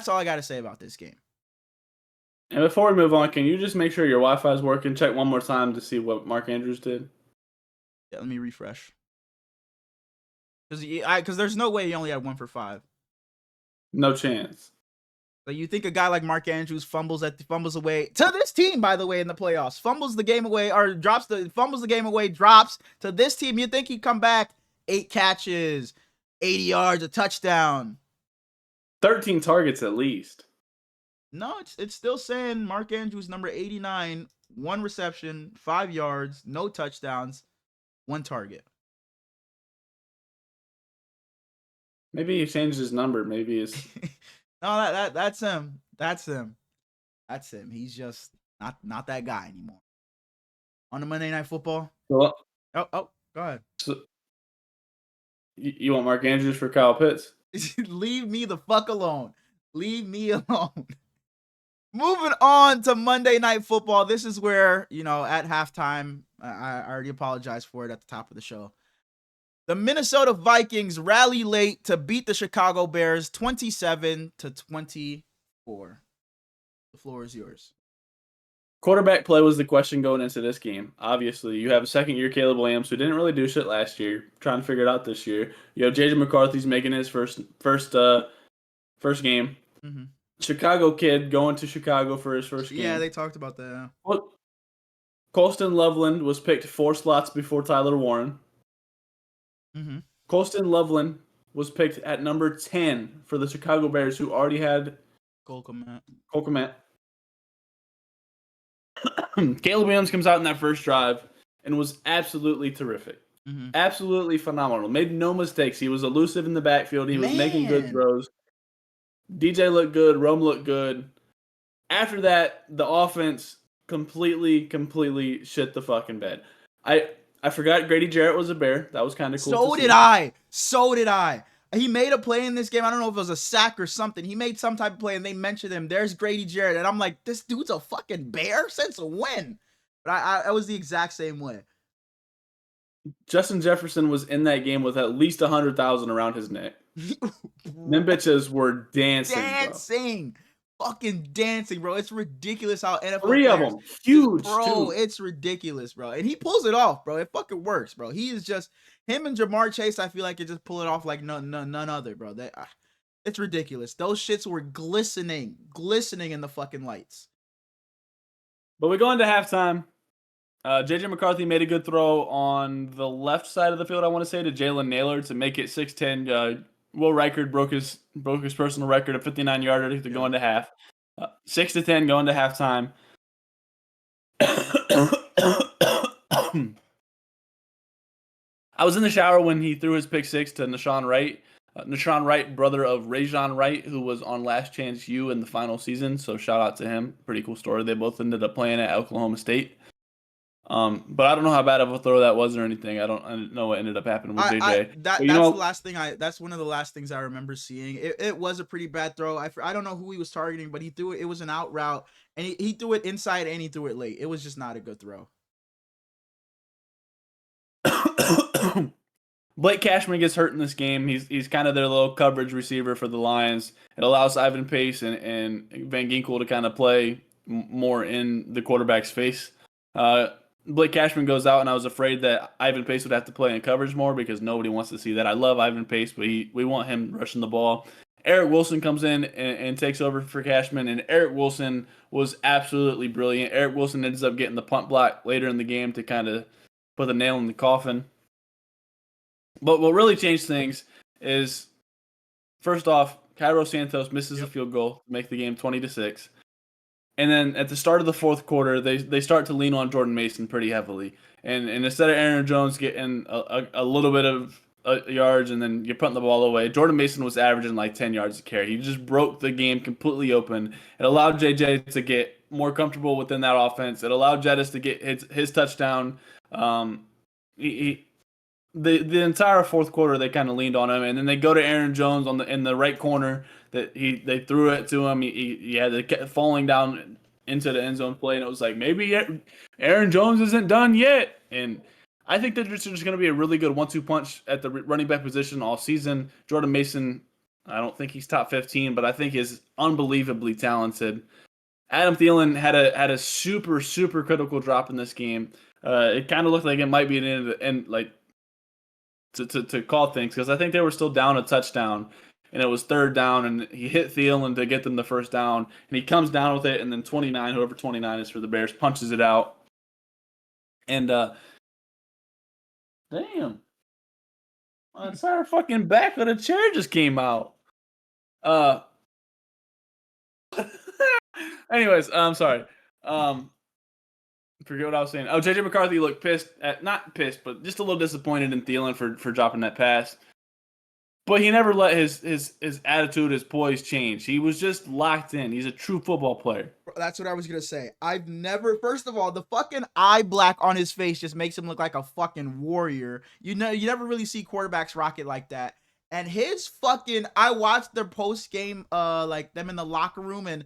all I got to say about this game. And before we move on, can you just make sure your Wi-Fi is working? Check one more time to see what Mark Andrews did. Yeah, let me refresh. Because there's no way he only had 1 for 5. No chance. So you think a guy like Mark Andrews fumbles away to this team, by the way, in the playoffs, fumbles the game away drops to this team. You think he'd come back 8 catches, 80 yards, a touchdown, 13 targets at least. No, it's still saying Mark Andrews number 89, 1 reception, 5 yards, no touchdowns, 1 target. Maybe he changed his number. Maybe it's no, that's him. That's him. He's just not that guy anymore. On the Monday Night Football. Well, go ahead. So, you want Mark Andrews for Kyle Pitts? Leave me the fuck alone. Leave me alone. Moving on to Monday Night Football. This is where, at halftime, I already apologized for it at the top of the show. The Minnesota Vikings rally late to beat the Chicago Bears 27-24. The floor is yours. Quarterback play was the question going into this game. Obviously, you have a second-year Caleb Williams who didn't really do shit last year, trying to figure it out this year. You have J.J. McCarthy's making his first game. Mm-hmm. Chicago kid going to Chicago for his first game. Yeah, they talked about that. Well, Colston Loveland was picked 4 slots before Tyler Warren. Mm-hmm. Colston Loveland was picked at number 10 for the Chicago Bears, who already had Cole Kmet. Caleb Williams comes out in that first drive and was absolutely terrific. Mm-hmm. Absolutely phenomenal. Made no mistakes. He was elusive in the backfield. He was making good throws. DJ looked good. Rome looked good. After that, the offense completely shit the fucking bed. I forgot Grady Jarrett was a Bear. That was kind of cool. So did I. He made a play in this game. I don't know if it was a sack or something. He made some type of play, and they mentioned him. There's Grady Jarrett. And I'm like, this dude's a fucking Bear? Since when? But I was the exact same way. Justin Jefferson was in that game with at least 100,000 around his neck. Them bitches were dancing, bro. Dancing. Fucking dancing, bro. It's ridiculous how NFL 3 of players them, huge bro, too. it's ridiculous, bro. And he pulls it off, bro. It fucking works, bro. He is just him and Jamar Chase, I feel like it just pull it off like none other, bro. It's ridiculous. Those shits were glistening in the fucking lights. But we go into halftime. JJ McCarthy made a good throw on the left side of the field, I want to say, to Jalen Naylor to make it 6-10. Will Reichard broke his personal record of 59-yarder to go into half. 6-10 going to halftime. I was in the shower when he threw his pick six to Nashawn Wright. Nashawn Wright, brother of Rajon Wright, who was on Last Chance U in the final season. So shout out to him. Pretty cool story. They both ended up playing at Oklahoma State. But I don't know how bad of a throw that was or anything. I don't know what ended up happening with JJ. That's the last thing that's one of the last things I remember seeing. It was a pretty bad throw. I don't know who he was targeting, but he threw it. It was an out route, and he threw it inside and he threw it late. It was just not a good throw. Blake Cashman gets hurt in this game. He's kind of their little coverage receiver for the Lions. It allows Ivan Pace and Van Ginkel to kind of play more in the quarterback's face. Blake Cashman goes out, and I was afraid that Ivan Pace would have to play in coverage more because nobody wants to see that. I love Ivan Pace, but we want him rushing the ball. Eric Wilson comes in and takes over for Cashman, and Eric Wilson was absolutely brilliant. Eric Wilson ends up getting the punt block later in the game to kind of put the nail in the coffin. But what really changed things is, first off, Cairo Santos misses a field goal to make the game 20-6. And then at the start of the fourth quarter, they start to lean on Jordan Mason pretty heavily. And instead of Aaron Jones getting a little bit of yards and then you're putting the ball away, Jordan Mason was averaging like 10 yards a carry. He just broke the game completely open. It allowed JJ to get more comfortable within that offense. It allowed Jettis to get his touchdown. The entire fourth quarter they kind of leaned on him, and then they go to Aaron Jones in the right corner that they threw it to him. He had it kept falling down into the end zone play, and it was like maybe Aaron Jones isn't done yet. And I think that there's just going to be a really good 1-2 punch at the running back position all season. Jordan Mason, I don't think he's top 15, but I think is unbelievably talented. Adam Thielen had a super critical drop in this game. It kind of looked like it might be an end like. To call things because I think they were still down a touchdown and it was third down and he hit Thielen to get them the first down and he comes down with it and then 29, whoever 29 is for the Bears, punches it out. And damn, my entire fucking back of the chair just came out. Anyways, I'm sorry. Forget what I was saying. Oh, JJ McCarthy looked pissed not pissed, but just a little disappointed in Thielen for dropping that pass. But he never let his attitude, his poise change. He was just locked in. He's a true football player. That's what I was gonna say. I've never, first of all, the fucking eye black on his face just makes him look like a fucking warrior. You never really see quarterbacks rock it like that. And his fucking, I watched their post game, like them in the locker room, and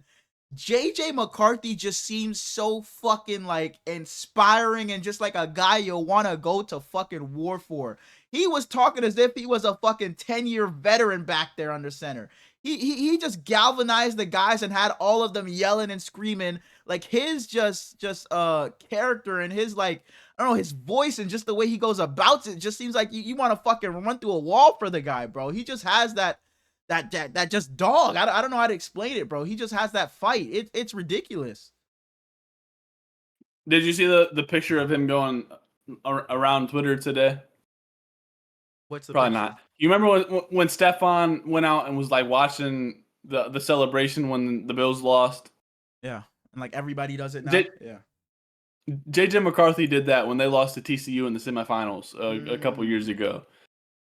JJ McCarthy just seems so fucking like inspiring and just like a guy you'll want to go to fucking war for. He was talking as if he was a fucking 10-year veteran back there under center. He just galvanized the guys and had all of them yelling and screaming. Like his just character and his like, I don't know, his voice and just the way he goes about it just seems like you want to fucking run through a wall for the guy, bro. He just has that just dog. I don't know how to explain it, bro. He just has that fight. It's ridiculous. Did you see the picture of him going around Twitter today? What's the Probably picture? not. You remember when Stefan went out and was like watching the celebration when the Bills lost? Yeah, and like everybody does it now. Yeah. JJ McCarthy did that when they lost to TCU in the semifinals a couple years ago.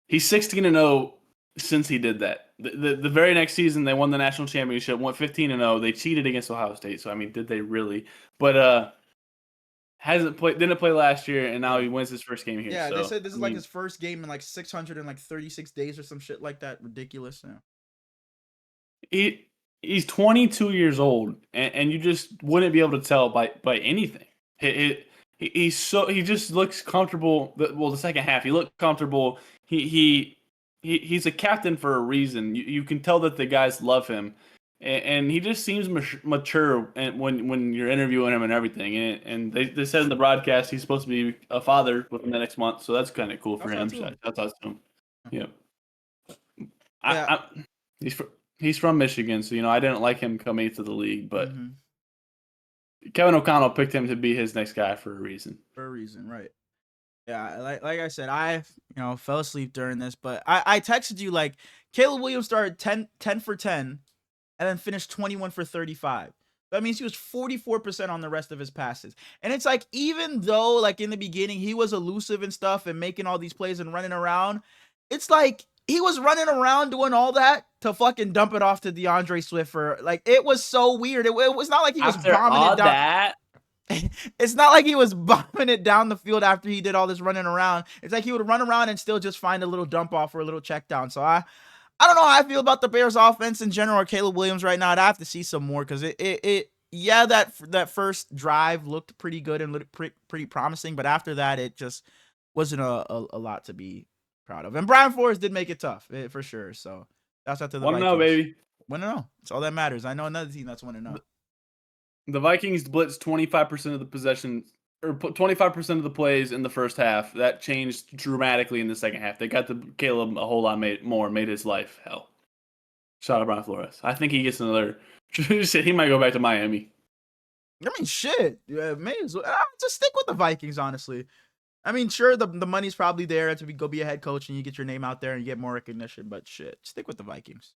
He's 16-0 since he did that. The very next season they won the national championship, went 15-0. They cheated against Ohio State, so I mean, did they really? But didn't play last year, and now he wins his first game here. Yeah, so, they said this is like his first game in like 636 days or some shit like that. Ridiculous. Yeah. He's 22 years old, and you just wouldn't be able to tell by anything. he just looks comfortable. Well, the second half he looked comfortable. He's a captain for a reason. You can tell that the guys love him, and he just seems mature. And when you're interviewing him and everything, and they said in the broadcast he's supposed to be a father within the next month, so that's kind of cool for him. So that's awesome. Yeah. Yeah. He's from Michigan, so I didn't like him coming to the league, but Kevin O'Connell picked him to be his next guy for a reason. Right? Yeah, like I said, I fell asleep during this, but I texted you like Caleb Williams started 10 for 10, and then finished 21 for 35. That means he was 44% on the rest of his passes. And it's like, even though like in the beginning he was elusive and stuff and making all these plays and running around, it's like he was running around doing all that to fucking dump it off to DeAndre Swift for like, it was so weird. It was not like he was bombing it down. It's not like he was bombing it down the field after he did all this running around. It's like he would run around and still just find a little dump off or a little check down. So I don't know how I feel about the Bears offense in general or Caleb Williams right now. I'd have to see some more because that first drive looked pretty good and looked pretty promising, but after that it just wasn't a lot to be proud of. And Brian Flores did make it tough for sure. So that's up to the Vikings. 1-0, baby. 1-0. It's all that matters. I know another team that's 1-0. The Vikings blitzed 25% of the possessions, or 25% of the plays in the first half. That changed dramatically in the second half. They got to Caleb a whole lot more, made his life hell. Shout out Brian Flores. I think he gets another. He might go back to Miami. I mean, shit. May as well. Just stick with the Vikings, honestly. I mean, sure, the money's probably there to go be a head coach and you get your name out there and you get more recognition, but shit, stick with the Vikings.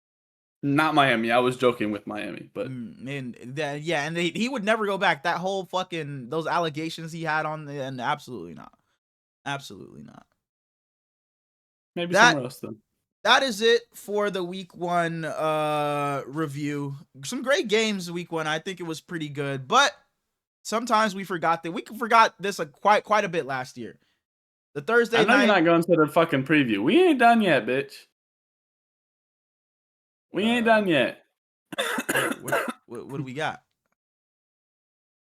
Not Miami. I was joking with Miami, but and he would never go back. That whole fucking those allegations he had on the and absolutely not. Maybe somewhere else then. That is it for the week 1 review. Some great games week 1. I think it was pretty good, but sometimes we forgot this quite a bit last year. The Thursday night. You're not going to the fucking preview. We ain't done yet, bitch. We ain't done yet. What do we got?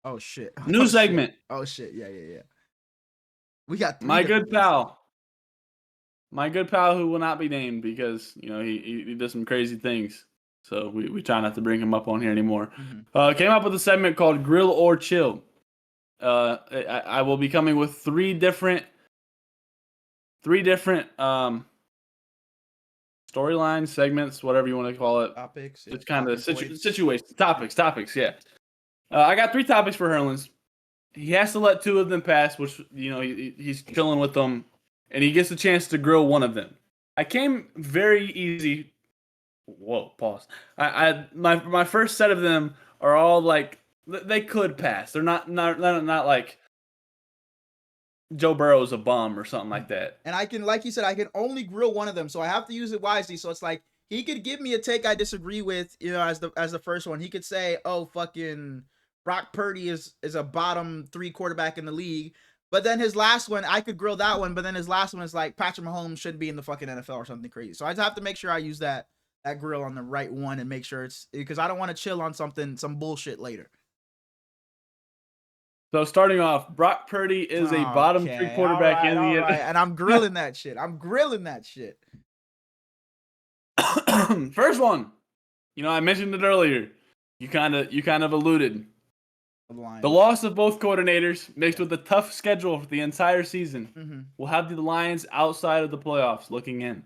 Oh shit! New segment. Shit. Oh shit! Yeah. We got my good pal who will not be named because he does some crazy things. So we try not to bring him up on here anymore. Came up with a segment called Grill or Chill. I will be coming with three different storylines, segments, whatever you want to call it. Topics. It's kind of situations. Topics, yeah. I got 3 topics for Herlins. He has to let 2 of them pass, which, he's chilling with them, and he gets a chance to grill one of them. I came very easy. Whoa, pause. My first set of them are all like, they could pass. They're not like Joe Burrow's a bum or something like that. And I can, like you said, I can only grill one of them, so I have to use it wisely. So it's like he could give me a take I disagree with, as the first one. He could say, "Oh, fucking Brock Purdy is a bottom 3 quarterback in the league," but then his last one, I could grill that one, but then his last one is like Patrick Mahomes shouldn't be in the fucking NFL or something crazy. So I just have to make sure I use that grill on the right one and make sure it's because I don't want to chill on some bullshit later. So starting off, Brock Purdy is a bottom 3 quarterback in the NFL. And I'm grilling that shit. First one, I mentioned it earlier. You kind of alluded. The loss of both coordinators mixed with a tough schedule for the entire season will have the Lions outside of the playoffs looking in.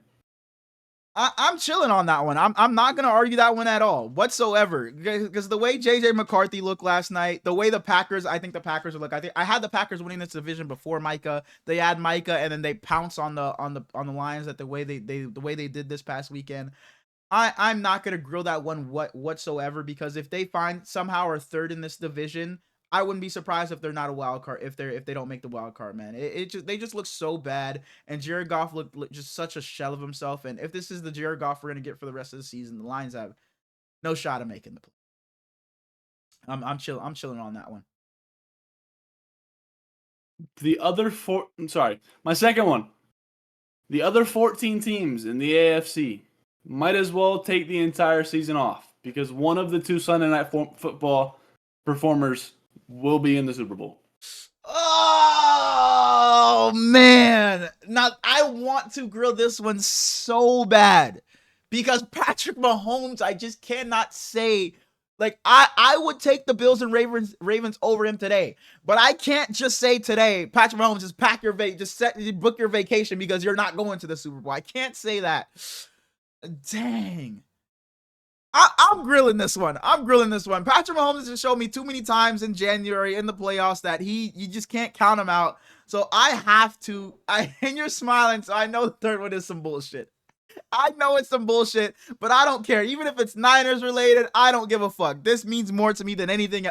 I'm chilling on that one. I'm not going to argue that one at all whatsoever because the way JJ McCarthy looked last night, the way I think the Packers look. I had the Packers winning this division before Micah. They add Micah and then they pounce on the Lions the way they did this past weekend. I'm not going to grill that one whatsoever because if they somehow are third in this division, I wouldn't be surprised if they're not a wild card if they don't make the wild card, man. They just look so bad, and Jared Goff looked just such a shell of himself. And if this is the Jared Goff we're gonna get for the rest of the season, the Lions have no shot of making the play. I'm chilling on that one. My second one. The other 14 teams in the AFC might as well take the entire season off because one of the 2 Sunday Night Football performers will be in the Super Bowl. Oh man. Now I want to grill this one so bad because Patrick Mahomes, I just cannot say. Like I would take the Bills and Ravens over him today, but I can't just say today, Patrick Mahomes, just pack your book your vacation because you're not going to the Super Bowl. I can't say that. Dang. I'm grilling this one. I'm grilling this one. Patrick Mahomes has shown me too many times in January in the playoffs that you just can't count him out. So I have to. And you're smiling, so I know the third one is some bullshit. I know it's some bullshit, but I don't care. Even if it's Niners related, I don't give a fuck. This means more to me than anything.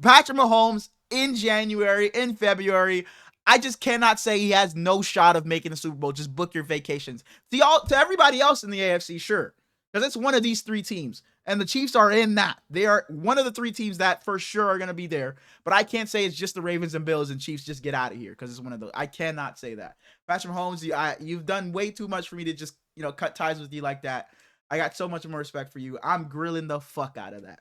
Patrick Mahomes in January, in February, I just cannot say he has no shot of making the Super Bowl. Just book your vacations. To everybody else in the AFC, sure. Because it's one of these three teams. And the Chiefs are in that. They are one of the three teams that for sure are going to be there. But I can't say it's just the Ravens and Bills and Chiefs just get out of here because it's one of those. I cannot say that. Patrick Mahomes, you've done way too much for me to just, cut ties with you like that. I got so much more respect for you. I'm grilling the fuck out of that.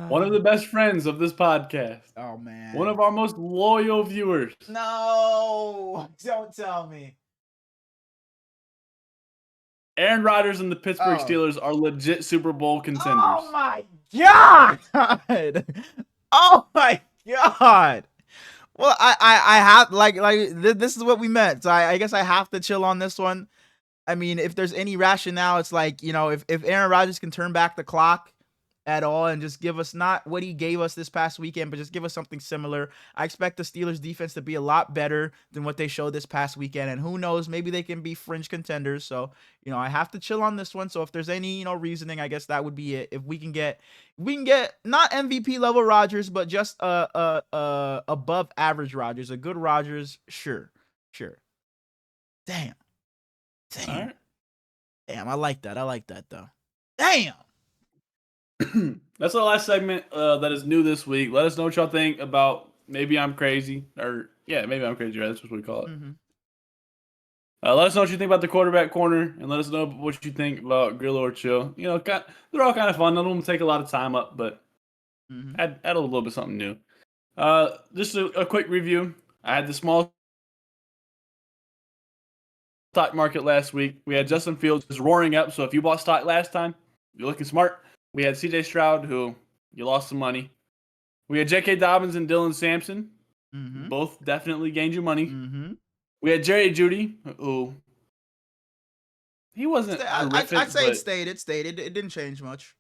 One of the best friends of this podcast. Oh, man. One of our most loyal viewers. No, don't tell me. Aaron Rodgers and the Pittsburgh Steelers are legit Super Bowl contenders. Oh, my God. Oh, my God. Well, I have, this is what we meant. So I guess I have to chill on this one. I mean, if there's any rationale, it's like, if Aaron Rodgers can turn back the clock at all and just give us not what he gave us this past weekend, but just give us something similar. I expect the Steelers defense to be a lot better than what they showed this past weekend. And who knows, maybe they can be fringe contenders. So, I have to chill on this one. So if there's any, reasoning, I guess that would be it. If we can get not MVP level Rodgers, but just above average Rodgers, a good Rodgers. Sure. Damn. Right. Damn. I like that though. Damn. That's the last segment that is new this week. Let us know what y'all think about Maybe I'm Crazy. Maybe I'm Crazy, right? That's what we call it. Mm-hmm. Let us know what you think about the quarterback corner, and let us know what you think about Grill or Chill. They're all kind of fun. None of them take a lot of time up, but add a little bit something new. Just a quick review. I had the small stock market last week. We had Justin Fields is roaring up, so if you bought stock last time, you're looking smart. We had CJ Stroud, who you lost some money. We had J.K. Dobbins and Dylan Sampson. Both definitely gained you money. We had Jerry Jeudy, who he wasn't horrific. I'd say it stayed. It didn't change much.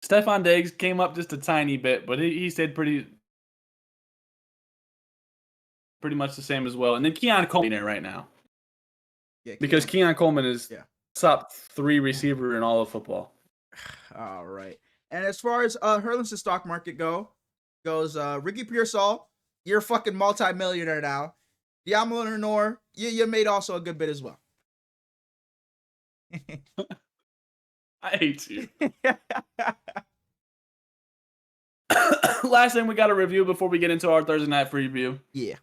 Stephon Diggs came up just a tiny bit, but he stayed pretty much the same as well. And then Keon Coleman there right now. Yeah, because Keon Coleman is top 3 receiver in all of football. All right. And as far as Hurlin's stock market goes Ricky Pearsall, you're a fucking multi-millionaire now. Diamo Lenore, you made also a good bit as well. I hate you. Last thing we got to review before we get into our Thursday night preview. Yeah.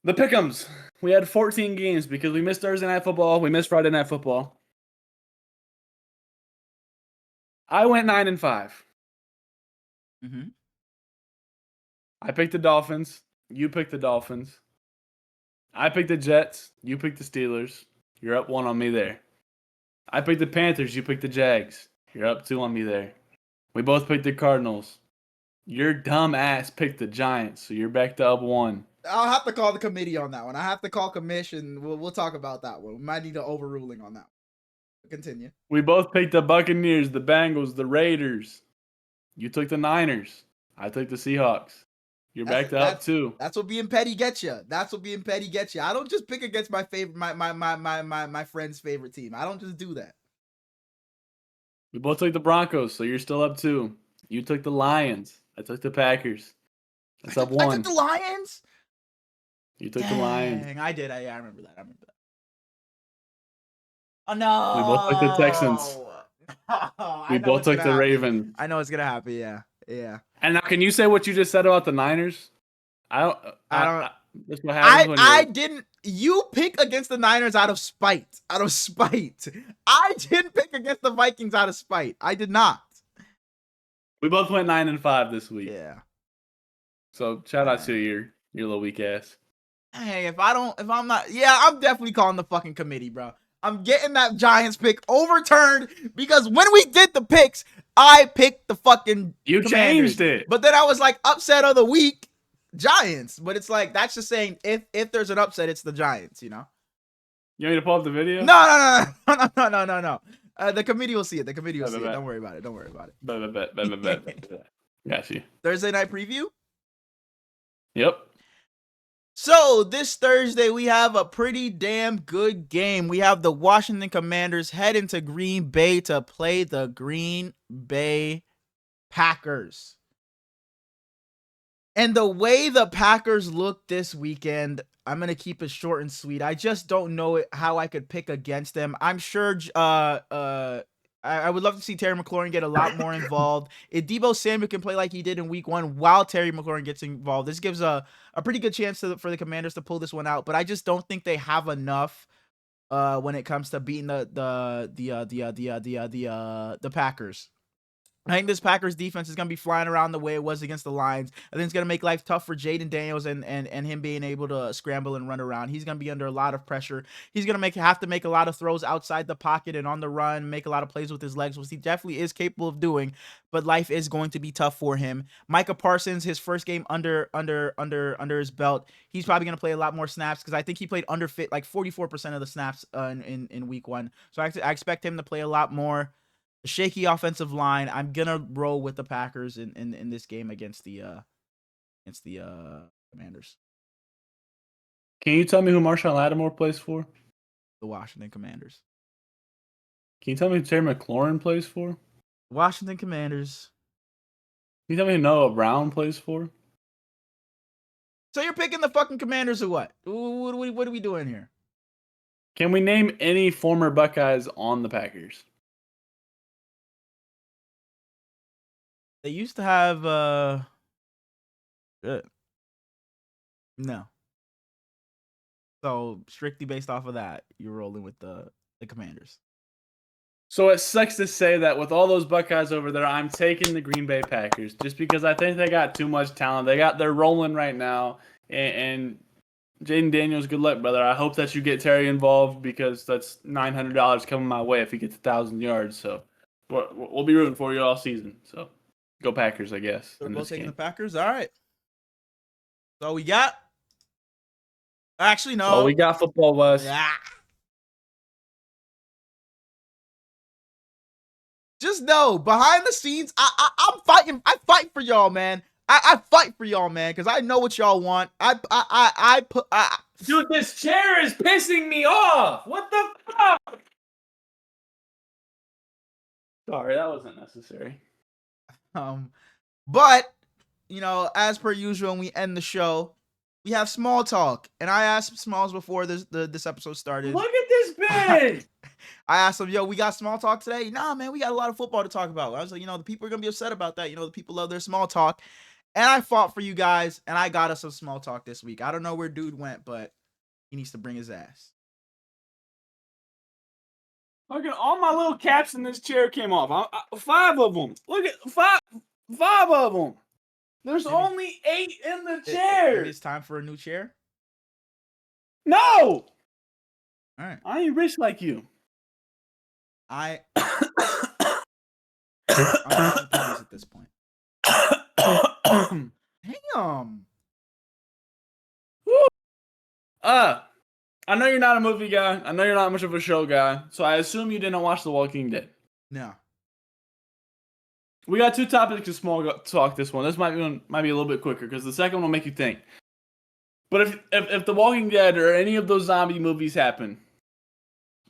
The Pickems. We had 14 games because we missed Thursday night football. We missed Friday night football. I went 9-5. I picked the Dolphins. You picked the Dolphins. I picked the Jets. You picked the Steelers. You're up 1 on me there. I picked the Panthers. You picked the Jags. You're up 2 on me there. We both picked the Cardinals. Your dumb ass picked the Giants, so you're back to up 1. I'll have to call the committee on that one. I have to call commission. We'll talk about that one. We might need an overruling on that one. Continue. We both picked the Buccaneers, the Bengals, the Raiders. You took the Niners. I took the Seahawks. You're back to up 2. That's what being petty gets you. I don't just pick against my favorite, my friend's favorite team. I don't just do that. We both took the Broncos, so you're still up 2. You took the Lions. I took the Packers. That's up 1. I took the Lions? You took the Lions. I did. I remember that. Oh, no. We both took the Texans. We both took the Ravens. I know it's going to happen, yeah. And now, can you say what you just said about the Niners? I don't. That's what happens I didn't. You pick against the Niners out of spite. I didn't pick against the Vikings out of spite. I did not. We both went 9-5 this week. Yeah. So shout out to your little weak ass. Hey, if I'm not, yeah, I'm definitely calling the fucking committee, bro. I'm getting that Giants pick overturned because when we did the picks, I picked the fucking Commanders. Changed it. But then I was like, upset of the week, Giants. But it's like, that's just saying if there's an upset, it's the Giants, you know? You want me to pull up the video? No. The committee will see it. The committee will see it. Don't worry about it. Don't worry about it. Bet. Got you. Thursday night preview? Yep. So this Thursday, we have a pretty damn good game. We have the Washington Commanders heading to Green Bay to play the Green Bay Packers. And the way the Packers look this weekend, I'm going to keep it short and sweet. I just don't know how I could pick against them. I'm sure I would love to see Terry McLaurin get a lot more involved. If Deebo Samuel can play like he did in week 1 while Terry McLaurin gets involved, this gives a pretty good chance for the Commanders to pull this one out. But I just don't think they have enough when it comes to beating the Packers. I think this Packers defense is going to be flying around the way it was against the Lions. I think it's going to make life tough for Jaden Daniels and him being able to scramble and run around. He's going to be under a lot of pressure. He's going to have to make a lot of throws outside the pocket and on the run, make a lot of plays with his legs, which he definitely is capable of doing, but life is going to be tough for him. Micah Parsons, his first game under his belt, he's probably going to play a lot more snaps because I think he played like 44% of the snaps in week 1. So I expect him to play a lot more. A shaky offensive line. I'm gonna roll with the Packers in this game against the Commanders. Can you tell me who Marshawn Lattimore plays for? The Washington Commanders. Can you tell me who Terry McLaurin plays for? Washington Commanders. Can you tell me who Noah Brown plays for? So you're picking the fucking Commanders or what? What are we doing here? Can we name any former Buckeyes on the Packers? They used to have no. So strictly based off of that, you're rolling with the Commanders. So it sucks to say that with all those Buckeyes over there, I'm taking the Green Bay Packers just because I think they got too much talent. They're rolling right now, and Jaden Daniels, good luck, brother. I hope that you get Terry involved because that's $900 coming my way if he gets 1,000 yards. So we'll be rooting for you all season. So. Go Packers, I guess. So we're both taking the Packers? All right. So we got... Actually, no. Oh, we got football, Wes. Yeah. Just know, behind the scenes, I'm fighting. I fight for y'all, man. I fight for y'all, man, because I know what y'all want. Dude, this chair is pissing me off. What the fuck? Sorry, that wasn't necessary. But you know, as per usual, when we end the show, we have small talk, and I asked Smallz before this episode started. Look at this bed. I asked him, "Yo, we got small talk today?" Nah, man, we got a lot of football to talk about. I was like, the people are gonna be upset about that. The people love their small talk, and I fought for you guys, and I got us some small talk this week. I don't know where dude went, but he needs to bring his ass. Look at all my little caps in this chair came off. 5 of them. Look at 5 of them. There's only 8 in the chair. Maybe it's time for a new chair. No. All right. I ain't rich like you. I'm at this point. Damn. I know you're not a movie guy. I know you're not much of a show guy. So I assume you didn't watch The Walking Dead. No. We got 2 topics of small talk this one. This might be a little bit quicker because the second one will make you think. But if The Walking Dead or any of those zombie movies happen,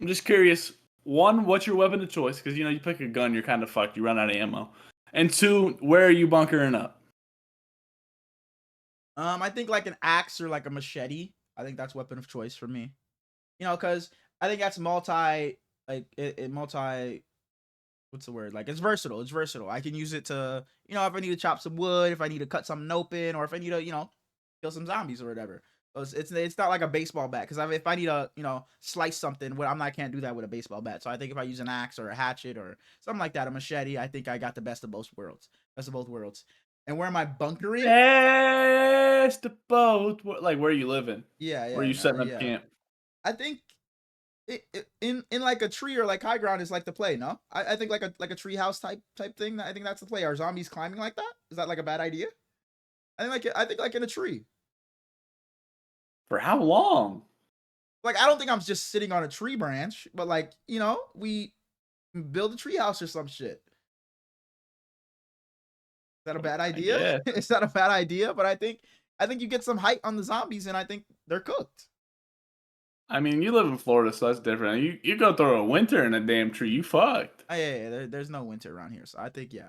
I'm just curious. 1, what's your weapon of choice? Because you pick a gun, you're kind of fucked. You run out of ammo. And 2, where are you bunkering up? I think like an axe or like a machete. I think that's weapon of choice for me. Because I think that's multi. What's the word? Like it's versatile. It's versatile. I can use it to, if I need to chop some wood, if I need to cut something open, or if I need to, kill some zombies or whatever. It's not like a baseball bat because if I need to slice something, I can't do that with a baseball bat. So I think if I use an axe or a hatchet or something like that, a machete, I think I got the best of both worlds. And where am I bunkering? Best of both. Like where are you living? Yeah, Where are you setting up camp? I think in like a tree or like high ground is like the play. No, I think like a tree house type thing. I think that's the play. Are zombies climbing like that? Is that like a bad idea? I think like in a tree. For how long? Like I don't think I'm just sitting on a tree branch, but like we build a tree house or some shit. Is that a bad idea? Is that a bad idea? But I think you get some height on the zombies, and I think they're cooked. I mean, you live in Florida, so that's different. You go throw a winter in a damn tree, you fucked. Yeah. There's no winter around here, so I think you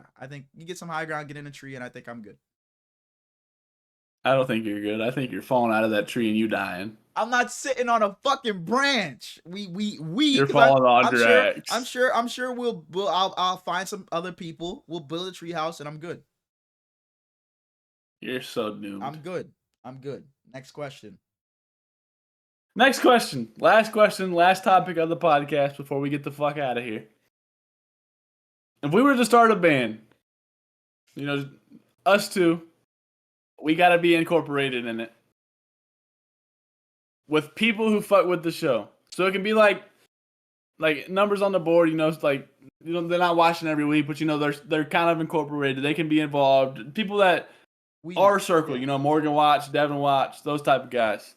get some high ground, get in a tree, and I think I'm good. I don't think you're good. I think you're falling out of that tree and you dying. I'm not sitting on a fucking branch. You're falling on your axe. I'm sure I'll find some other people. We'll build a tree house and I'm good. You're so doomed. I'm good. Next question. Last question. Last topic of the podcast before we get the fuck out of here. If we were to start a band, us two, we got to be incorporated in it with people who fuck with the show. So it can be like numbers on the board, it's like, they're not watching every week, but they're kind of incorporated. They can be involved. People that our circle, Morgan Watch, Devin Watch, those type of guys.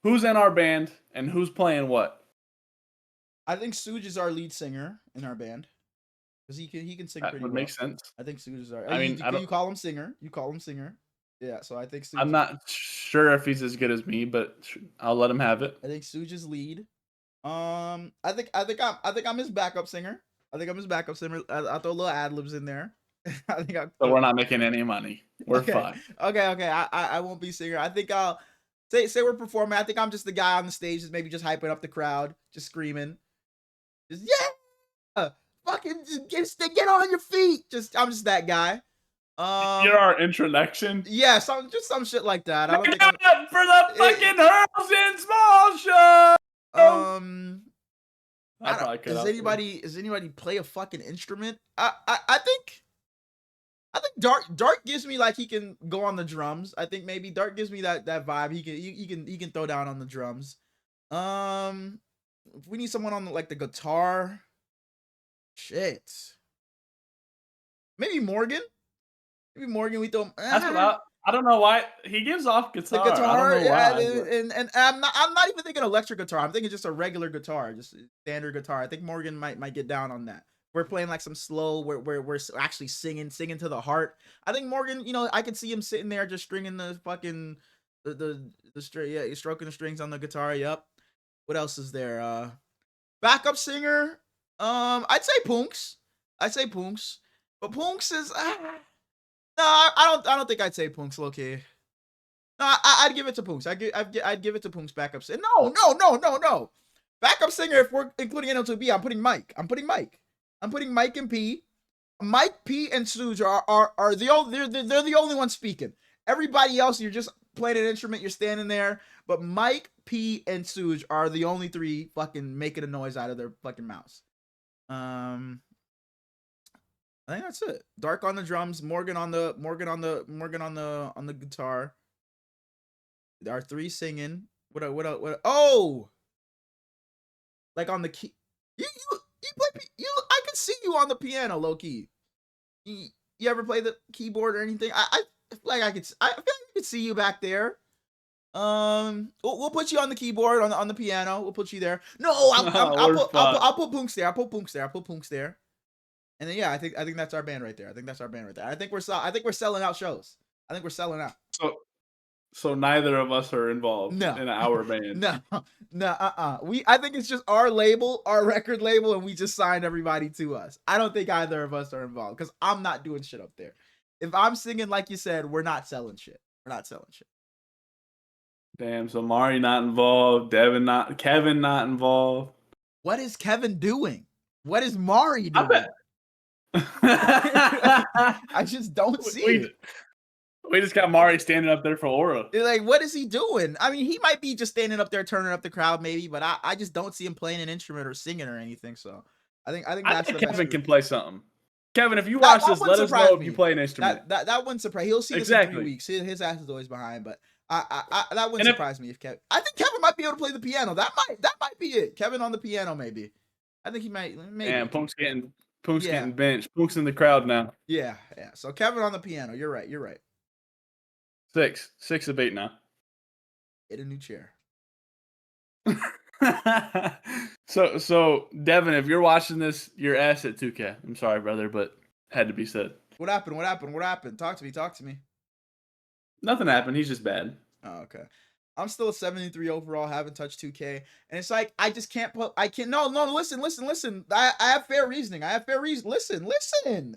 Who's in our band and who's playing what? I think Suge is our lead singer in our band. Because he can sing pretty well. That would make sense. I think Suge is our. You call him singer. Yeah, so I think Suge. I'm not sure if he's as good as me, but I'll let him have it. I think Suge is lead. I think I'm his backup singer. I throw little ad libs in there. So we're not making any money. We're fine. Okay. I won't be singer. I think I'll say we're performing. I think I'm just the guy on the stage, maybe just hyping up the crowd, just screaming, just yeah. Fucking just get on your feet. I'm just that guy. You're our introduction. Yeah, some shit like that. I don't think for the fucking Hurls and Smallz show. I probably could. Does anybody play a fucking instrument? I think Dark gives me like he can go on the drums. I think maybe Dark gives me that vibe. He can throw down on the drums. If we need someone on the guitar. Shit. Maybe Morgan. We throw. That's what I don't know why he gives off guitar. The guitar, I don't know why, and I'm not even thinking electric guitar. I'm thinking just a regular guitar, just standard guitar. I think Morgan might get down on that. We're playing like some slow, where we're actually singing to the heart. I think Morgan, I could see him sitting there just stringing the fucking the string, yeah, stroking the strings on the guitar. Yep. What else is there? Backup singer. I'd say Punks. But Punks is no, I don't think I'd say Punks, low-key. No, I'd give it to Punks. I'd give it to Punks backup singer. No. Backup singer, if we're including NL2B, I'm putting Mike. I'm putting Mike and P. Mike, P, and Suge are they're the only ones speaking. Everybody else, you're just playing an instrument, you're standing there. But Mike, P, and Suge are the only three fucking making a noise out of their fucking mouths. I think that's it. Dark on the drums, Morgan on the guitar. Our three singing. What? Oh, like on the key. You play. I can see you on the piano, low key. You ever play the keyboard or anything? I feel like I could see you back there. We'll put you on the keyboard on the piano. We'll put you there. No, I'll put Punks there. I'll put Punks there. And then yeah, I think that's our band right there. I think we're selling out shows. I think we're selling out. So neither of us are involved in our band. I think it's just our label, our record label, and we just signed everybody to us. I don't think either of us are involved because I'm not doing shit up there. If I'm singing like you said, we're not selling shit. Damn, so Mari not involved, Kevin not involved. What is Kevin doing? What is Mari doing? I just don't see it. We just got Mari standing up there for aura. Like, what is he doing? I mean, he might be just standing up there turning up the crowd, maybe, but I just don't see him playing an instrument or singing or anything. So I think that's the Kevin best. can play something. Kevin, if you That watch this, wouldn't let us surprise know if me. you play an instrument. That wouldn't surprise. He'll see this in 3 weeks. His ass is always behind, but that wouldn't surprise me if Kevin. I think Kevin might be able to play the piano. That might be it. Kevin on the piano, maybe. I think he might. Maybe. And Punk's getting benched. Punk's in the crowd now. Yeah. So Kevin on the piano. You're right. 6 of 8 now. Get a new chair. So Devin, if you're watching this, you're ass at 2K. I'm sorry, brother, but had to be said. What happened? Talk to me. Nothing happened. He's just bad. Oh, okay. I'm still a 73 overall, haven't touched 2K. And it's like, I just can't put, I can't, no, listen. I have fair reasoning. Listen.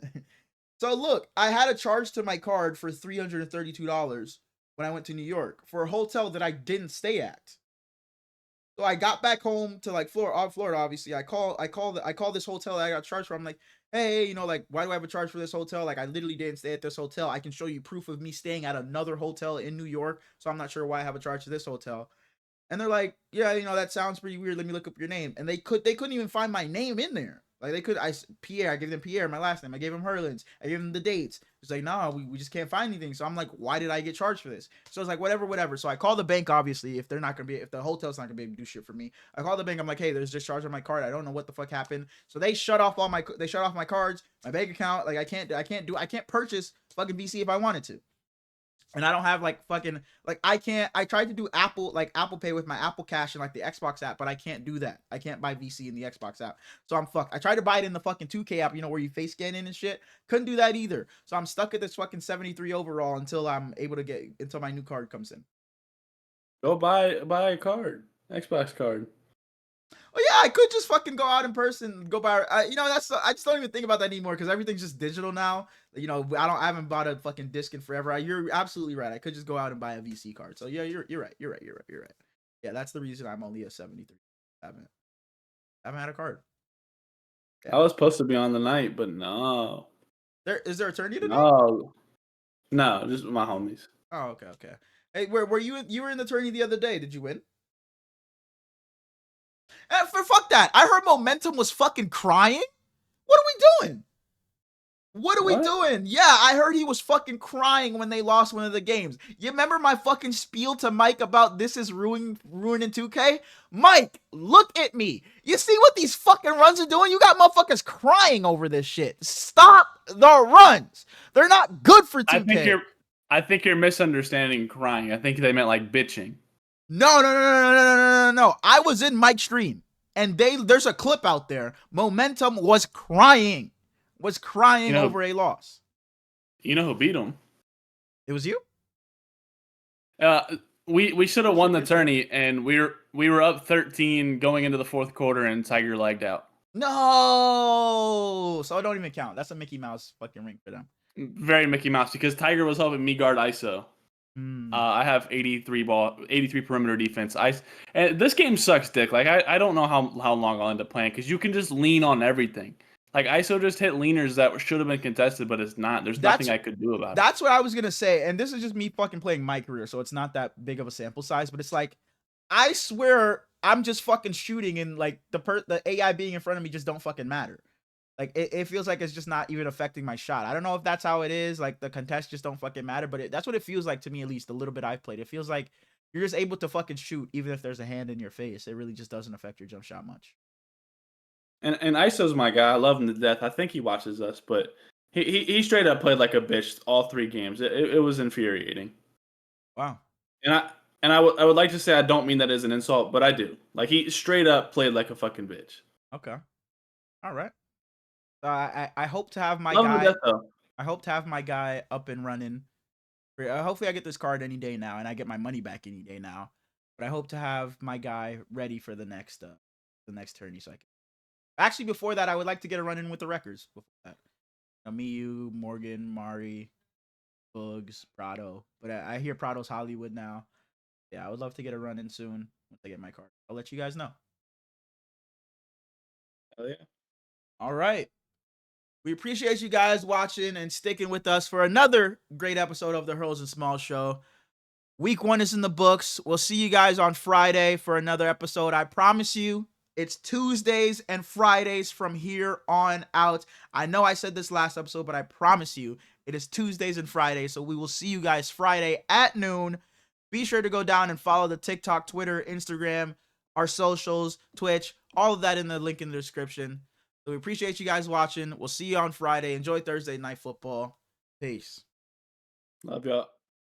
So look, I had a charge to my card for $332 when I went to New York for a hotel that I didn't stay at. So I got back home to like Florida, obviously. I call this hotel that I got charged for. I'm like, hey, you know, like, why do I have a charge for this hotel? Like, I literally didn't stay at this hotel. I can show you proof of me staying at another hotel in New York. So I'm not sure why I have a charge to this hotel. And they're like, yeah, you know, that sounds pretty weird. Let me look up your name. And they couldn't even find my name in there. Like, Pierre, I gave them Pierre, my last name. I gave them Herlin's. I gave them the dates. It's like, no, we just can't find anything. So I'm like, why did I get charged for this? So it's like, whatever. So I call the bank, obviously, if the hotel's not gonna be able to do shit for me. I call the bank. I'm like, hey, there's discharge on my card. I don't know what the fuck happened. So they shut off my cards, my bank account. Like, I can't purchase fucking VC if I wanted to. And I don't have like fucking, like, I tried to do Apple Pay with my Apple Cash and like the Xbox app, but I can't do that. I can't buy VC in the Xbox app. So I'm fucked. I tried to buy it in the fucking 2K app, you know, where you face scan in and shit. Couldn't do that either. So I'm stuck at this fucking 73 overall until until my new card comes in. Go buy a card. Xbox card. Oh yeah, I could just fucking go out in person, go buy. You know, I just don't even think about that anymore because everything's just digital now. You know, I haven't bought a fucking disc in forever. You're absolutely right. I could just go out and buy a VC card. So yeah, you're right. Yeah, that's the reason I'm only a 73. I haven't had a card. Yeah. I was supposed to be on the night, but no. Is there a tourney today? No, just my homies. Oh, okay. Hey, were you? You were in the tourney the other day. Did you win? Fuck that. I heard Momentum was fucking crying. What are we doing? Yeah, I heard he was fucking crying when they lost one of the games. You remember my fucking spiel to Mike about this is ruining 2K? Mike, look at me. You see what these fucking runs are doing? You got motherfuckers crying over this shit. Stop the runs. They're not good for 2K. I think you're misunderstanding crying. I think they meant like bitching. No. I was in Mike's stream, and there's a clip out there. Momentum was crying. Over a loss. You know who beat him? It was you? We should have won the tourney, and we were up 13 going into the fourth quarter, and Tiger lagged out. No, so it don't even count. That's a Mickey Mouse fucking ring for them. Very Mickey Mouse because Tiger was helping me guard ISO. I have 83 perimeter defense. And this game sucks, dick. Like I don't know how long I'll end up playing because you can just lean on everything. Like ISO just hit leaners that should have been contested, but it's not. There's nothing I could do about it. That's what I was gonna say, and this is just me fucking playing my career, so it's not that big of a sample size. But it's like, I swear, I'm just fucking shooting, and like the AI being in front of me just don't fucking matter. Like it feels like it's just not even affecting my shot. I don't know if that's how it is. Like the contests just don't fucking matter, but that's what it feels like to me, at least a little bit I've played. It feels like you're just able to fucking shoot even if there's a hand in your face. It really just doesn't affect your jump shot much. And ISO's my guy. I love him to death. I think he watches us, but he straight up played like a bitch all 3 games. It was infuriating. Wow. And I would like to say I don't mean that as an insult, but I do. Like he straight up played like a fucking bitch. Okay. All right. I hope to have my love guy. him to death, though. I hope to have my guy up and running. Hopefully I get this card any day now, and I get my money back any day now. But I hope to have my guy ready for the next tourney, so I can. Actually, before that, I would like to get a run in with the records. Before that, me, you, Morgan, Mari, Bugs, Prado. But I hear Prado's Hollywood now. Yeah, I would love to get a run in soon once I get my card. I'll let you guys know. Hell yeah. All right. We appreciate you guys watching and sticking with us for another great episode of the Hurls and Small Show. Week 1 is in the books. We'll see you guys on Friday for another episode. I promise you, it's Tuesdays and Fridays from here on out. I know I said this last episode, but I promise you, it is Tuesdays and Fridays. So we will see you guys Friday at noon. Be sure to go down and follow the TikTok, Twitter, Instagram, our socials, Twitch, all of that in the link in the description. So we appreciate you guys watching. We'll see you on Friday. Enjoy Thursday Night Football. Peace. Love y'all.